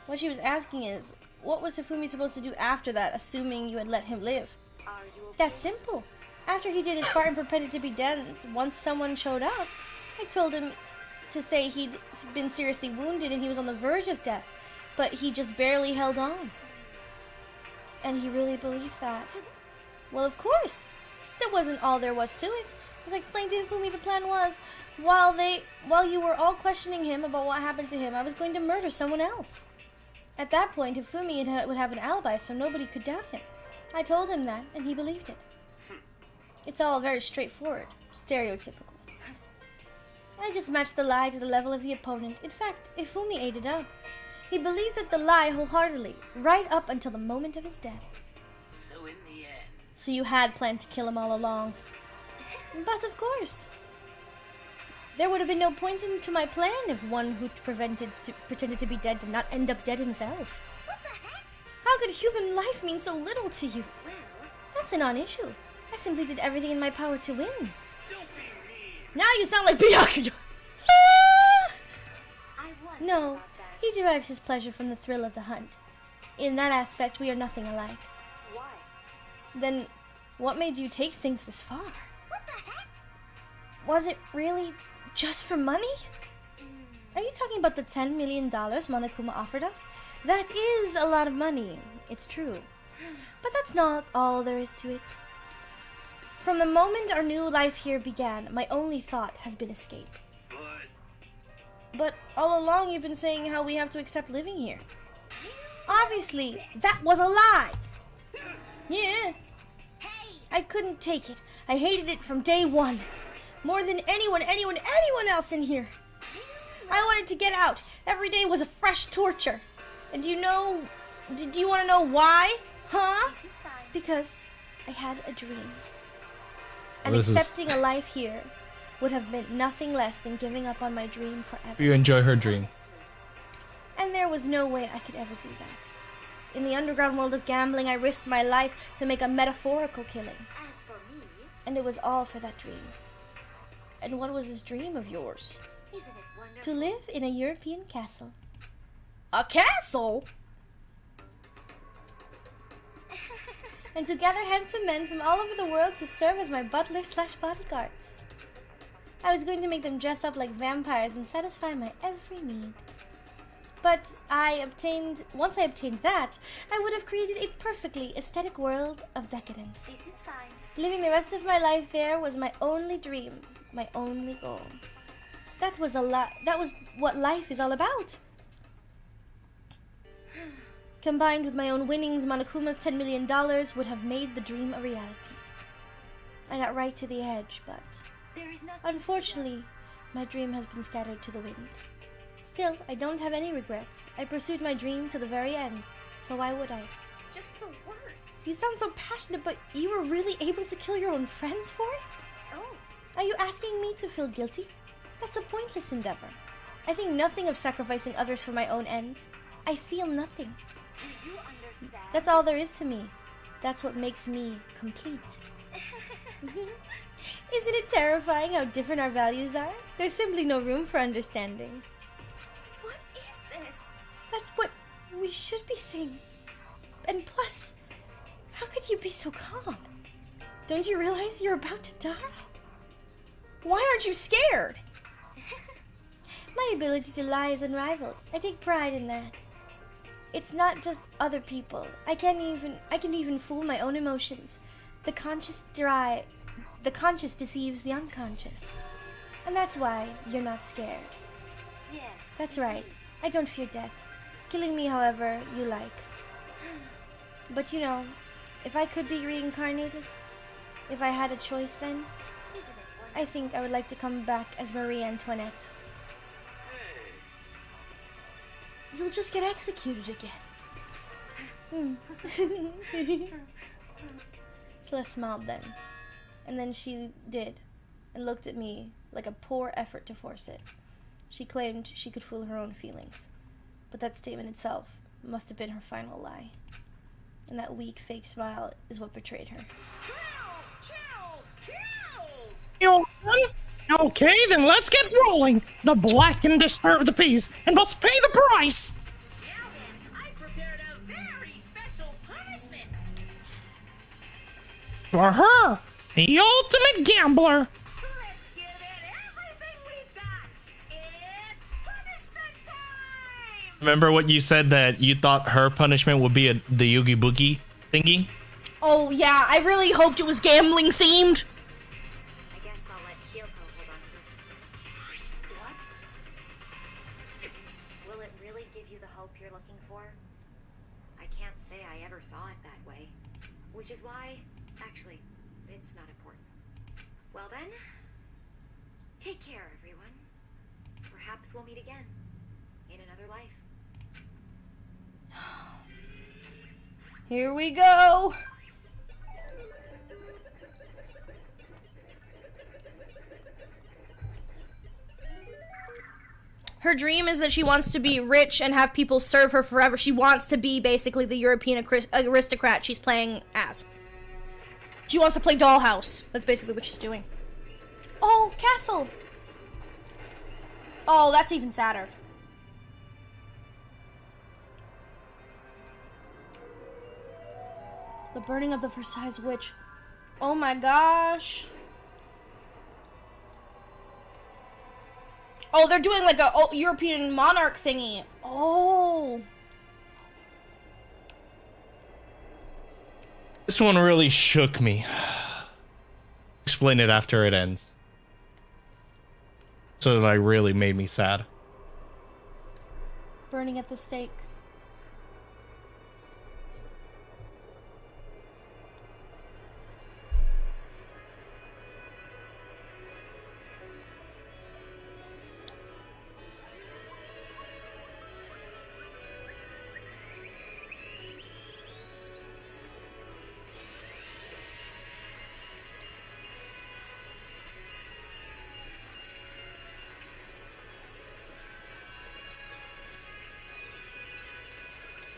What she was asking is, what was Hifumi supposed to do after that, assuming you had let him live? are you okay? That's simple. After he did his part and pretended to be dead, once someone showed up, I told him to say he'd been seriously wounded and he was on the verge of death, but he just barely held on. And he really believed that. Well, of course. That wasn't all there was to it. As I explained to Hifumi, the plan was, while you were all questioning him about what happened to him, I was going to murder someone else. At that point, Hifumi would have an alibi, so nobody could doubt him. I told him that, and he believed it. It's all very straightforward, stereotypical. I just matched the lie to the level of the opponent. In fact, Hifumi ate it up. He believed that the lie wholeheartedly, right up until the moment of his death. So in the end, So you had planned to kill him all along. But of course. There would have been no point into my plan if one who pretended to be dead did not end up dead himself. How could human life mean so little to you? That's a non-issue. I simply did everything in my power to win. don't be mean. Now you sound like Byakuya! I wonder No, about that. he derives his pleasure from the thrill of the hunt. In that aspect, we are nothing alike. Why? Then, what made you take things this far? Was it really just for money? Are you talking about the $10 million Monokuma offered us? That is a lot of money, it's true. But that's not all there is to it. From the moment our new life here began, my only thought has been escape. But all along you've been saying how we have to accept living here. Obviously, that was a lie. Yeah. I couldn't take it. I hated it from day one. More than anyone else in here. I wanted to get out. Every day was a fresh torture. And do you want to know why? Huh? This is fine. Because I had a dream. And This is- accepting a life here would have meant nothing less than giving up on my dream forever. You enjoy her dream. And there was no way I could ever do that. In the underground world of gambling, I risked my life to make a metaphorical killing. As for me, And it was all for that dream. And what was this dream of yours? isn't it wonderful? To live in a European castle. A castle? And to gather handsome men from all over the world to serve as my butler/bodyguards. I was going to make them dress up like vampires and satisfy my every need. But once I obtained that, I would have created a perfectly aesthetic world of decadence. This is fine. Living the rest of my life there was my only dream, my only goal. That was what life is all about. Combined with my own winnings, Monokuma's $10 million would have made the dream a reality. I got right to the edge, but There is nothing. unfortunately, my dream has been scattered to the wind. Still, I don't have any regrets. I pursued my dream to the very end, so why would I? Just the worst. You sound so passionate, but you were really able to kill your own friends for it? Oh, Are you asking me to feel guilty? That's a pointless endeavor. I think nothing of sacrificing others for my own ends. I feel nothing. do you understand? That's all there is to me. That's what makes me complete. Isn't it terrifying how different our values are? There's simply no room for understanding. What is this? That's what we should be saying. And plus, how could you be so calm? Don't you realize you're about to die? Why aren't you scared? My ability to lie is unrivaled. I take pride in that. It's not just other people. I can even fool my own emotions. The conscious deceives the unconscious. And that's why you're not scared. Yes. That's right. I don't fear death. Killing me however you like. But you know, if I could be reincarnated, if I had a choice then, Isn't it wonderful? I think I would like to come back as Marie Antoinette. You'll just get executed again. Celeste smiled then. And then she did, and looked at me like a poor effort to force it. She claimed she could fool her own feelings. But that statement itself must have been her final lie. And that weak, fake smile is what betrayed her. You won? Okay, then let's get rolling. The black can disturb the peace and must pay the price. Now then, I prepared a very special punishment. For her, the ultimate gambler. Let's give it everything we've got. It's punishment time. Remember what you said that you thought her punishment would be the Oogie Boogie thingy? Oh yeah, I really hoped it was gambling themed. I guess I'll let Kyoko hold on to this. What? Will it really give you the hope you're looking for? I can't say I ever saw it that way. Which is why, actually, it's not important. Well then, take care, everyone. Perhaps we'll meet again. In another life. Here we go. Her dream is that she wants to be rich and have people serve her forever. She wants to be basically the European aristocrat she's playing as. She wants to play Dollhouse. That's basically what she's doing. Oh, castle. Oh, that's even sadder. The burning of the Versailles Witch. Oh my gosh. Oh, they're doing like a European monarch thingy. Oh. This one really shook me. Explain it after it ends. So that really made me sad. Burning at the stake.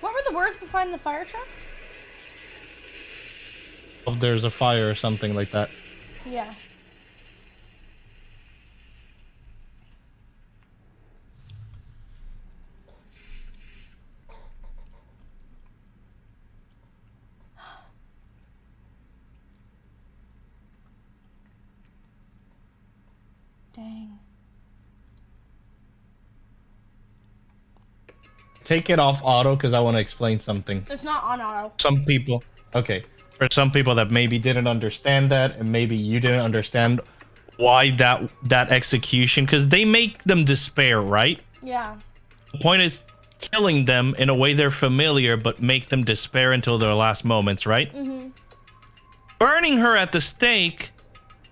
What were the words behind the fire truck? If there's a fire or something like that. Yeah. Dang. take it off auto because I want to explain something. It's not on auto. Some people, okay, for some people that maybe didn't understand that, and maybe you didn't understand why that execution, because they make them despair, right? Yeah. The point is killing them in a way they're familiar, but make them despair until their last moments, right? Mm-hmm. Burning her at the stake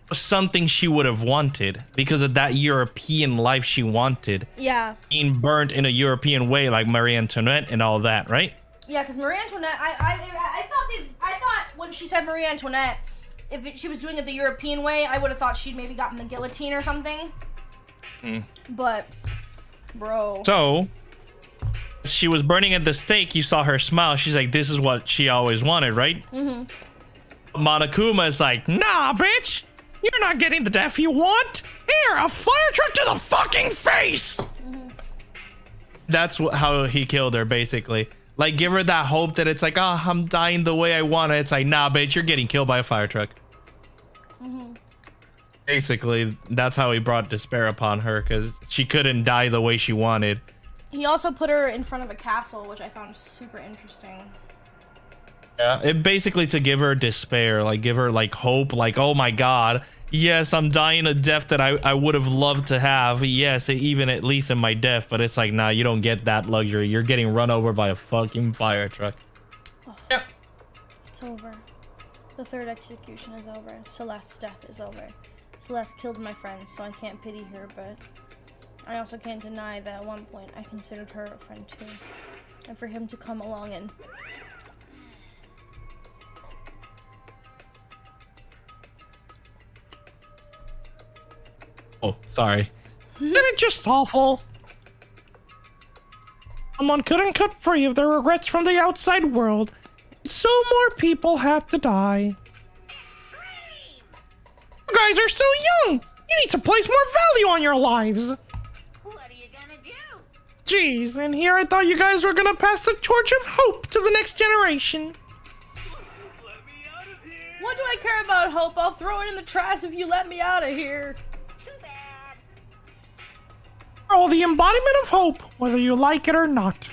was something she would have wanted because of that European life she wanted. Yeah. Being burnt in a European way, like Marie Antoinette and all that, right? Yeah, because Marie Antoinette, I thought when she said Marie Antoinette, if she was doing it the European way, I would have thought she'd maybe gotten the guillotine or something. But, bro. So, she was burning at the stake. You saw her smile. She's like, this is what she always wanted, right? Mm-hmm. Monokuma is like, nah, bitch. You're not getting the death you want. Here, a fire truck to the fucking face. Mm-hmm. That's how he killed her, basically. Like, give her that hope that it's like, oh, I'm dying the way I want it. It's like, nah, bitch, you're getting killed by a fire truck. Mm-hmm. Basically, that's how he brought despair upon her, because she couldn't die the way she wanted. He also put her in front of a castle, which I found super interesting. Yeah, it basically to give her despair, like give her like hope, like, oh my god, yes, I'm dying a death that I would have loved to have. Yes, even at least in my death, but it's like, nah, you don't get that luxury. You're getting run over by a fucking fire truck. Oh, yeah. It's over. The third execution is over. Celeste's death is over. Celeste killed my friends, so I can't pity her, but I also can't deny that at one point I considered her a friend too. And for him to come along and Oh, sorry. Isn't it just awful? Someone couldn't cut free of their regrets from the outside world, so more people had to die. You guys are so young! You need to place more value on your lives! What are you gonna do? Jeez, and here I thought you guys were gonna pass the torch of hope to the next generation. Let me out of here. what do I care about hope? I'll throw it in the trash if you let me out of here. Too bad. You're all the embodiment of hope, whether you like it or not.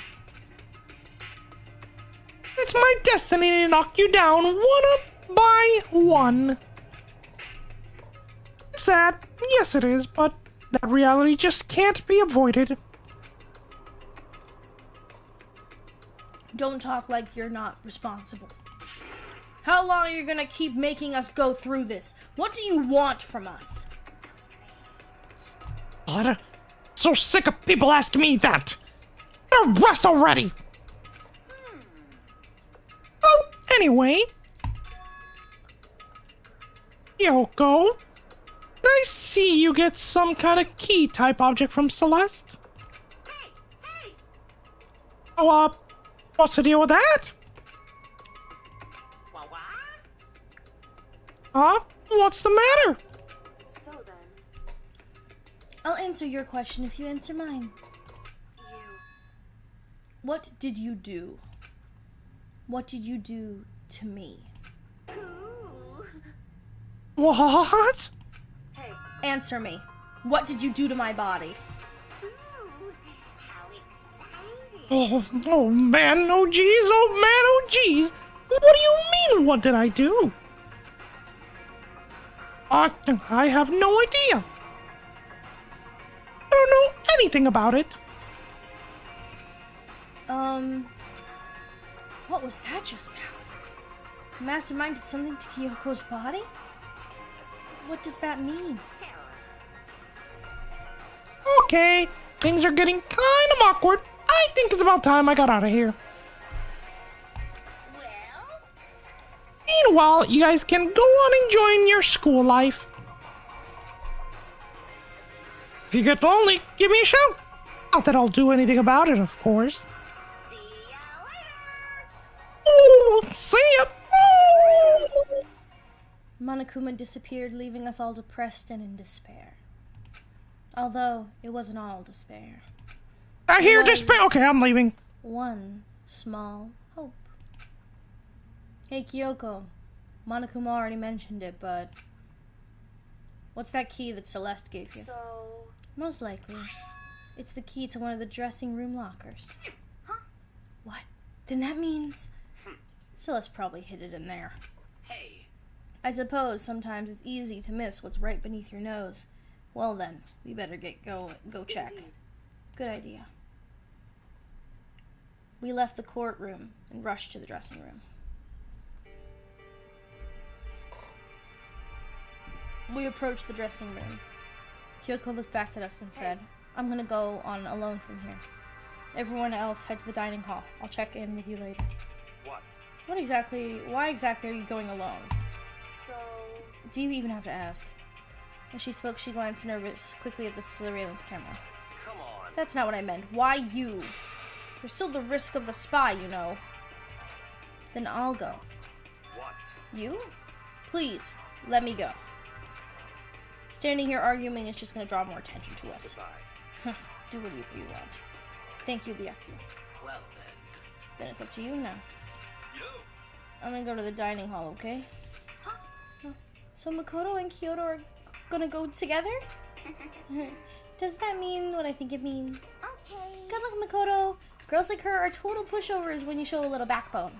It's my destiny to knock you down one up by one. It's sad, yes it is, but that reality just can't be avoided. Don't talk like you're not responsible. How long are you gonna keep making us go through this? What do you want from us? God, so sick of people asking me that. Rest already. Oh, anyway. Yoko, did I see you get some kind of key type object from Celeste? Hey! Oh, what's the deal with that? Wah-wah? Huh? What's the matter? So then, I'll answer your question if you answer mine. you... What did you do? What did you do to me? Ooh. What? Hey, Answer me. What did you do to my body? Ooh. How exciting. Oh man, oh geez, oh man, oh geez. What do you mean, what did I do? I have no idea. I don't know anything about it. What was that just now? The mastermind did something to Kyoko's body? What does that mean? Okay, things are getting kind of awkward. I think it's about time I got out of here. Well, Meanwhile, you guys can go on enjoying your school life. If you get lonely, give me a shout. Not that I'll do anything about it, of course. see ya later. Ooh, see ya. Ooh. Monokuma disappeared, leaving us all depressed and in despair. Although, it wasn't all despair. I hear Was- despair. Okay, I'm leaving. One small hope. Hey Kyoko, Monokuma already mentioned it, but what's that key that Celeste gave you? so... Most likely, it's the key to one of the dressing room lockers. Huh? What? Then that means... Celeste probably hid it in there. Hey, I suppose sometimes it's easy to miss what's right beneath your nose. Well then, we better go check. Indeed. Good idea. We left the courtroom and rushed to the dressing room. We approached the dressing room. Kyoko looked back at us and said, I'm gonna go on alone from here. Everyone else head to the dining hall. I'll check in with you later. What? Why exactly are you going alone? So, Do you even have to ask? As she spoke, she glanced quickly at the surveillance camera. Come on. That's not what I meant. Why you? There's still the risk of the spy, you know. Then I'll go. What? You? Please, let me go. Standing here arguing is just going to draw more attention to us. Goodbye. Do whatever you want. Thank you, Byaku. well then. Then it's up to you now. Yo! I'm going to go to the dining hall, okay? Oh, so Makoto and Kyoto are going to go together? Does that mean what I think it means? Okay. Good luck, Makoto. Girls like her are total pushovers when you show a little backbone.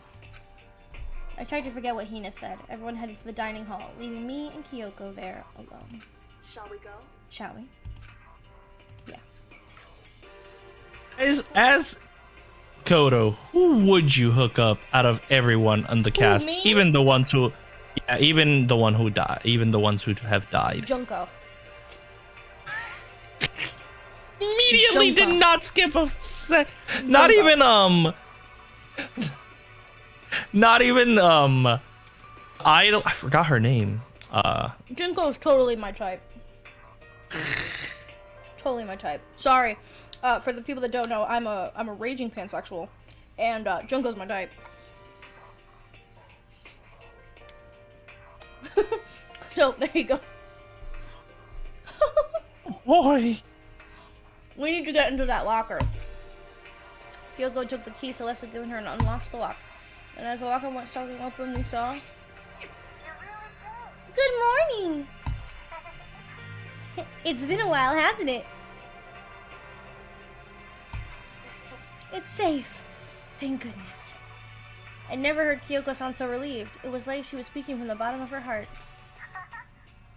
I tried to forget what Hina said. Everyone headed to the dining hall, leaving me and Kyoko there alone. shall we go? Shall we? Yeah. As Kodo, who would you hook up out of everyone on the cast? me? Even the ones who, yeah, even the one who died, even the ones who have died. Junko. Immediately Junko. did not skip a sec. Not even not even I forgot her name. Junko's totally my type. Totally my type. Sorry. For the people that don't know, I'm a raging pansexual. And Junko's my type. So there you go. Boy. We need to get into that locker. Kyoko took the key Celeste had given her and unlocked the lock. And as the locker went starting open, we saw... Good morning! It's been a while, hasn't it? It's safe. Thank goodness. I never heard Kyoko sound so relieved. It was like she was speaking from the bottom of her heart.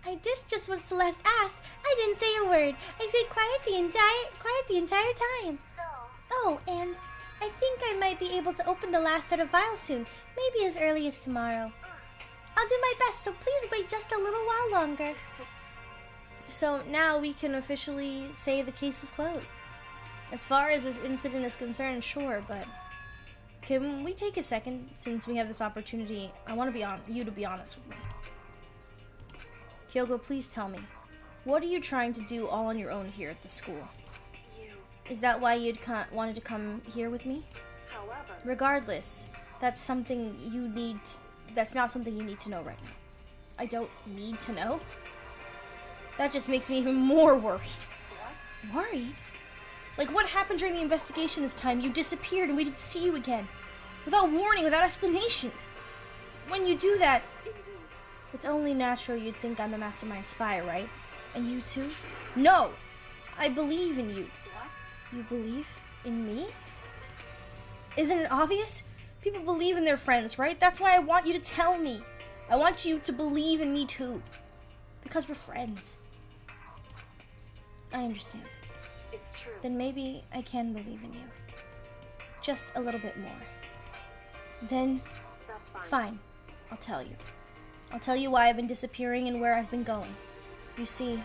I did just what Celeste asked. I didn't say a word. I stayed quiet the entire time. Oh, and I think I might be able to open the last set of vials soon. Maybe as early as tomorrow. I'll do my best, so please wait just a little while longer. So now we can officially say the case is closed. As far as this incident is concerned, sure, but can we take a second since we have this opportunity? I want you to be honest with me. Kyoko, please tell me, what are you trying to do all on your own here at the school? Is that why you'd wanted to come here with me? However, Regardless, that's something you need. That's not something you need to know right now. I don't need to know. That just makes me even more worried. Worried? Like what happened during the investigation this time? You disappeared and we didn't see you again. Without warning, without explanation. When you do that, it's only natural you'd think I'm the mastermind spy, right? And you too? No! I believe in you. You believe in me? Isn't it obvious? People believe in their friends, right? That's why I want you to tell me. I want you to believe in me too. Because we're friends. I understand. it's true. Then maybe I can believe in you. Just a little bit more. Then, That's fine. fine. I'll tell you. I'll tell you why I've been disappearing and where I've been going. You see,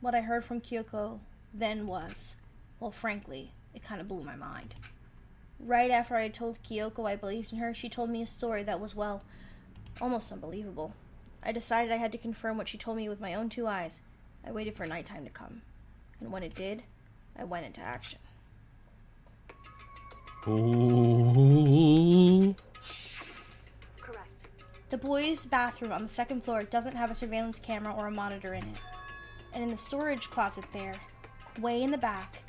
what I heard from Kyoko then was, well, frankly, it kind of blew my mind. Right after I had told Kyoko I believed in her, she told me a story that was, well, almost unbelievable. I decided I had to confirm what she told me with my own two eyes. I waited for nighttime to come. And when it did, I went into action. Ooh. Correct. The boys' bathroom on the second floor doesn't have a surveillance camera or a monitor in it. And in the storage closet there, way in the back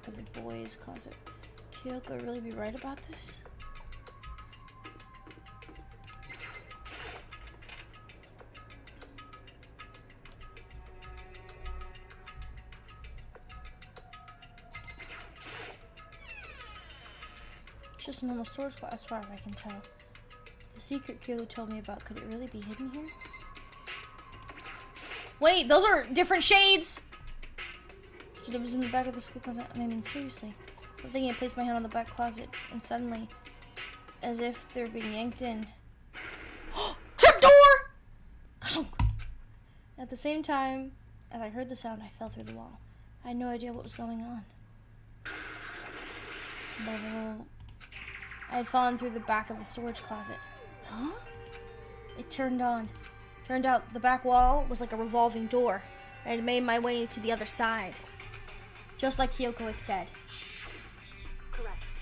of the boys' closet. Kyoko really be right about this? just a normal storage closet as far as I can tell. The secret Kyo told me about, could it really be hidden here? Wait, those are different shades! It was in the back of the school closet, and I mean seriously. I'm thinking I placed my hand on the back closet, and suddenly, as if they're being yanked in. Trapdoor! At the same time, as I heard the sound, I fell through the wall. I had no idea what was going on. I had fallen through the back of the storage closet. Huh? It turned on. Turned out the back wall was like a revolving door. I had made my way to the other side. Just like Kyoko had said. Correct.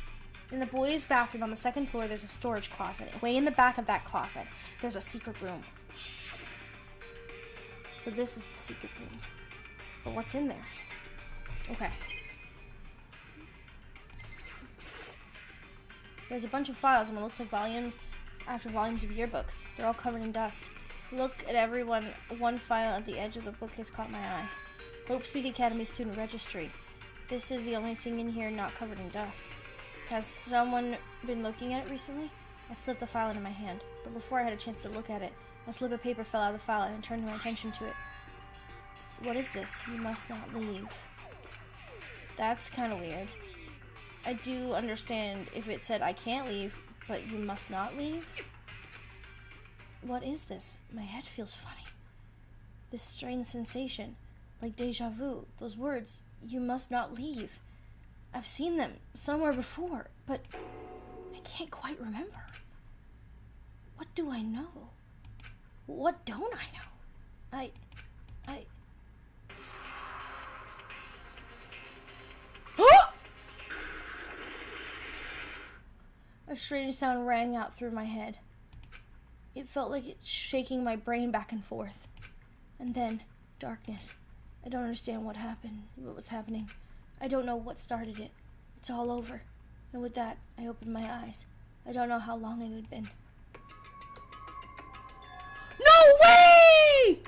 In the boys' bathroom on the second floor, there's a storage closet. Way in the back of that closet, there's a secret room. So this is the secret room. But what's in there? Okay. There's a bunch of files, and it looks like volumes after volumes of yearbooks. They're all covered in dust. Look at everyone. One file at the edge of the bookcase caught my eye. Hope Speak Academy student registry. This is the only thing in here not covered in dust. Has someone been looking at it recently? I slipped the file into my hand, but before I had a chance to look at it, a slip of paper fell out of the file and turned my attention to it. What is this? You must not leave. That's kind of weird. I do understand if it said I can't leave, but you must not leave? What is this? My head feels funny. This strange sensation, like deja vu. Those words, you must not leave. I've seen them somewhere before, but I can't quite remember. What do I know? What don't I know? A strange sound rang out through my head. It felt like it's shaking my brain back and forth. And then, darkness. I don't understand what was happening. I don't know what started it. It's all over. And with that, I opened my eyes. I don't know how long it had been. No way!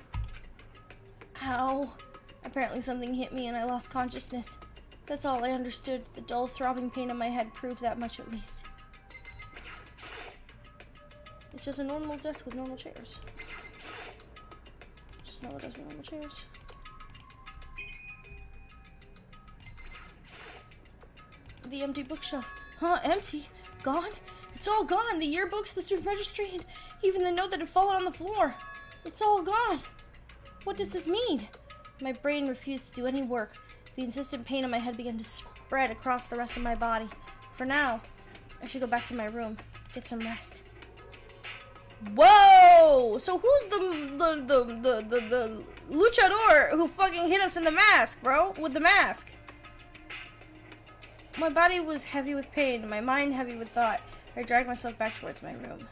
Ow. Apparently something hit me and I lost consciousness. That's all I understood. The dull throbbing pain in my head proved that much at least. It's just a normal desk with normal chairs. Just normal desk with normal chairs. The empty bookshelf. Huh? Empty? Gone? It's all gone. The yearbooks, the student registry, and even the note that had fallen on the floor. It's all gone. What does this mean? My brain refused to do any work. The insistent pain in my head began to spread across the rest of my body. For now, I should go back to my room, get some rest. Whoa! So who's the luchador who fucking hit us in the mask, bro? With the mask. My body was heavy with pain, my mind heavy with thought. I dragged myself back towards my room.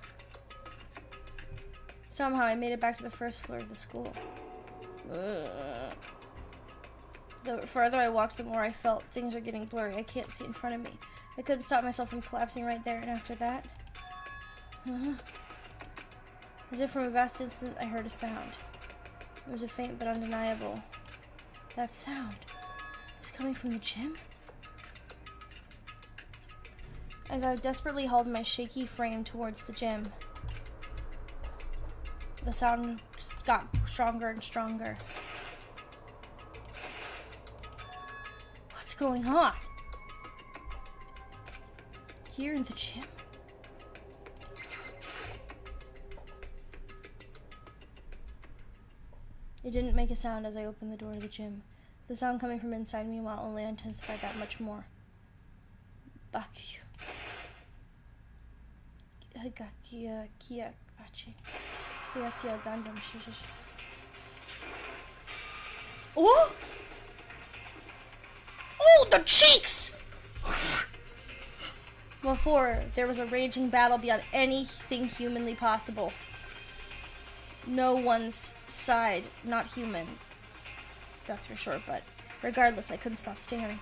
Somehow I made it back to the first floor of the school. Ugh. The further I walked, the more I felt things are getting blurry. I can't see in front of me. I couldn't stop myself from collapsing right there, and after that... As if from a vast distance, I heard a sound. It was a faint but undeniable. That sound is coming from the gym? As I desperately hauled my shaky frame towards the gym, the sound got stronger and stronger. What's going on? Here in the gym? It didn't make a sound as I opened the door to the gym. The sound coming from inside me, meanwhile, only intensified that much more. Bakyu. Oh! Oh, the cheeks! Before, there was a raging battle beyond anything humanly possible. No one's side, not human. That's for sure, but regardless, I couldn't stop staring.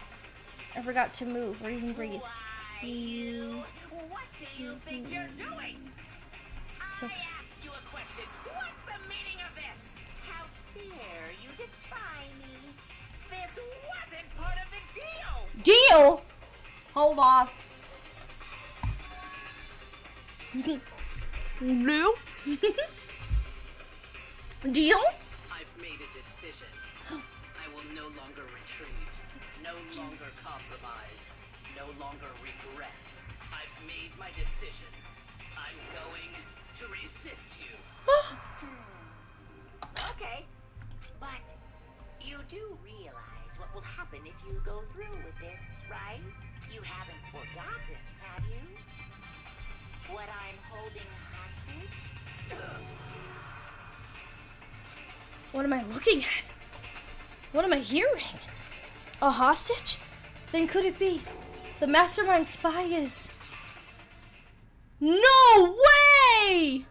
I forgot to move or even breathe. What do you think you're doing? I asked you a question. What's the meaning of this? How dare you defy me? This wasn't part of the deal. Deal? Hold off. Blue? Deal? I've made a decision. I will no longer retreat, no longer compromise, no longer regret. I've made my decision. I'm going to resist you. Okay. But you do realize what will happen if you go through with this, right? You haven't forgotten, have you? What I'm holding hostage? What am I looking at? What am I hearing? A hostage? Then could it be the mastermind spy is... No way!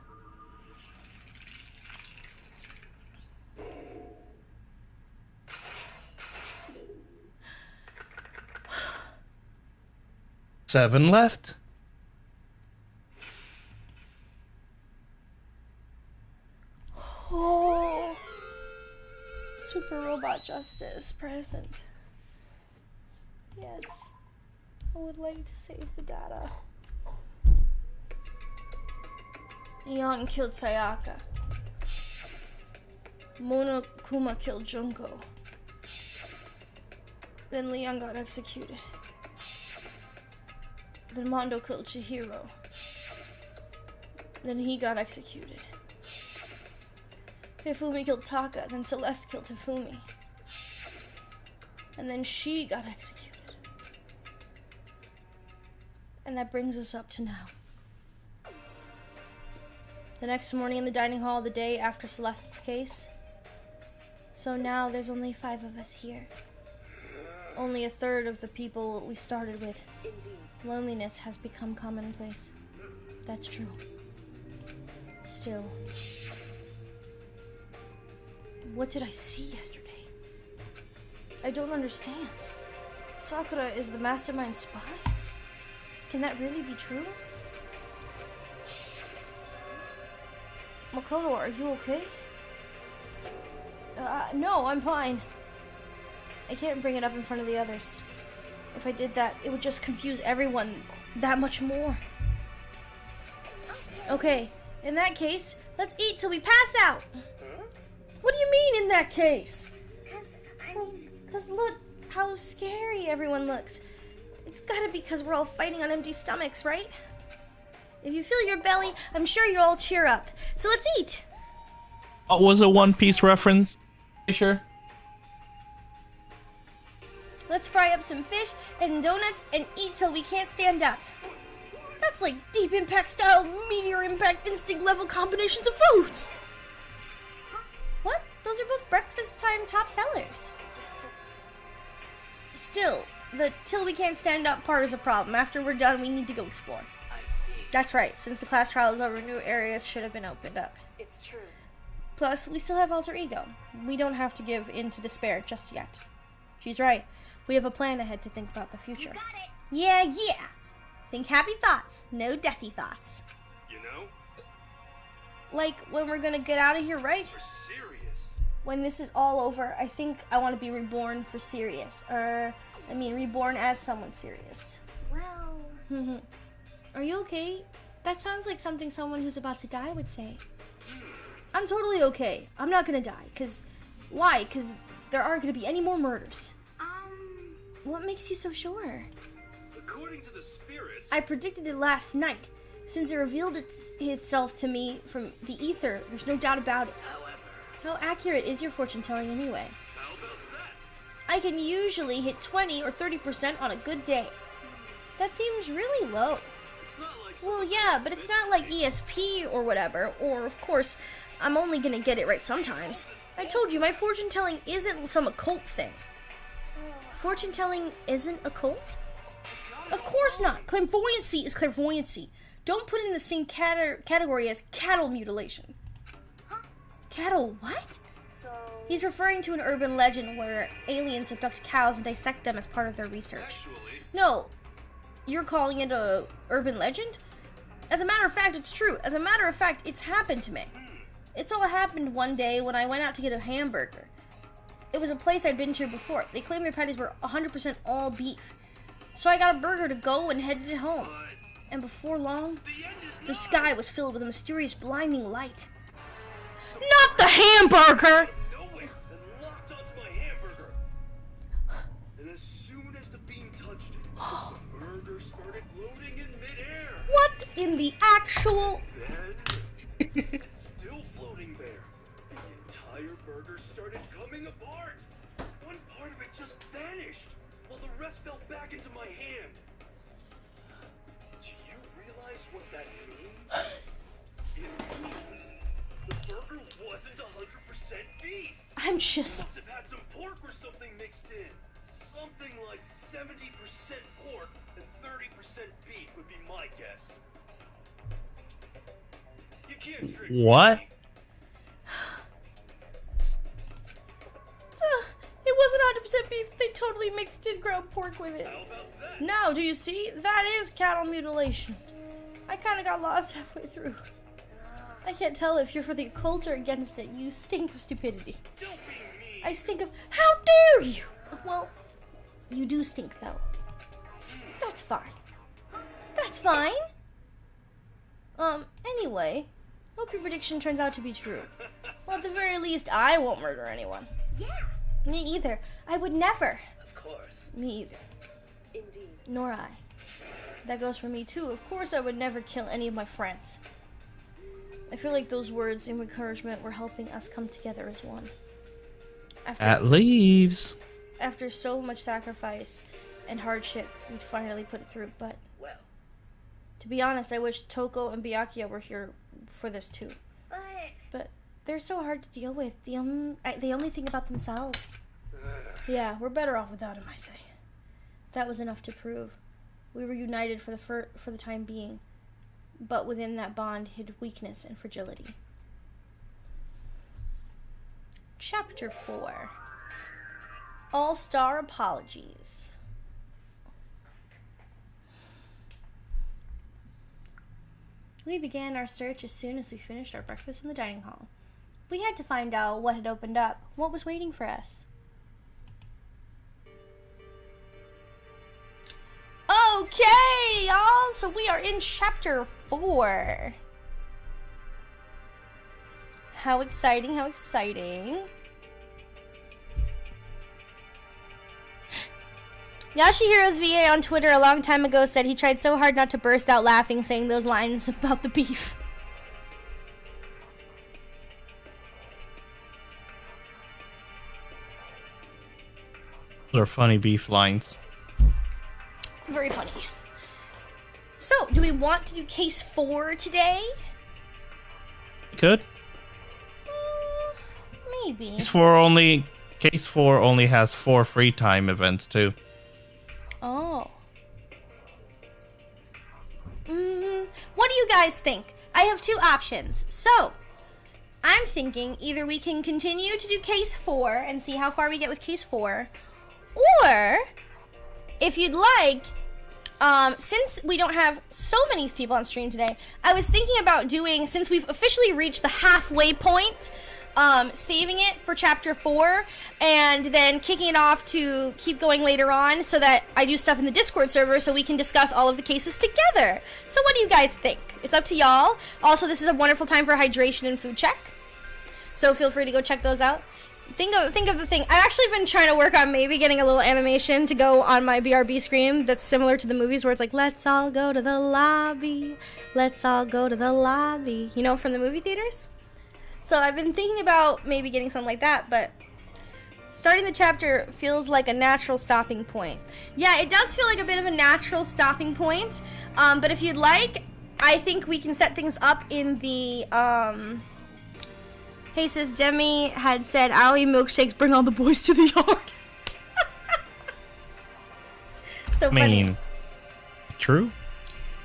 Seven left. Oh, Super Robot Justice present. Yes, I would like to save the data. Aeon killed Sayaka. Monokuma killed Junko. Then Leon got executed. Then Mondo killed Chihiro. Then he got executed. Hifumi killed Taka, then Celeste killed Hifumi. And then she got executed. And that brings us up to now. The next morning in the dining hall, the day after Celeste's case. So now there's only 5 of us here. Only a third of the people we started with. Indeed. Loneliness has become commonplace. That's true. Still. What did I see yesterday? I don't understand. Sakura is the mastermind spy? Can that really be true? Makoto, are you okay? No, I'm fine. I can't bring it up in front of the others. If I did that, it would just confuse everyone that much more. Okay, in that case, let's eat till we pass out. What do you mean in that case? Because look how scary everyone looks. It's gotta be because we're all fighting on empty stomachs, right? If you fill your belly, I'm sure you'll all cheer up. So let's eat. What was a One Piece reference? You sure? Let's fry up some fish and donuts and eat till we can't stand up. That's like deep impact style, meteor impact instinct level combinations of foods. What? Those are both breakfast time top sellers. Still, the till we can't stand up part is a problem. After we're done, we need to go explore. I see. That's right. Since the class trial is over, new areas should have been opened up. It's true. Plus, we still have alter ego. We don't have to give in to despair just yet. She's right. We have a plan ahead to think about the future. You got it. Yeah. Think happy thoughts, no deathy thoughts. You know, Like when we're gonna get out of here, right? we're serious. When this is all over, I think I want to be reborn for serious. Reborn as someone serious. Well, Are you okay? That sounds like something someone who's about to die would say. I'm totally okay. I'm not gonna die. Why? Because there aren't gonna be any more murders. What makes you so sure? According to the spirits, I predicted it last night. Since it revealed itself to me from the ether, there's no doubt about it. How accurate is your fortune telling anyway? how about that? I can usually hit 20 or 30% on a good day. That seems really low. It's not like Well, yeah, but it's not like ESP or whatever, or of course, I'm only gonna get it right sometimes. I told you, my fortune telling isn't some occult thing. Fortune telling isn't a cult? Of course not. Clairvoyancy is clairvoyancy. Don't put it in the same category as cattle mutilation. Cattle what? So, He's referring to an urban legend where aliens abduct cows and dissect them as part of their research. actually. No, you're calling it a urban legend? As a matter of fact, it's true. As a matter of fact, it's happened to me. It's all happened one day when I went out to get a hamburger. It was a place I'd been to before. They claimed their patties were 100% all beef. So I got a burger to go and headed home. and before long, the sky was filled with a mysterious blinding light. Not the hamburger! Know it and locked onto my hamburger. And as soon as the beam touched it, the burger started floating in midair. What in the actual... Then, still floating there, and the entire burger started coming apart. One part of it just vanished, while the rest fell back into my hand. Do you realize what that means? It means the burger wasn't 100% beef. I'm just... Must have had some pork or something mixed in. Something like 70% pork and 30% beef would be my guess. You can't trick What? me. It wasn't 100% beef. They totally mixed in ground pork with it. How about that? Now, do you see? That is cattle mutilation. I kind of got lost halfway through. I can't tell if you're for the occult or against it. You stink of stupidity. Don't be mean. I stink of... How dare you? Well, you do stink, though. That's fine. That's fine. Anyway, hope your prediction turns out to be true. Well, at the very least, I won't murder anyone. Yeah, Me either. I would never. Of course. Me either. indeed. Nor I. That goes for me, too. Of course, I would never kill any of my friends. I feel like those words of encouragement were helping us come together as one. That leaves. After so much sacrifice and hardship, we finally put it through. But Well, to be honest, I wish Toko and Byakuya were here for this too. But they're so hard to deal with. They only think about themselves. Yeah, we're better off without him, I say. That was enough to prove. We were united for the time being, but within that bond hid weakness and fragility. Chapter 4. All-Star Apologies. We began our search as soon as we finished our breakfast in the dining hall. We had to find out what had opened up, what was waiting for us. Okay, y'all, so we are in Chapter 4. How exciting, how exciting. Yashihiro's VA on Twitter a long time ago said he tried so hard not to burst out laughing saying those lines about the beef. Those are funny beef lines. Very funny. So, do we want to do case 4 today? Good. Maybe. Case 4 only has 4 free time events too. Oh. What do you guys think? I have 2 options. So, I'm thinking either we can continue to do case 4 and see how far we get with case 4, or if you'd like, since we don't have so many people on stream today, I was thinking about doing, since we've officially reached the halfway point, saving it for chapter 4 and then kicking it off to keep going later on so that I do stuff in the Discord server so we can discuss all of the cases together. So what do you guys think? It's up to y'all. Also, this is a wonderful time for hydration and food check, so feel free to go check those out. Think of the thing. I've actually been trying to work on maybe getting a little animation to go on my BRB screen that's similar to the movies where it's like, let's all go to the lobby, let's all go to the lobby, you know, from the movie theaters. So I've been thinking about maybe getting something like that, but starting the chapter feels like a natural stopping point. Yeah, it does feel like a bit of a natural stopping point, but if you'd like, I think we can set things up in the, Hey sis, Demi had said, I'll eat milkshakes, bring all the boys to the yard. So funny. True.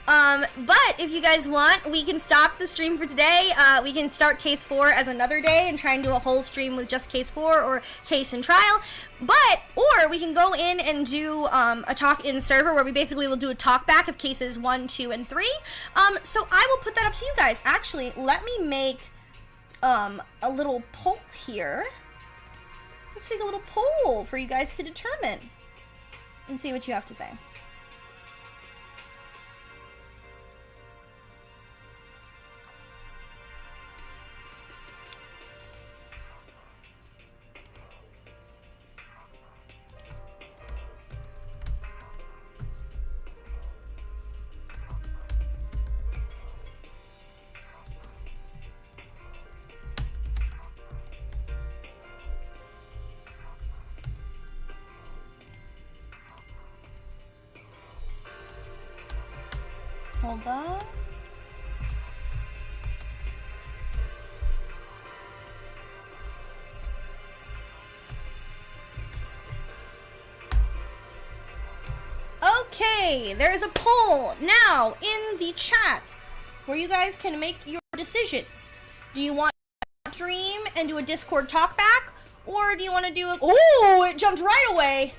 But if you guys want, we can stop the stream for today. We can start case 4 as another day and try and do a whole stream with just case 4 or case and trial. Or we can go in and do a talk in server where we basically will do a talk back of cases 1, 2, and 3. So I will put that up to you guys. Actually, let me make a little poll here. Let's make a little poll for you guys to determine and see what you have to say. Hold on. Okay, there's a poll now in the chat where you guys can make your decisions. Do you want to stream and do a Discord talkback, or do you want to do a... Ooh, it jumped right away.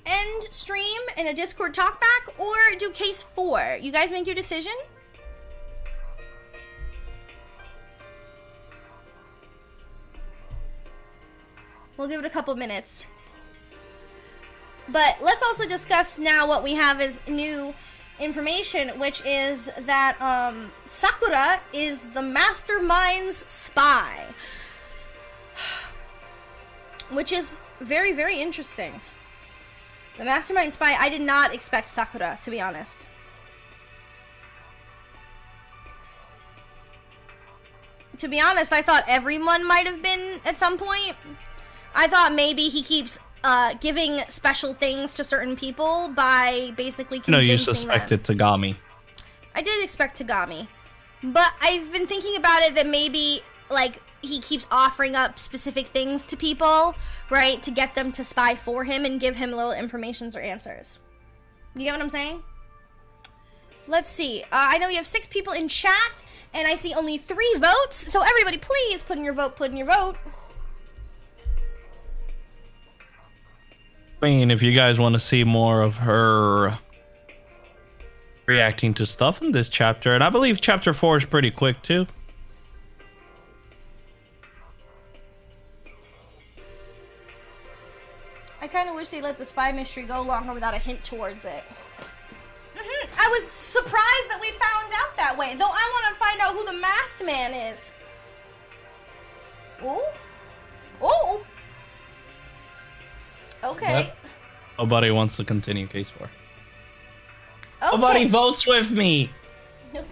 End stream and a Discord talkback, or do case 4. You guys make your decision. We'll give it a couple minutes. But let's also discuss now what we have as new information, which is that Sakura is the mastermind's spy. Which is very, very interesting. The mastermind spy, I did not expect Sakura, to be honest. To be honest, I thought everyone might have been at some point. I thought maybe he keeps giving special things to certain people by basically convincing them. No, you suspected Tagami. I did expect Tagami. But I've been thinking about it that maybe, like, he keeps offering up specific things to people, right, to get them to spy for him and give him little informations or answers. You get what I'm saying? Let's see. I know you have 6 people in chat, and I see only 3 votes. So everybody, please put in your vote, put in your vote. I mean, if you guys want to see more of her reacting to stuff in this chapter, and I believe chapter 4 is pretty quick too. I kind of wish they let the spy mystery go longer without a hint towards it. I was surprised that we found out that way, though I want to find out who the masked man is. Ooh. Ooh. Okay. Yep. Nobody wants to continue case 4. Okay. Nobody votes with me. No,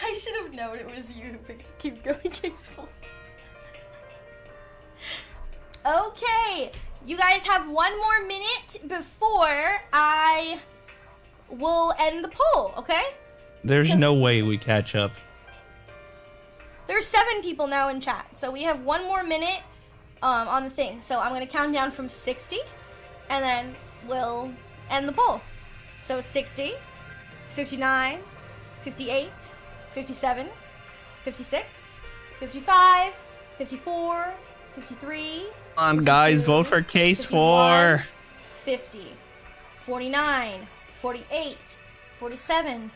I should have known it was you who picked keep going case 4. Okay. You guys have 1 more minute before I will end the poll, okay? There's no way we catch up. There's 7 people now in chat, so we have 1 more minute on the thing. So I'm gonna count down from 60, and then we'll end the poll. So 60, 59, 58, 57, 56, 55, 54, 53. Come on, guys, vote for case 4. 50, 49, 48, 47.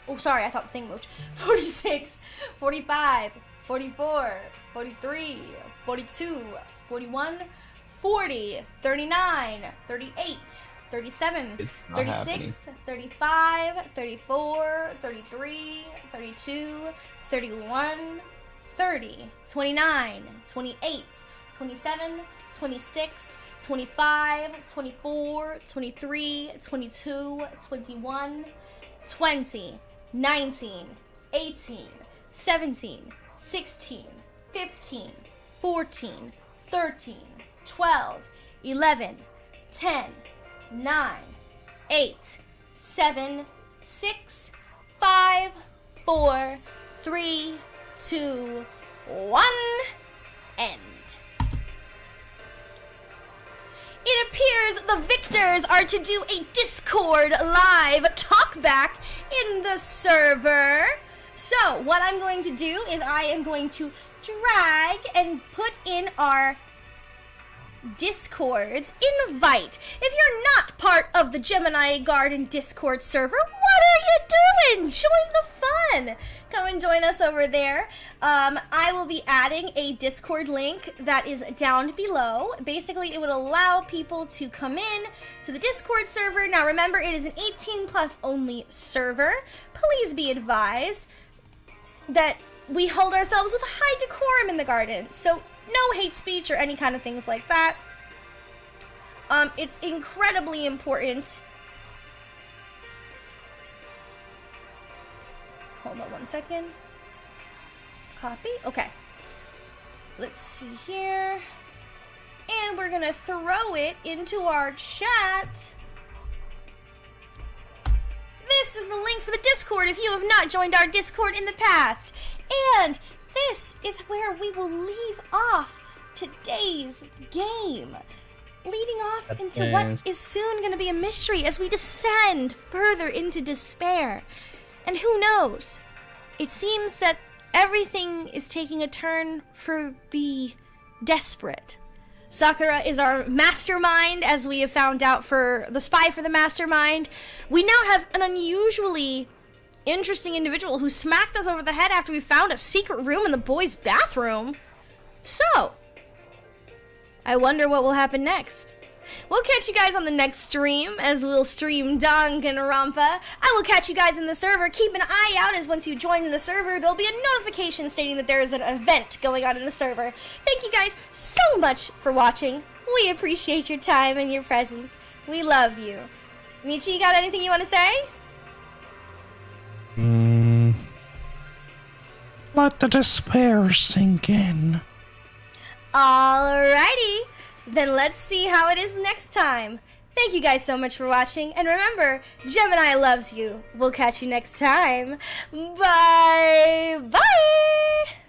Oh, sorry, I thought the thing moved. 46, 45, 44, 43, 42, 41, 40, 39, 38, 37, 36, 35, 34, 33, 32, 31, 30, 29, 28, 27, 26, 25, 24, 23, 22, 21, 20, 19, 18, 17, 16, 15, 14, 13, 12, 11, 10, 9, 8, 7, 6, 5, 4, 3, 2, 1, end. It appears the victors are to do a Discord live talkback in the server. So what I'm going to do is I am going to drag and put in our Discord's invite. If you're not part of the Gemini Garden Discord server, what are you doing? Join the fun. Come and join us over there. I will be adding a Discord link that is down below. Basically, it would allow people to come in to the Discord server. Now, remember, it is an 18+ only server. Please be advised that we hold ourselves with high decorum in the garden. So, no hate speech or any kind of things like that. It's incredibly important. Hold on 1 second. Copy. Okay. Let's see here. and we're gonna throw it into our chat. This is the link for the Discord if you have not joined our Discord in the past. And this is where we will leave off today's game. Leading off into what is soon going to be a mystery as we descend further into despair. And who knows? It seems that everything is taking a turn for the desperate. Sakura is our mastermind, as we have found out for the spy for the mastermind. We now have an unusually interesting individual who smacked us over the head after we found a secret room in the boys' bathroom. So, I wonder what will happen next. We'll catch you guys on the next stream, as we'll stream Danganronpa. I will catch you guys in the server. Keep an eye out, as once you join the server, there'll be a notification stating that there is an event going on in the server. Thank you guys so much for watching. We appreciate your time and your presence. We love you. Michi, you got anything you want to say? Let the despair sink in. Alrighty, then let's see how it is next time. Thank you guys so much for watching, and remember, Gemini loves you. We'll catch you next time. Bye! Bye!